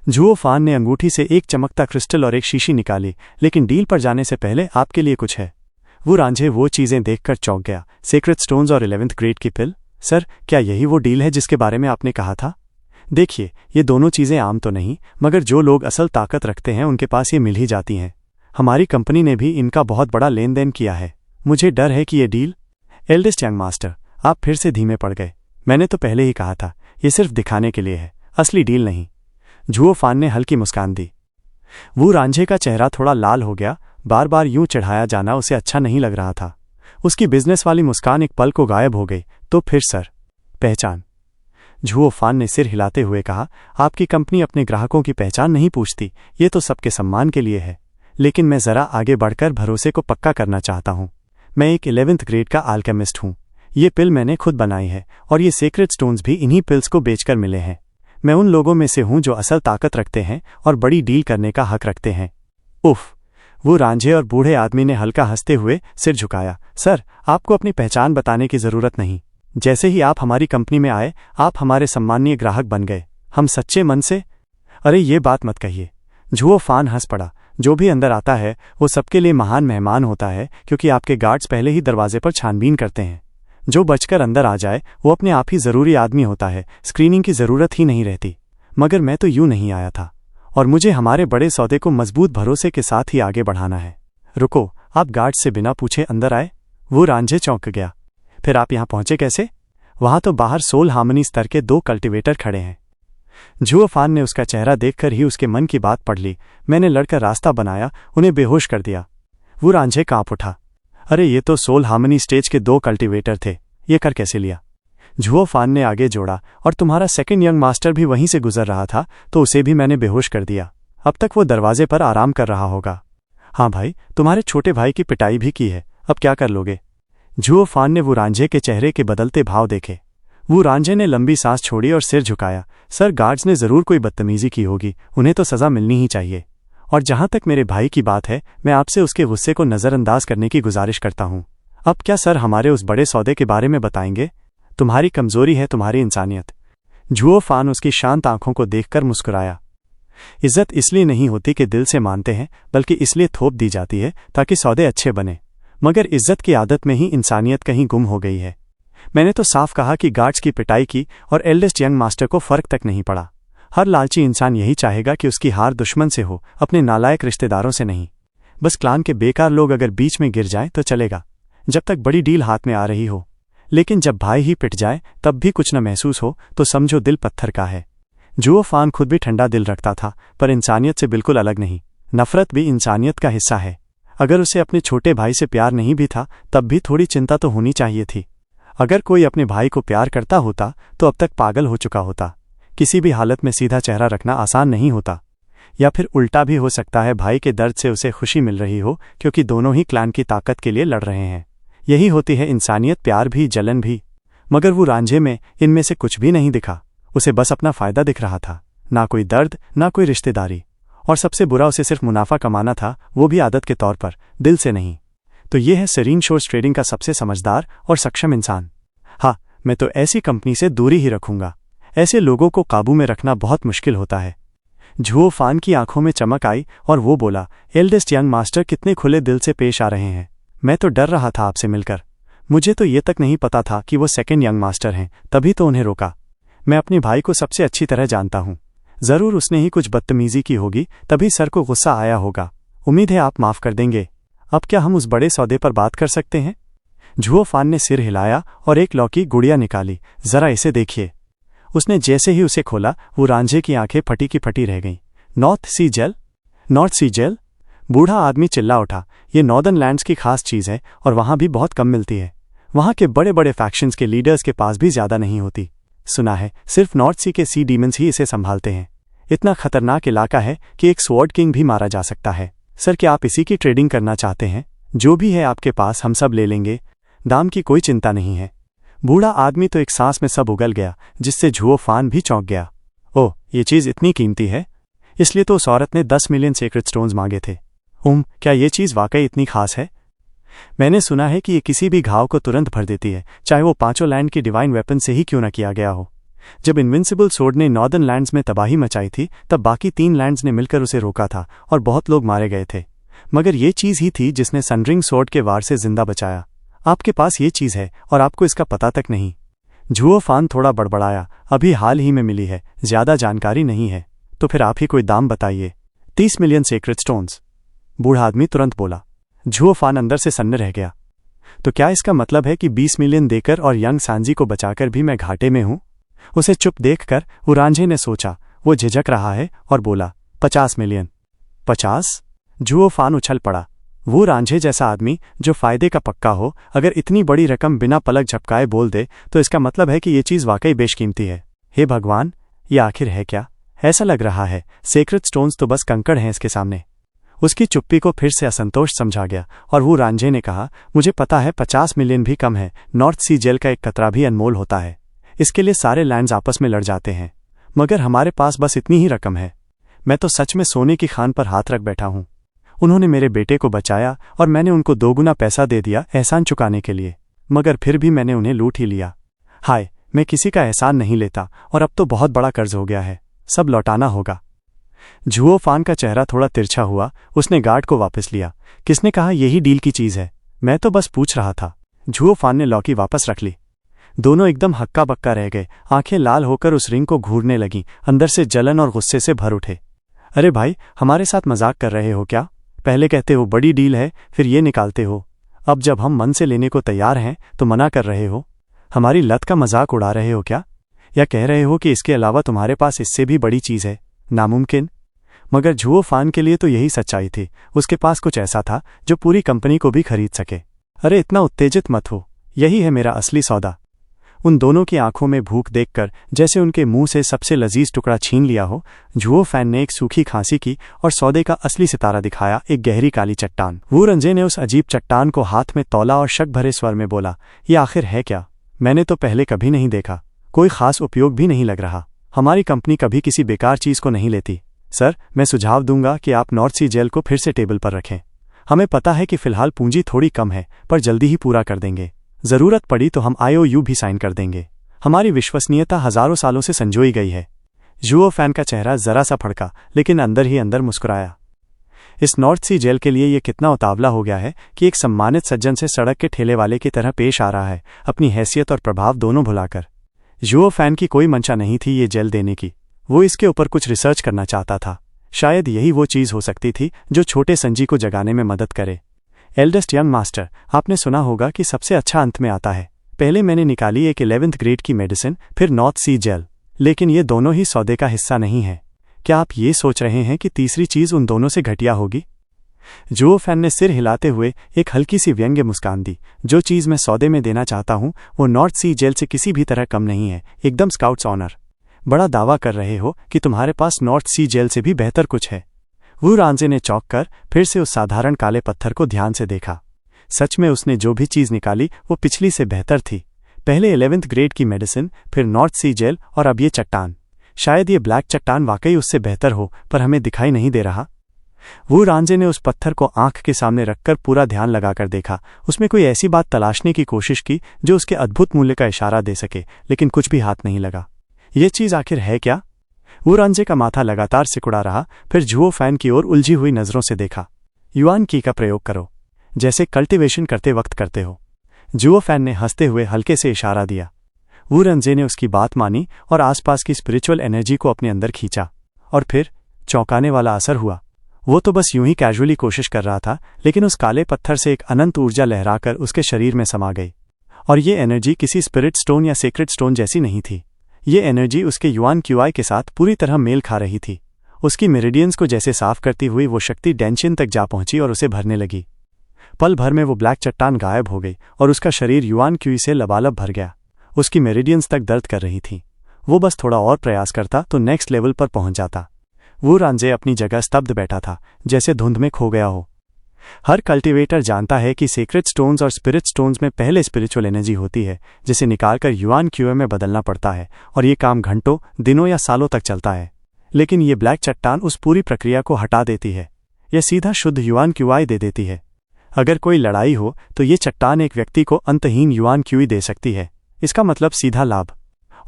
जुओ फैन ने अंगूठी से एक चमकता क्रिस्टल और एक शीशी निकाली। लेकिन डील पर जाने से पहले आपके लिए कुछ है। वो रांझे वो चीजें देखकर चौंक गया। सीक्रेट स्टोन्स और 11th ग्रेड की पिल? सर, क्या यही वो डील है जिसके बारे में आपने कहा था? देखिए, ये दोनों चीजें आम तो नहीं, मगर जो लोग असल ताकत रखते हैं उनके पास ये मिल ही जाती हैं। हमारी कंपनी ने भी इनका बहुत बड़ा लेन देन किया है। मुझे डर है कि ये डील। एल्डेस्ट यंग मास्टर, आप फिर से धीमे पड़ गए। मैंने तो पहले ही कहा था, ये सिर्फ दिखाने के लिए है, असली डील नहीं। जुओ फैन ने हल्की मुस्कान दी। वो रांझे का चेहरा थोड़ा लाल हो गया। बार बार यूं चढ़ाया जाना उसे अच्छा नहीं लग रहा था। उसकी बिजनेस वाली मुस्कान एक पल को गायब हो गई। तो फिर सर, पहचान? जुओ फैन ने सिर हिलाते हुए कहा, आपकी कंपनी अपने ग्राहकों की पहचान नहीं पूछती, ये तो सबके सम्मान के लिए है। लेकिन मैं जरा आगे बढ़कर भरोसे को पक्का करना चाहता हूं। मैं एक 11th ग्रेड का आल्केमिस्ट हूं। ये पिल मैंने खुद बनाई है और ये सीक्रेट स्टोन्स भी इन्हीं पिल्स को बेचकर मिले हैं। मैं उन लोगों में से हूं जो असल ताकत रखते हैं और बड़ी डील करने का हक रखते हैं। उफ! वो रांझे और बूढ़े आदमी ने हल्का हंसते हुए सिर झुकाया। सर, आपको अपनी पहचान बताने की जरूरत नहीं। जैसे ही आप हमारी कंपनी में आए, आप हमारे सम्मानीय ग्राहक बन गए। हम सच्चे मन से। अरे ये बात मत कहिए। जुओ फैन हंस पड़ा। जो भी अंदर आता है वो सबके लिए महान मेहमान होता है, क्योंकि आपके गार्ड्स पहले ही दरवाजे पर छानबीन करते हैं। जो बचकर अंदर आ जाए वो अपने आप ही जरूरी आदमी होता है। स्क्रीनिंग की जरूरत ही नहीं रहती। मगर मैं तो यूं नहीं आया था, और मुझे हमारे बड़े सौदे को मजबूत भरोसे के साथ ही आगे बढ़ाना है। रुको, आप गार्ड से बिना पूछे अंदर आए? वो रांझे चौंक गया। फिर आप यहां पहुंचे कैसे? वहां तो बाहर सोल हार्मनी स्तर के 2 कल्टीवेटर खड़े हैं। जुओ फैन ने उसका चेहरा देखकर ही उसके मन की बात पढ़ ली। मैंने लड़कर रास्ता बनाया, उन्हें बेहोश कर दिया। वो रांझे कांप उठा। अरे ये तो सोल हार्मनी स्टेज के 2 कल्टीवेटर थे, ये कर कैसे लिया? जुओ फैन ने आगे जोड़ा। और तुम्हारा सेकंड यंग मास्टर भी वहीं से गुजर रहा था, तो उसे भी मैंने बेहोश कर दिया। अब तक वो दरवाजे पर आराम कर रहा होगा। हाँ भाई, तुम्हारे छोटे भाई की पिटाई भी की है, अब क्या कर लोगे? जुओ फैन ने वो रांझे के चेहरे के बदलते भाव देखे। वो रांझे ने लंबी सांस छोड़ी और सिर झुकाया। सर, गार्ड्स ने जरूर कोई बदतमीजी की होगी, उन्हें तो सजा मिलनी ही चाहिए। और जहां तक मेरे भाई की बात है, मैं आपसे उसके गुस्से को नजरअंदाज करने की गुजारिश करता हूं। अब क्या सर हमारे उस बड़े सौदे के बारे में बताएंगे? तुम्हारी कमजोरी है तुम्हारी इंसानियत। जुओ फैन उसकी शांत आंखों को देखकर मुस्कुराया। इज्जत इसलिए नहीं होती कि दिल से मानते हैं, बल्कि इसलिए थोप दी जाती है ताकि सौदे अच्छे बने। मगर इज्जत की आदत में ही इंसानियत कहीं गुम हो गई है। मैंने तो साफ कहा कि गार्ड्स की पिटाई की और एल्डेस्ट यंग मास्टर को फर्क तक नहीं पड़ा। हर लालची इंसान यही चाहेगा कि उसकी हार दुश्मन से हो, अपने नालायक रिश्तेदारों से नहीं। बस क्लान के बेकार लोग अगर बीच में गिर जाएं तो चलेगा, जब तक बड़ी डील हाथ में आ रही हो। लेकिन जब भाई ही पिट जाए तब भी कुछ न महसूस हो तो समझो दिल पत्थर का है। जुओ फान खुद भी ठंडा दिल रखता था, पर इंसानियत से बिल्कुल अलग नहीं। नफरत भी इंसानियत का हिस्सा है। अगर उसे अपने छोटे भाई से प्यार नहीं भी था, तब भी थोड़ी चिंता तो होनी चाहिए थी। अगर कोई अपने भाई को प्यार करता होता तो अब तक पागल हो चुका होता। किसी भी हालत में सीधा चेहरा रखना आसान नहीं होता। या फिर उल्टा भी हो सकता है, भाई के दर्द से उसे खुशी मिल रही हो, क्योंकि दोनों ही क्लैन की ताकत के लिए लड़ रहे हैं। यही होती है इंसानियत, प्यार भी, जलन भी। मगर वो रांझे में इनमें से कुछ भी नहीं दिखा। उसे बस अपना फायदा दिख रहा था। ना कोई दर्द, ना कोई रिश्तेदारी। और सबसे बुरा, उसे सिर्फ मुनाफा कमाना था, वो भी आदत के तौर पर, दिल से नहीं। तो ये है सेरीन शोर्स ट्रेडिंग का सबसे समझदार और सक्षम इंसान। हाँ, मैं तो ऐसी कंपनी से दूरी ही रखूंगा। ऐसे लोगों को काबू में रखना बहुत मुश्किल होता है। जुओ फान की आंखों में चमक आई और वो बोला, एल्डेस्ट यंग मास्टर कितने खुले दिल से पेश आ रहे हैं। मैं तो डर रहा था आपसे मिलकर। मुझे तो ये तक नहीं पता था कि वो सेकंड यंग मास्टर हैं, तभी तो उन्हें रोका। मैं अपने भाई को सबसे अच्छी तरह जानता हूँ। जरूर उसने ही कुछ बदतमीजी की होगी, तभी सर को गुस्सा आया होगा। उम्मीद है आप माफ कर देंगे। अब क्या हम उस बड़े सौदे पर बात कर सकते हैं? जुओ फान ने सिर हिलाया और एक लौकी गुड़िया निकाली। जरा इसे देखिए। उसने जैसे ही उसे खोला, वो रांझे की आंखें फटी की फटी रह गईं। नॉर्थ सी जेल? नॉर्थ सी जेल? बूढ़ा आदमी चिल्ला उठा। ये नॉर्दर्न लैंड्स की खास चीज़ है और वहां भी बहुत कम मिलती है। वहां के बड़े बड़े फैक्शंस के लीडर्स के पास भी ज्यादा नहीं होती। सुना है सिर्फ नॉर्थ सी के सी डीमंस ही इसे संभालते हैं। इतना खतरनाक इलाका है कि एक स्वॉर्ड किंग भी मारा जा सकता है। सर, क्या आप इसी की ट्रेडिंग करना चाहते हैं? जो भी है आपके पास, हम सब ले लेंगे। दाम की कोई चिंता नहीं है। बूढ़ा आदमी तो एक सांस में सब उगल गया, जिससे जुओ फान भी चौंक गया। ओह, ये चीज़ इतनी कीमती है? इसलिए तो उस औरत ने 10 मिलियन सेक्रेट स्टोन्स मांगे थे। क्या ये चीज़ वाकई इतनी खास है? मैंने सुना है कि ये किसी भी घाव को तुरंत भर देती है, चाहे वो पांचों लैंड की डिवाइन वेपन से ही क्यों न किया गया हो। जब इनविंसिबल सोर्ड ने नॉर्दर्न लैंड्स में तबाही मचाई थी, तब बाकी 3 लैंड्स ने मिलकर उसे रोका था और बहुत लोग मारे गए थे। मगर ये चीज़ ही थी जिसने सनरिंग सोर्ड के वार से जिंदा बचाया। आपके पास ये चीज़ है और आपको इसका पता तक नहीं। जुओ फान थोड़ा बड़बड़ाया। अभी हाल ही में मिली है, ज्यादा जानकारी नहीं है। तो फिर आप ही कोई दाम बताइए। 30 मिलियन सेक्रेट स्टोन्स, बूढ़ा आदमी तुरंत बोला। जुओ फान अंदर से सन्न रह गया। तो क्या इसका मतलब है कि 20 मिलियन देकर और यंग सांजी को बचाकर भी मैं घाटे में हूं? उसे चुप देखकर वो रांझे ने सोचा। वो झिझक रहा है और बोला, 50 मिलियन। 50? जुओ फान उछल पड़ा। वो रांझे जैसा आदमी जो फायदे का पक्का हो, अगर इतनी बड़ी रकम बिना पलक झपकाए बोल दे, तो इसका मतलब है कि ये चीज़ वाकई बेशकीमती है। हे भगवान, ये आखिर है क्या? ऐसा लग रहा है सेक्रेट स्टोन्स तो बस कंकड़ हैं इसके सामने। उसकी चुप्पी को फिर से असंतोष समझा गया और वो रांझे ने कहा, मुझे पता है 50 मिलियन भी कम है। नॉर्थ सी जेल का एक कतरा भी अनमोल होता है। इसके लिए सारे लैंड्स आपस में लड़ जाते हैं, मगर हमारे पास बस इतनी ही रकम है। मैं तो सच में सोने की खान पर हाथ रख बैठा हूं। उन्होंने मेरे बेटे को बचाया और मैंने उनको 2 गुना पैसा दे दिया एहसान चुकाने के लिए, मगर फिर भी मैंने उन्हें लूट ही लिया। हाय, मैं किसी का एहसान नहीं लेता और अब तो बहुत बड़ा कर्ज हो गया है, सब लौटाना होगा। जुओ फान का चेहरा थोड़ा तिरछा हुआ। उसने गार्ड को वापस लिया। किसने कहा यही डील की चीज़ है? मैं तो बस पूछ रहा था। जुओ फान ने लौकी वापस रख ली। दोनों एकदम हक्का बक्का रह गए। आंखें लाल होकर उस रिंग को घूरने लगीं, अंदर से जलन और गुस्से से भर उठे। अरे भाई, हमारे साथ मजाक कर रहे हो क्या? पहले कहते हो बड़ी डील है, फिर ये निकालते हो। अब जब हम मन से लेने को तैयार हैं तो मना कर रहे हो। हमारी लत का मजाक उड़ा रहे हो क्या? या कह रहे हो कि इसके अलावा तुम्हारे पास इससे भी बड़ी चीज़ है? नामुमकिन। मगर जुओ फान के लिए तो यही सच्चाई थी। उसके पास कुछ ऐसा था जो पूरी कंपनी को भी खरीद सके। अरे इतना उत्तेजित मत हो, यही है मेरा असली सौदा। उन दोनों की आंखों में भूख देखकर जैसे उनके मुंह से सबसे लजीज टुकड़ा छीन लिया हो, जुओ फैन ने एक सूखी खांसी की और सौदे का असली सितारा दिखाया, एक गहरी काली चट्टान। वो रंजे ने उस अजीब चट्टान को हाथ में तौला और शक भरे स्वर में बोला, ये आखिर है क्या? मैंने तो पहले कभी नहीं देखा। कोई खास उपयोग भी नहीं लग रहा। हमारी कंपनी कभी किसी बेकार चीज को नहीं लेती। सर, मैं सुझाव दूंगा कि आप नॉर्थ सी जेल को फिर से टेबल पर रखें। हमें पता है कि फिलहाल पूंजी थोड़ी कम है, पर जल्दी ही पूरा कर देंगे। जरूरत पड़ी तो हम IOU भी साइन कर देंगे। हमारी विश्वसनीयता हजारों सालों से संजोई गई है। जुओ फैन का चेहरा जरा सा फड़का, लेकिन अंदर ही अंदर मुस्कुराया। इस नॉर्थ सी जेल के लिए ये कितना उतावला हो गया है कि एक सम्मानित सज्जन से सड़क के ठेले वाले की तरह पेश आ रहा है, अपनी हैसियत और प्रभाव दोनों भुलाकर। जुओ फैन की कोई मंशा नहीं थी ये जेल देने की। वो इसके ऊपर कुछ रिसर्च करना चाहता था। शायद यही वो चीज़ हो सकती थी जो छोटे संजी को जगाने में मदद करे। एल्डेस्ट यंग मास्टर, आपने सुना होगा कि सबसे अच्छा अंत में आता है। पहले मैंने निकाली एक 11th ग्रेड की मेडिसिन, फिर नॉर्थ सी जेल। लेकिन ये दोनों ही सौदे का हिस्सा नहीं है। क्या आप ये सोच रहे हैं कि तीसरी चीज़ उन दोनों से घटिया होगी? जुओ फैन ने सिर हिलाते हुए एक हल्की सी व्यंग्य मुस्कान दी। जो चीज़ मैं सौदे में देना चाहता हूँ वो नॉर्थ सी जेल से किसी भी तरह कम नहीं है, एकदम स्काउट्स ऑनर। बड़ा दावा कर रहे हो कि तुम्हारे पास नॉर्थ सी जेल से भी बेहतर कुछ है। वू रांजे ने चौंक कर फिर से उस साधारण काले पत्थर को ध्यान से देखा। सच में उसने जो भी चीज़ निकाली वो पिछली से बेहतर थी। पहले 11th ग्रेड की मेडिसिन, फिर नॉर्थ सी जेल और अब ये चट्टान। शायद ये ब्लैक चट्टान वाकई उससे बेहतर हो, पर हमें दिखाई नहीं दे रहा। वू रांजे ने उस पत्थर को आंख के सामने रखकर पूरा ध्यान लगाकर देखा। उसमें कोई ऐसी बात तलाशने की कोशिश की जो उसके अद्भुत मूल्य का इशारा दे सके, लेकिन कुछ भी हाथ नहीं लगा। ये चीज़ आखिर है क्या? वू रांजे का माथा लगातार सिकुड़ा रहा, फिर जुओ फैन की ओर उलझी हुई नज़रों से देखा। युआन की का प्रयोग करो, जैसे कल्टीवेशन करते वक्त करते हो। जुओ फैन ने हंसते हुए हल्के से इशारा दिया। वू रांजे ने उसकी बात मानी और आसपास की स्पिरिचुअल एनर्जी को अपने अंदर खींचा। और फिर चौंकाने वाला असर हुआ। वो तो बस यूं ही कैजुअली कोशिश कर रहा था, लेकिन उस काले पत्थर से एक अनंत ऊर्जा लहराकर उसके शरीर में समा गई। और ये एनर्जी किसी स्पिरिट स्टोन या सेक्रेट स्टोन जैसी नहीं थी। ये एनर्जी उसके युआन क्यूआई के साथ पूरी तरह मेल खा रही थी। उसकी मेरिडियंस को जैसे साफ करती हुई वो शक्ति डेंशियन तक जा पहुंची और उसे भरने लगी। पल भर में वो ब्लैक चट्टान गायब हो गई और उसका शरीर युआन क्यूई से लबालब भर गया। उसकी मेरिडियंस तक दर्द कर रही थी। वो बस थोड़ा और प्रयास करता तो नेक्स्ट लेवल पर पहुंच जाता। वू रांजे अपनी जगह स्तब्ध बैठा था, जैसे धुंध में खो गया हो। हर कल्टीवेटर जानता है कि सीक्रेट स्टोन्स और स्पिरिट स्टोन्स में पहले स्पिरिचुअल एनर्जी होती है, जिसे निकालकर युआन क्यूए में बदलना पड़ता है, और ये काम घंटों, दिनों या सालों तक चलता है। लेकिन ये ब्लैक चट्टान उस पूरी प्रक्रिया को हटा देती है। यह सीधा शुद्ध युआन क्यूआई दे देती है। अगर कोई लड़ाई हो तो ये चट्टान एक व्यक्ति को अंतहीन युआन क्यूई दे सकती है। इसका मतलब सीधा लाभ।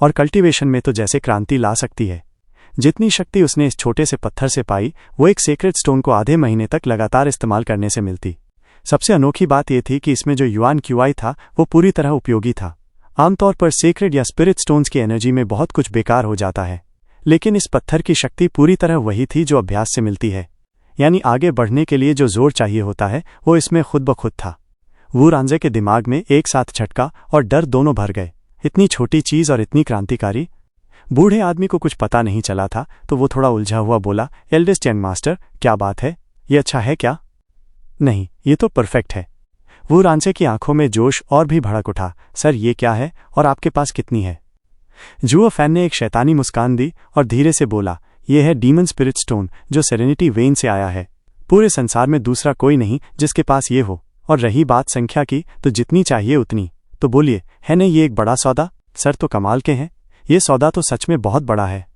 और कल्टीवेशन में तो जैसे क्रांति ला सकती है। जितनी शक्ति उसने इस छोटे से पत्थर से पाई वो एक सेक्रेट स्टोन को आधे महीने तक लगातार इस्तेमाल करने से मिलती। सबसे अनोखी बात यह थी कि इसमें जो युआन क्यूआई था वो पूरी तरह उपयोगी था। आमतौर पर सेक्रेट या स्पिरिट स्टोन्स की एनर्जी में बहुत कुछ बेकार हो जाता है, लेकिन इस पत्थर की शक्ति पूरी तरह वही थी जो अभ्यास से मिलती है। यानी आगे बढ़ने के लिए जो जोर चाहिए होता है वो इसमें खुद ब खुद था। वू रांजे के दिमाग में एक साथ झटका और डर दोनों भर गए। इतनी छोटी चीज और इतनी क्रांतिकारी। बूढ़े आदमी को कुछ पता नहीं चला था तो वो थोड़ा उलझा हुआ बोला, एल्डेस्ट यंग मास्टर, क्या बात है? ये अच्छा है क्या? नहीं, ये तो परफेक्ट है। वू रांचे की आंखों में जोश और भी भड़क उठा। सर, ये क्या है और आपके पास कितनी है? जुओ फैन ने एक शैतानी मुस्कान दी और धीरे से बोला, यह है डीमन स्पिरिट स्टोन जो सेरेनिटी वेन से आया है। पूरे संसार में दूसरा कोई नहीं जिसके पास ये हो। और रही बात संख्या की, तो जितनी चाहिए उतनी। तो बोलिए, है नहीं ये एक बड़ा सौदा? सर तो कमाल के हैं, ये सौदा तो सच में बहुत बड़ा है।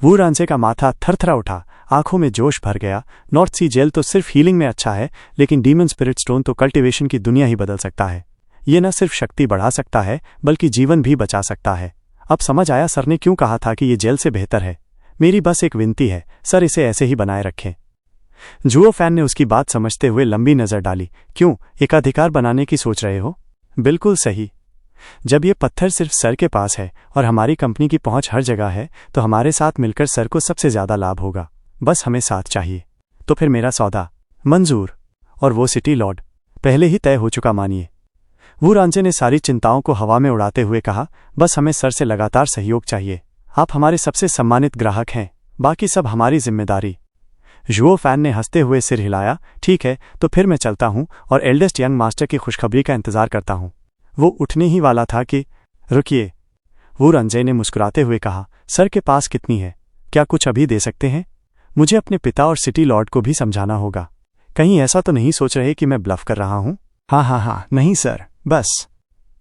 वू रांचे का माथा थरथरा उठा, आंखों में जोश भर गया। नॉर्थ सी जेल तो सिर्फ हीलिंग में अच्छा है, लेकिन डीमन स्पिरिट स्टोन तो कल्टीवेशन की दुनिया ही बदल सकता है। ये न सिर्फ शक्ति बढ़ा सकता है बल्कि जीवन भी बचा सकता है। अब समझ आया सर ने क्यों कहा था कि ये जेल से बेहतर है। मेरी बस एक विनती है, सर इसे ऐसे ही बनाए रखें। जुओ फैन ने उसकी बात समझते हुए लंबी नजर डाली। क्यों, एकाधिकार बनाने की सोच रहे हो? बिल्कुल सही। जब ये पत्थर सिर्फ सर के पास है और हमारी कंपनी की पहुंच हर जगह है, तो हमारे साथ मिलकर सर को सबसे ज्यादा लाभ होगा। बस हमें साथ चाहिए। तो फिर मेरा सौदा मंजूर। और वो सिटी लॉर्ड पहले ही तय हो चुका मानिए। वू रांचे ने सारी चिंताओं को हवा में उड़ाते हुए कहा, बस हमें सर से लगातार सहयोग चाहिए। आप हमारे सबसे सम्मानित ग्राहक हैं, बाकी सब हमारी जिम्मेदारी। जुओ फैन ने हंसते हुए सिर हिलाया। ठीक है, तो फिर मैं चलता हूं और एल्डेस्ट यंग मास्टर की खुशखबरी का इंतजार करता हूं। वो उठने ही वाला था कि रुकिए। वू रांजे ने मुस्कुराते हुए कहा, सर के पास कितनी है? क्या कुछ अभी दे सकते हैं? मुझे अपने पिता और सिटी लॉर्ड को भी समझाना होगा। कहीं ऐसा तो नहीं सोच रहे कि मैं ब्लफ कर रहा हूं? हाँ, नहीं सर, बस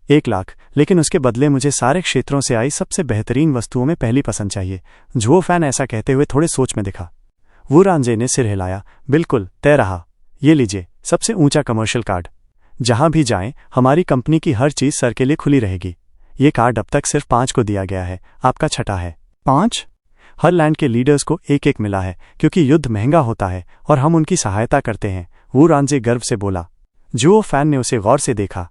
1 लाख, लेकिन उसके बदले मुझे सारे क्षेत्रों से आई सबसे बेहतरीन वस्तुओं में पहली पसंद चाहिए। जुओ फैन ऐसा कहते हुए थोड़े सोच में दिखा। वू रांजे ने सिर हिलाया। बिल्कुल तय रहा। ये लीजिए, सबसे ऊंचा कमर्शियल कार्ड। जहां भी जाएं, हमारी कंपनी की हर चीज सर के लिए खुली रहेगी। ये कार्ड अब तक सिर्फ 5 को दिया गया है, आपका 6ठा है। 5? हर लैंड के लीडर्स को 1-1 मिला है, क्योंकि युद्ध महंगा होता है और हम उनकी सहायता करते हैं। वू रांजे गर्व से बोला। जुओ फैन ने उसे गौर से देखा।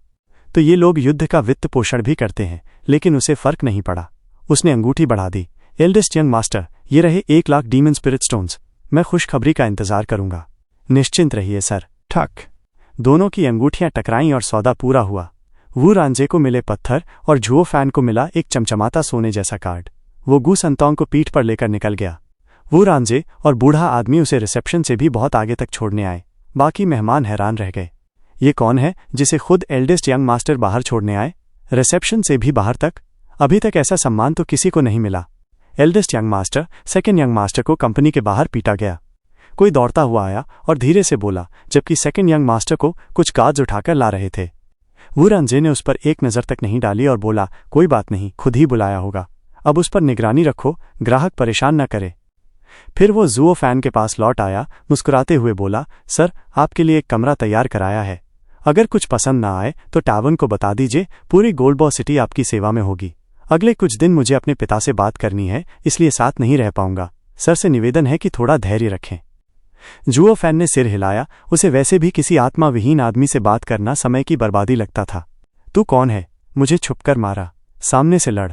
तो ये लोग युद्ध का वित्त पोषण भी करते हैं, लेकिन उसे फर्क नहीं पड़ा। उसने अंगूठी बढ़ा दी। एल्डेस्ट यंग मास्टर, ये रहे 1 लाख डीमन स्पिरिट स्टोन्स। मैं खुशखबरी का इंतजार करूंगा। निश्चिंत रहिए सर। ठक। दोनों की अंगूठियां टकराईं और सौदा पूरा हुआ। वू रांजे को मिले पत्थर और जुओ फैन को मिला एक चमचमाता सोने जैसा कार्ड। वो गू संतोंग को पीठ पर लेकर निकल गया। वो रांझे और बूढ़ा आदमी उसे रिसेप्शन से भी बहुत आगे तक छोड़ने आए। बाकी मेहमान हैरान रह गए। ये कौन है जिसे खुद एल्डेस्ट यंग मास्टर बाहर छोड़ने आए, रिसेप्शन से भी बाहर तक? अभी तक ऐसा सम्मान तो किसी को नहीं मिला। Eldest young master second young master को कंपनी के बाहर पीटा गया। कोई दौड़ता हुआ आया और धीरे से बोला, जबकि सेकेंड यंग मास्टर को कुछ गार्ड्स उठाकर ला रहे थे। वो रांझे ने उस पर एक नज़र तक नहीं डाली और बोला, कोई बात नहीं, खुद ही बुलाया होगा, अब उस पर निगरानी रखो, ग्राहक परेशान न करे। फिर वो जुओ फैन के पास लौट आया, मुस्कुराते हुए बोला, सर आपके लिए एक कमरा तैयार कराया है, अगर कुछ पसंद ना आए तो टावन को बता दीजिए, पूरी गोल्ड बॉ सिटी आपकी सेवा में होगी। अगले कुछ दिन मुझे अपने पिता से बात करनी है, इसलिए साथ नहीं रह पाऊंगा। सर से निवेदन है कि थोड़ा धैर्य रखें। जुओ फैन ने सिर हिलाया। उसे वैसे भी किसी आत्मा विहीन आदमी से बात करना समय की बर्बादी लगता था। तू कौन है? मुझे छुपकर मारा, सामने से लड़।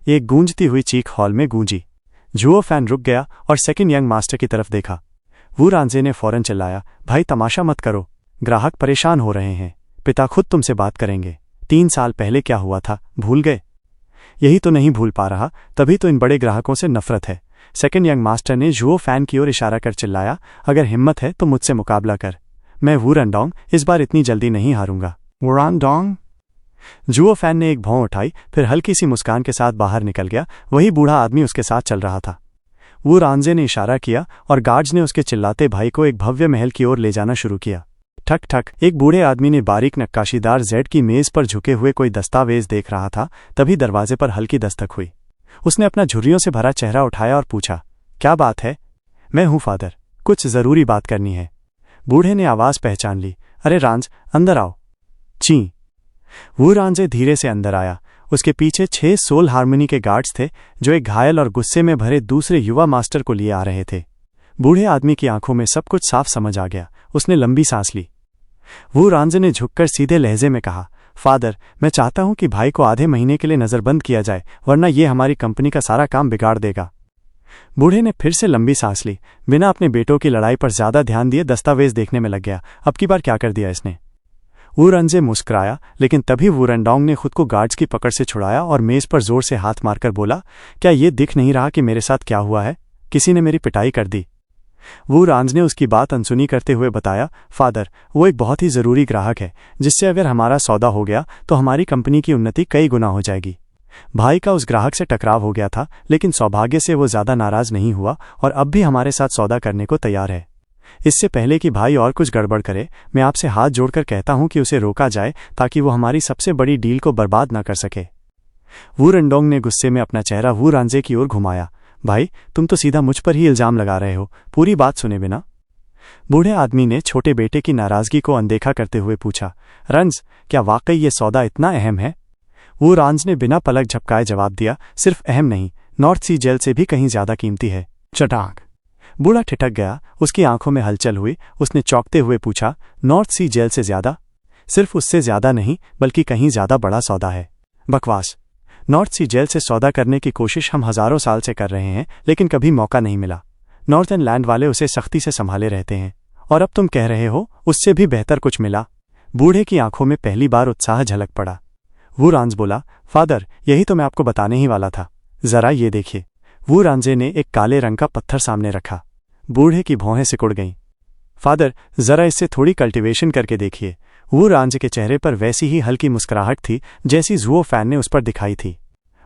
एक गूंजती हुई चीख हॉल में गूंजी। जुओ फैन रुक गया और सेकेंड यंग मास्टर की तरफ देखा। वो रांझे ने फौरन चिल्लाया, भाई तमाशा मत करो, ग्राहक परेशान हो रहे हैं, पिता खुद तुमसे बात करेंगे। 3 साल पहले क्या हुआ था, भूल गए? यही तो नहीं भूल पा रहा, तभी तो इन बड़े ग्राहकों से नफरत है। सेकेंड यंग मास्टर ने जुओ फैन की ओर इशारा कर चिल्लाया, अगर हिम्मत है तो मुझसे मुकाबला कर, मैं वू रनडोंग इस बार इतनी जल्दी नहीं हारूंगा। वो रनडोंग? जुओ फैन ने एक भौं उठाई, फिर हल्की सी मुस्कान के साथ बाहर निकल गया। वही बूढ़ा आदमी उसके साथ चल रहा था। वो रांझे ने इशारा किया और गार्ड्स ने उसके चिल्लाते भाई को एक भव्य महल की ओर ले जाना शुरू किया। ठक ठक, एक बूढ़े आदमी ने बारीक नक्काशीदार जेड की मेज पर झुके हुए कोई दस्तावेज देख रहा था। तभी दरवाजे पर हल्की दस्तक हुई। उसने अपना झुर्रियों से भरा चेहरा उठाया और पूछा, क्या बात है? मैं हूं फादर, कुछ जरूरी बात करनी है। बूढ़े ने आवाज पहचान ली, अरे रांझ, अंदर आओ। ची। वो रांझे धीरे से अंदर आया। उसके पीछे 6 सोल हार्मनी के गार्ड्स थे, जो एक घायल और गुस्से में भरे दूसरे युवा मास्टर को लिए आ रहे थे। बूढ़े आदमी की आंखों में सब कुछ साफ समझ आ गया। उसने लंबी सांस ली। वो रांझे ने झुककर सीधे लहजे में कहा, फादर, मैं चाहता हूं कि भाई को आधे महीने के लिए नजरबंद किया जाए, वरना ये हमारी कंपनी का सारा काम बिगाड़ देगा। बूढ़े ने फिर से लंबी सांस ली। बिना अपने बेटों की लड़ाई पर ज्यादा ध्यान दिए दस्तावेज देखने में लग गया। अब की बार क्या कर दिया इसने? वो रांझे मुस्कुराया, लेकिन तभी वो रनडोंग ने खुद को गार्ड्स की पकड़ से छुड़ाया और मेज पर जोर से हाथ मारकर बोला, क्या ये दिख नहीं रहा कि मेरे साथ क्या हुआ है? किसी ने मेरी पिटाई कर दी। वो रांझ ने उसकी बात अनसुनी करते हुए बताया, फादर, वो एक बहुत ही जरूरी ग्राहक है, जिससे अगर हमारा सौदा हो गया तो हमारी कंपनी की उन्नति कई गुना हो जाएगी। भाई का उस ग्राहक से टकराव हो गया था, लेकिन सौभाग्य से वो ज्यादा नाराज नहीं हुआ और अब भी हमारे साथ सौदा करने को तैयार है। इससे पहले कि भाई और कुछ गड़बड़ करे, मैं आपसे हाथ जोड़कर कहता हूं कि उसे रोका जाए, ताकि वो हमारी सबसे बड़ी डील को बर्बाद न कर सके। वू रनडोंग ने गुस्से में अपना चेहरा वू रांझे की ओर घुमाया। भाई, तुम तो सीधा मुझ पर ही इल्जाम लगा रहे हो, पूरी बात सुने बिना। बूढ़े आदमी ने छोटे बेटे की नाराजगी को अनदेखा करते हुए पूछा, रंझ, क्या वाकई ये सौदा इतना अहम है? वो रांझ ने बिना पलक झपकाए जवाब दिया, सिर्फ अहम नहीं, नॉर्थ सी जेल से भी कहीं ज्यादा कीमती है। चटाक। बूढ़ा ठिठक गया। उसकी आंखों में हलचल हुई। उसने चौंकते हुए पूछा, नॉर्थ सी जेल से ज्यादा? सिर्फ उससे ज्यादा नहीं, बल्कि कहीं ज्यादा बड़ा सौदा है। बकवास। नॉर्थ सी जेल से सौदा करने की कोशिश हम हजारों साल से कर रहे हैं, लेकिन कभी मौका नहीं मिला। नॉर्थर्न लैंड वाले उसे सख्ती से संभाले रहते हैं, और अब तुम कह रहे हो उससे भी बेहतर कुछ मिला? बूढ़े की आंखों में पहली बार उत्साह झलक पड़ा। वो रांझ बोला, फादर, यही तो मैं आपको बताने ही वाला था, जरा ये देखिए। वो रांझे ने एक काले रंग का पत्थर सामने रखा। बूढ़े की भौहें सिकुड़ गईं। फादर, जरा इससे थोड़ी कल्टीवेशन करके देखिए। वो रांझे के चेहरे पर वैसी ही हल्की मुस्कुराहट थी जैसी जुओ फैन ने उस पर दिखाई थी।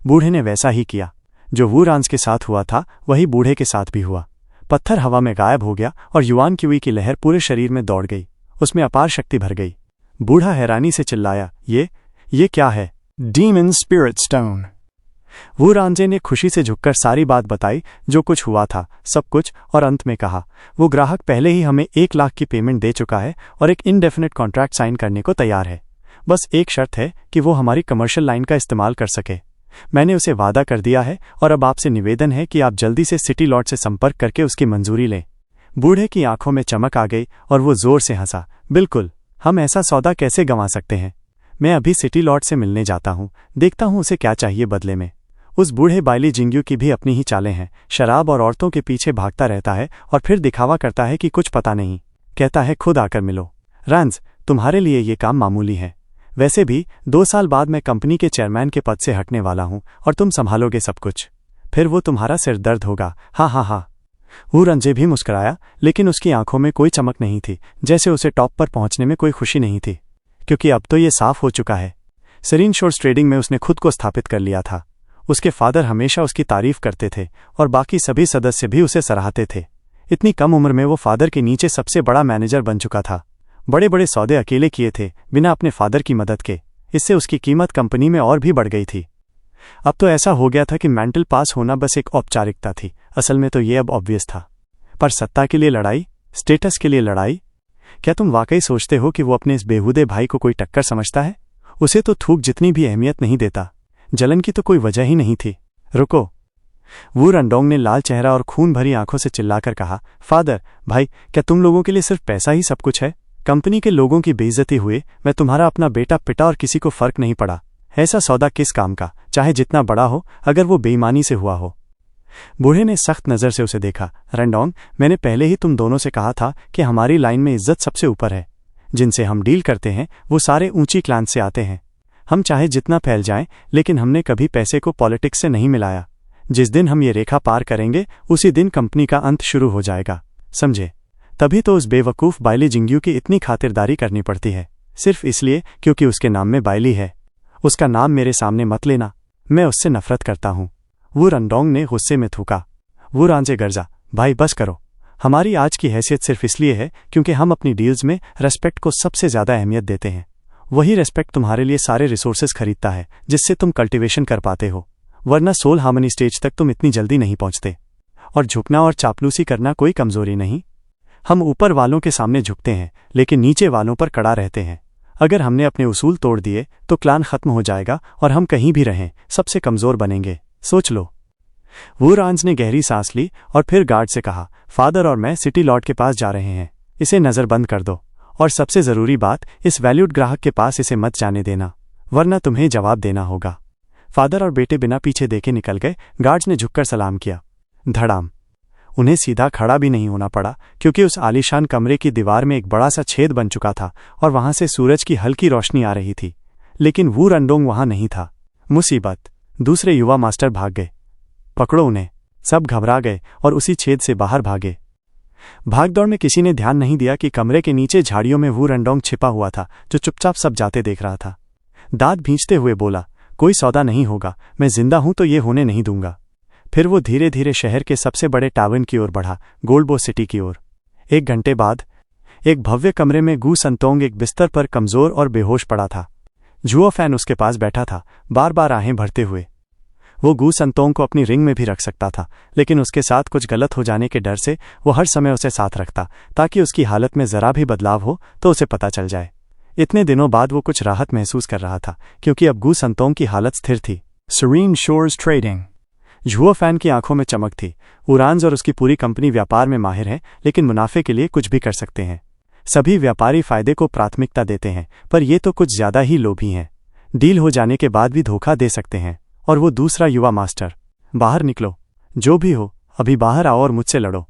बूढ़े ने वैसा ही किया। जो वो रांझ के साथ हुआ था वही बूढ़े के साथ भी हुआ। पत्थर हवा में गायब हो गया और युआन क्यूई की लहर पूरे शरीर में दौड़ गई। उसमें अपार शक्ति भर गई। बूढ़ा हैरानी से चिल्लाया, ये क्या है? Demon spirit stone. वो रांझे ने खुशी से झुककर सारी बात बताई, जो कुछ हुआ था, सब कुछ, और अंत में कहा, वो ग्राहक पहले ही हमें 1 लाख की पेमेंट दे चुका है और एक इनडेफिनेट कॉन्ट्रैक्ट साइन करने को तैयार है। बस एक शर्त है कि वो हमारी कमर्शियल लाइन का इस्तेमाल कर सके। मैंने उसे वादा कर दिया है और अब आपसे निवेदन है कि आप जल्दी से सिटी लॉट से संपर्क करके उसकी मंजूरी लें। बूढ़े की आंखों में चमक आ गई और वो जोर से हंसा। बिल्कुल, हम ऐसा सौदा कैसे गंवा सकते हैं? मैं अभी सिटी लॉट से मिलने जाता हूँ, देखता हूँ उसे क्या चाहिए बदले में। उस बूढ़े बाइली जिंग्यू की भी अपनी ही चालें हैं। शराब और औरतों के पीछे भागता रहता है और फिर दिखावा करता है कि कुछ पता नहीं। कहता है खुद आकर मिलो। रंझ, तुम्हारे लिए ये काम मामूली है। वैसे भी 2 साल बाद मैं कंपनी के चेयरमैन के पद से हटने वाला हूं और तुम संभालोगे सब कुछ। फिर वो तुम्हारा सिर दर्द होगा। हाँ हाँ हाँ। वो रंजे भी मुस्कुराया, लेकिन उसकी आंखों में कोई चमक नहीं थी, जैसे उसे टॉप पर पहुंचने में कोई खुशी नहीं थी, क्योंकि अब तो ये साफ हो चुका है। सेरीन शोर्स ट्रेडिंग में उसने खुद को स्थापित कर लिया था। उसके फादर हमेशा उसकी तारीफ करते थे और बाकी सभी सदस्य भी उसे सराहते थे। इतनी कम उम्र में वो फादर के नीचे सबसे बड़ा मैनेजर बन चुका था। बड़े बड़े सौदे अकेले किए थे, बिना अपने फादर की मदद के। इससे उसकी कीमत कंपनी में और भी बढ़ गई थी। अब तो ऐसा हो गया था कि मेंटल पास होना बस एक औपचारिकता थी, असल में तो ये अब ऑब्वियस था। पर सत्ता के लिए लड़ाई, स्टेटस के लिए लड़ाई, क्या तुम वाकई सोचते हो कि वो अपने इस बेहूदे भाई को कोई टक्कर समझता है? उसे तो थूक जितनी भी अहमियत नहीं देता। जलन की तो कोई वजह ही नहीं थी। रुको, वू रंडोंग ने लाल चेहरा और खून भरी आंखों से चिल्लाकर कहा, फादर, भाई, क्या तुम लोगों के लिए सिर्फ पैसा ही सब कुछ है? कंपनी के लोगों की बेइज्जती हुए, मैं तुम्हारा अपना बेटा पिटा और किसी को फर्क नहीं पड़ा। ऐसा सौदा किस काम का, चाहे जितना बड़ा हो, अगर वो बेईमानी से हुआ हो? बूढ़े ने सख्त नज़र से उसे देखा। रंडोंग, मैंने पहले ही तुम दोनों से कहा था कि हमारी लाइन में इज्जत सबसे ऊपर है। जिनसे हम डील करते हैं वो सारे ऊंची क्लान से आते हैं। हम चाहे जितना फैल जाएं, लेकिन हमने कभी पैसे को पॉलिटिक्स से नहीं मिलाया। जिस दिन हम ये रेखा पार करेंगे, उसी दिन कंपनी का अंत शुरू हो जाएगा, समझे? तभी तो उस बेवकूफ़ बाइली जिंग्यू की इतनी खातिरदारी करनी पड़ती है, सिर्फ इसलिए क्योंकि उसके नाम में बाइली है। उसका नाम मेरे सामने मत लेना, मैं उससे नफरत करता हूँ। वो रंडोंग ने गुस्से में थूका। वो रांझे गर्जा, भाई बस करो। हमारी आज की हैसियत सिर्फ इसलिए है क्योंकि हम अपनी डील्स में रेस्पेक्ट को सबसे ज़्यादा अहमियत देते हैं। वही रेस्पेक्ट तुम्हारे लिए सारे रिसोर्सेज खरीदता है जिससे तुम कल्टीवेशन कर पाते हो, वरना सोल हार्मनी स्टेज तक तुम इतनी जल्दी नहीं पहुंचते। और झुकना और चापलूसी करना कोई कमजोरी नहीं। हम ऊपर वालों के सामने झुकते हैं, लेकिन नीचे वालों पर कड़ा रहते हैं। अगर हमने अपने उसूल तोड़ दिए तो क्लान खत्म हो जाएगा और हम कहीं भी रहें सबसे कमजोर बनेंगे। सोच लो। वो रांझ ने गहरी सांस ली और फिर गार्ड से कहा, फादर और मैं सिटी लॉर्ड के पास जा रहे हैं, इसे नज़रबंद कर दो। और सबसे ज़रूरी बात, इस वैल्यूड ग्राहक के पास इसे मत जाने देना, वरना तुम्हें जवाब देना होगा। फादर और बेटे बिना पीछे देखे निकल गए। गार्ड्स ने झुककर सलाम किया। धड़ाम। उन्हें सीधा खड़ा भी नहीं होना पड़ा, क्योंकि उस आलीशान कमरे की दीवार में एक बड़ा सा छेद बन चुका था और वहां से सूरज की हल्की रोशनी आ रही थी। लेकिन वू रंडोंग वहां नहीं था। मुसीबत। दूसरे युवा मास्टर भाग गए। पकड़ो उन्हें। सब घबरा गए और उसी छेद से बाहर भागे। भागदौड़ में किसी ने ध्यान नहीं दिया कि कमरे के नीचे झाड़ियों में वू रंडोंग छिपा हुआ था, जो चुपचाप सब जाते देख रहा था। दांत भींचते हुए बोला, कोई सौदा नहीं होगा, मैं जिंदा हूं तो ये होने नहीं दूंगा। फिर वो धीरे धीरे शहर के सबसे बड़े टावन की ओर बढ़ा, गोल्डबो सिटी की ओर। 1 घंटे बाद एक भव्य कमरे में गू संतोंग एक बिस्तर पर कमजोर और बेहोश पड़ा था। जुओ फैन उसके पास बैठा था, बार बार आहें भरते हुए। वो गू संतोंग को अपनी रिंग में भी रख सकता था, लेकिन उसके साथ कुछ गलत हो जाने के डर से वो हर समय उसे साथ रखता, ताकि उसकी हालत में जरा भी बदलाव हो तो उसे पता चल जाए। इतने दिनों बाद वो कुछ राहत महसूस कर रहा था, क्योंकि अब गू संतोंग की हालत स्थिर थी। Serene Shores Trading। जुओ फैन की आंखों में चमक थी। उरान्स और उसकी पूरी कंपनी व्यापार में माहिर है, लेकिन मुनाफे के लिए कुछ भी कर सकते हैं। सभी व्यापारी फायदे को प्राथमिकता देते हैं, पर ये तो कुछ ज्यादा ही लोभी हैं। डील हो जाने के बाद भी धोखा दे सकते हैं। और वो दूसरा युवा मास्टर, बाहर निकलो, जो भी हो, अभी बाहर आओ और मुझसे लड़ो।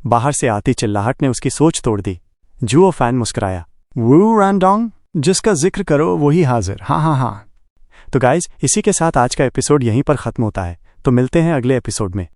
बाहर से आती चिल्लाहट ने उसकी सोच तोड़ दी। जुओ फैन मुस्कुराया। वू रंडोंग, जिसका जिक्र करो वही हाजिर। हाँ हाँ हाँ। तो गाइज, इसी के साथ आज का एपिसोड यहीं पर खत्म होता है। तो मिलते हैं अगले एपिसोड में।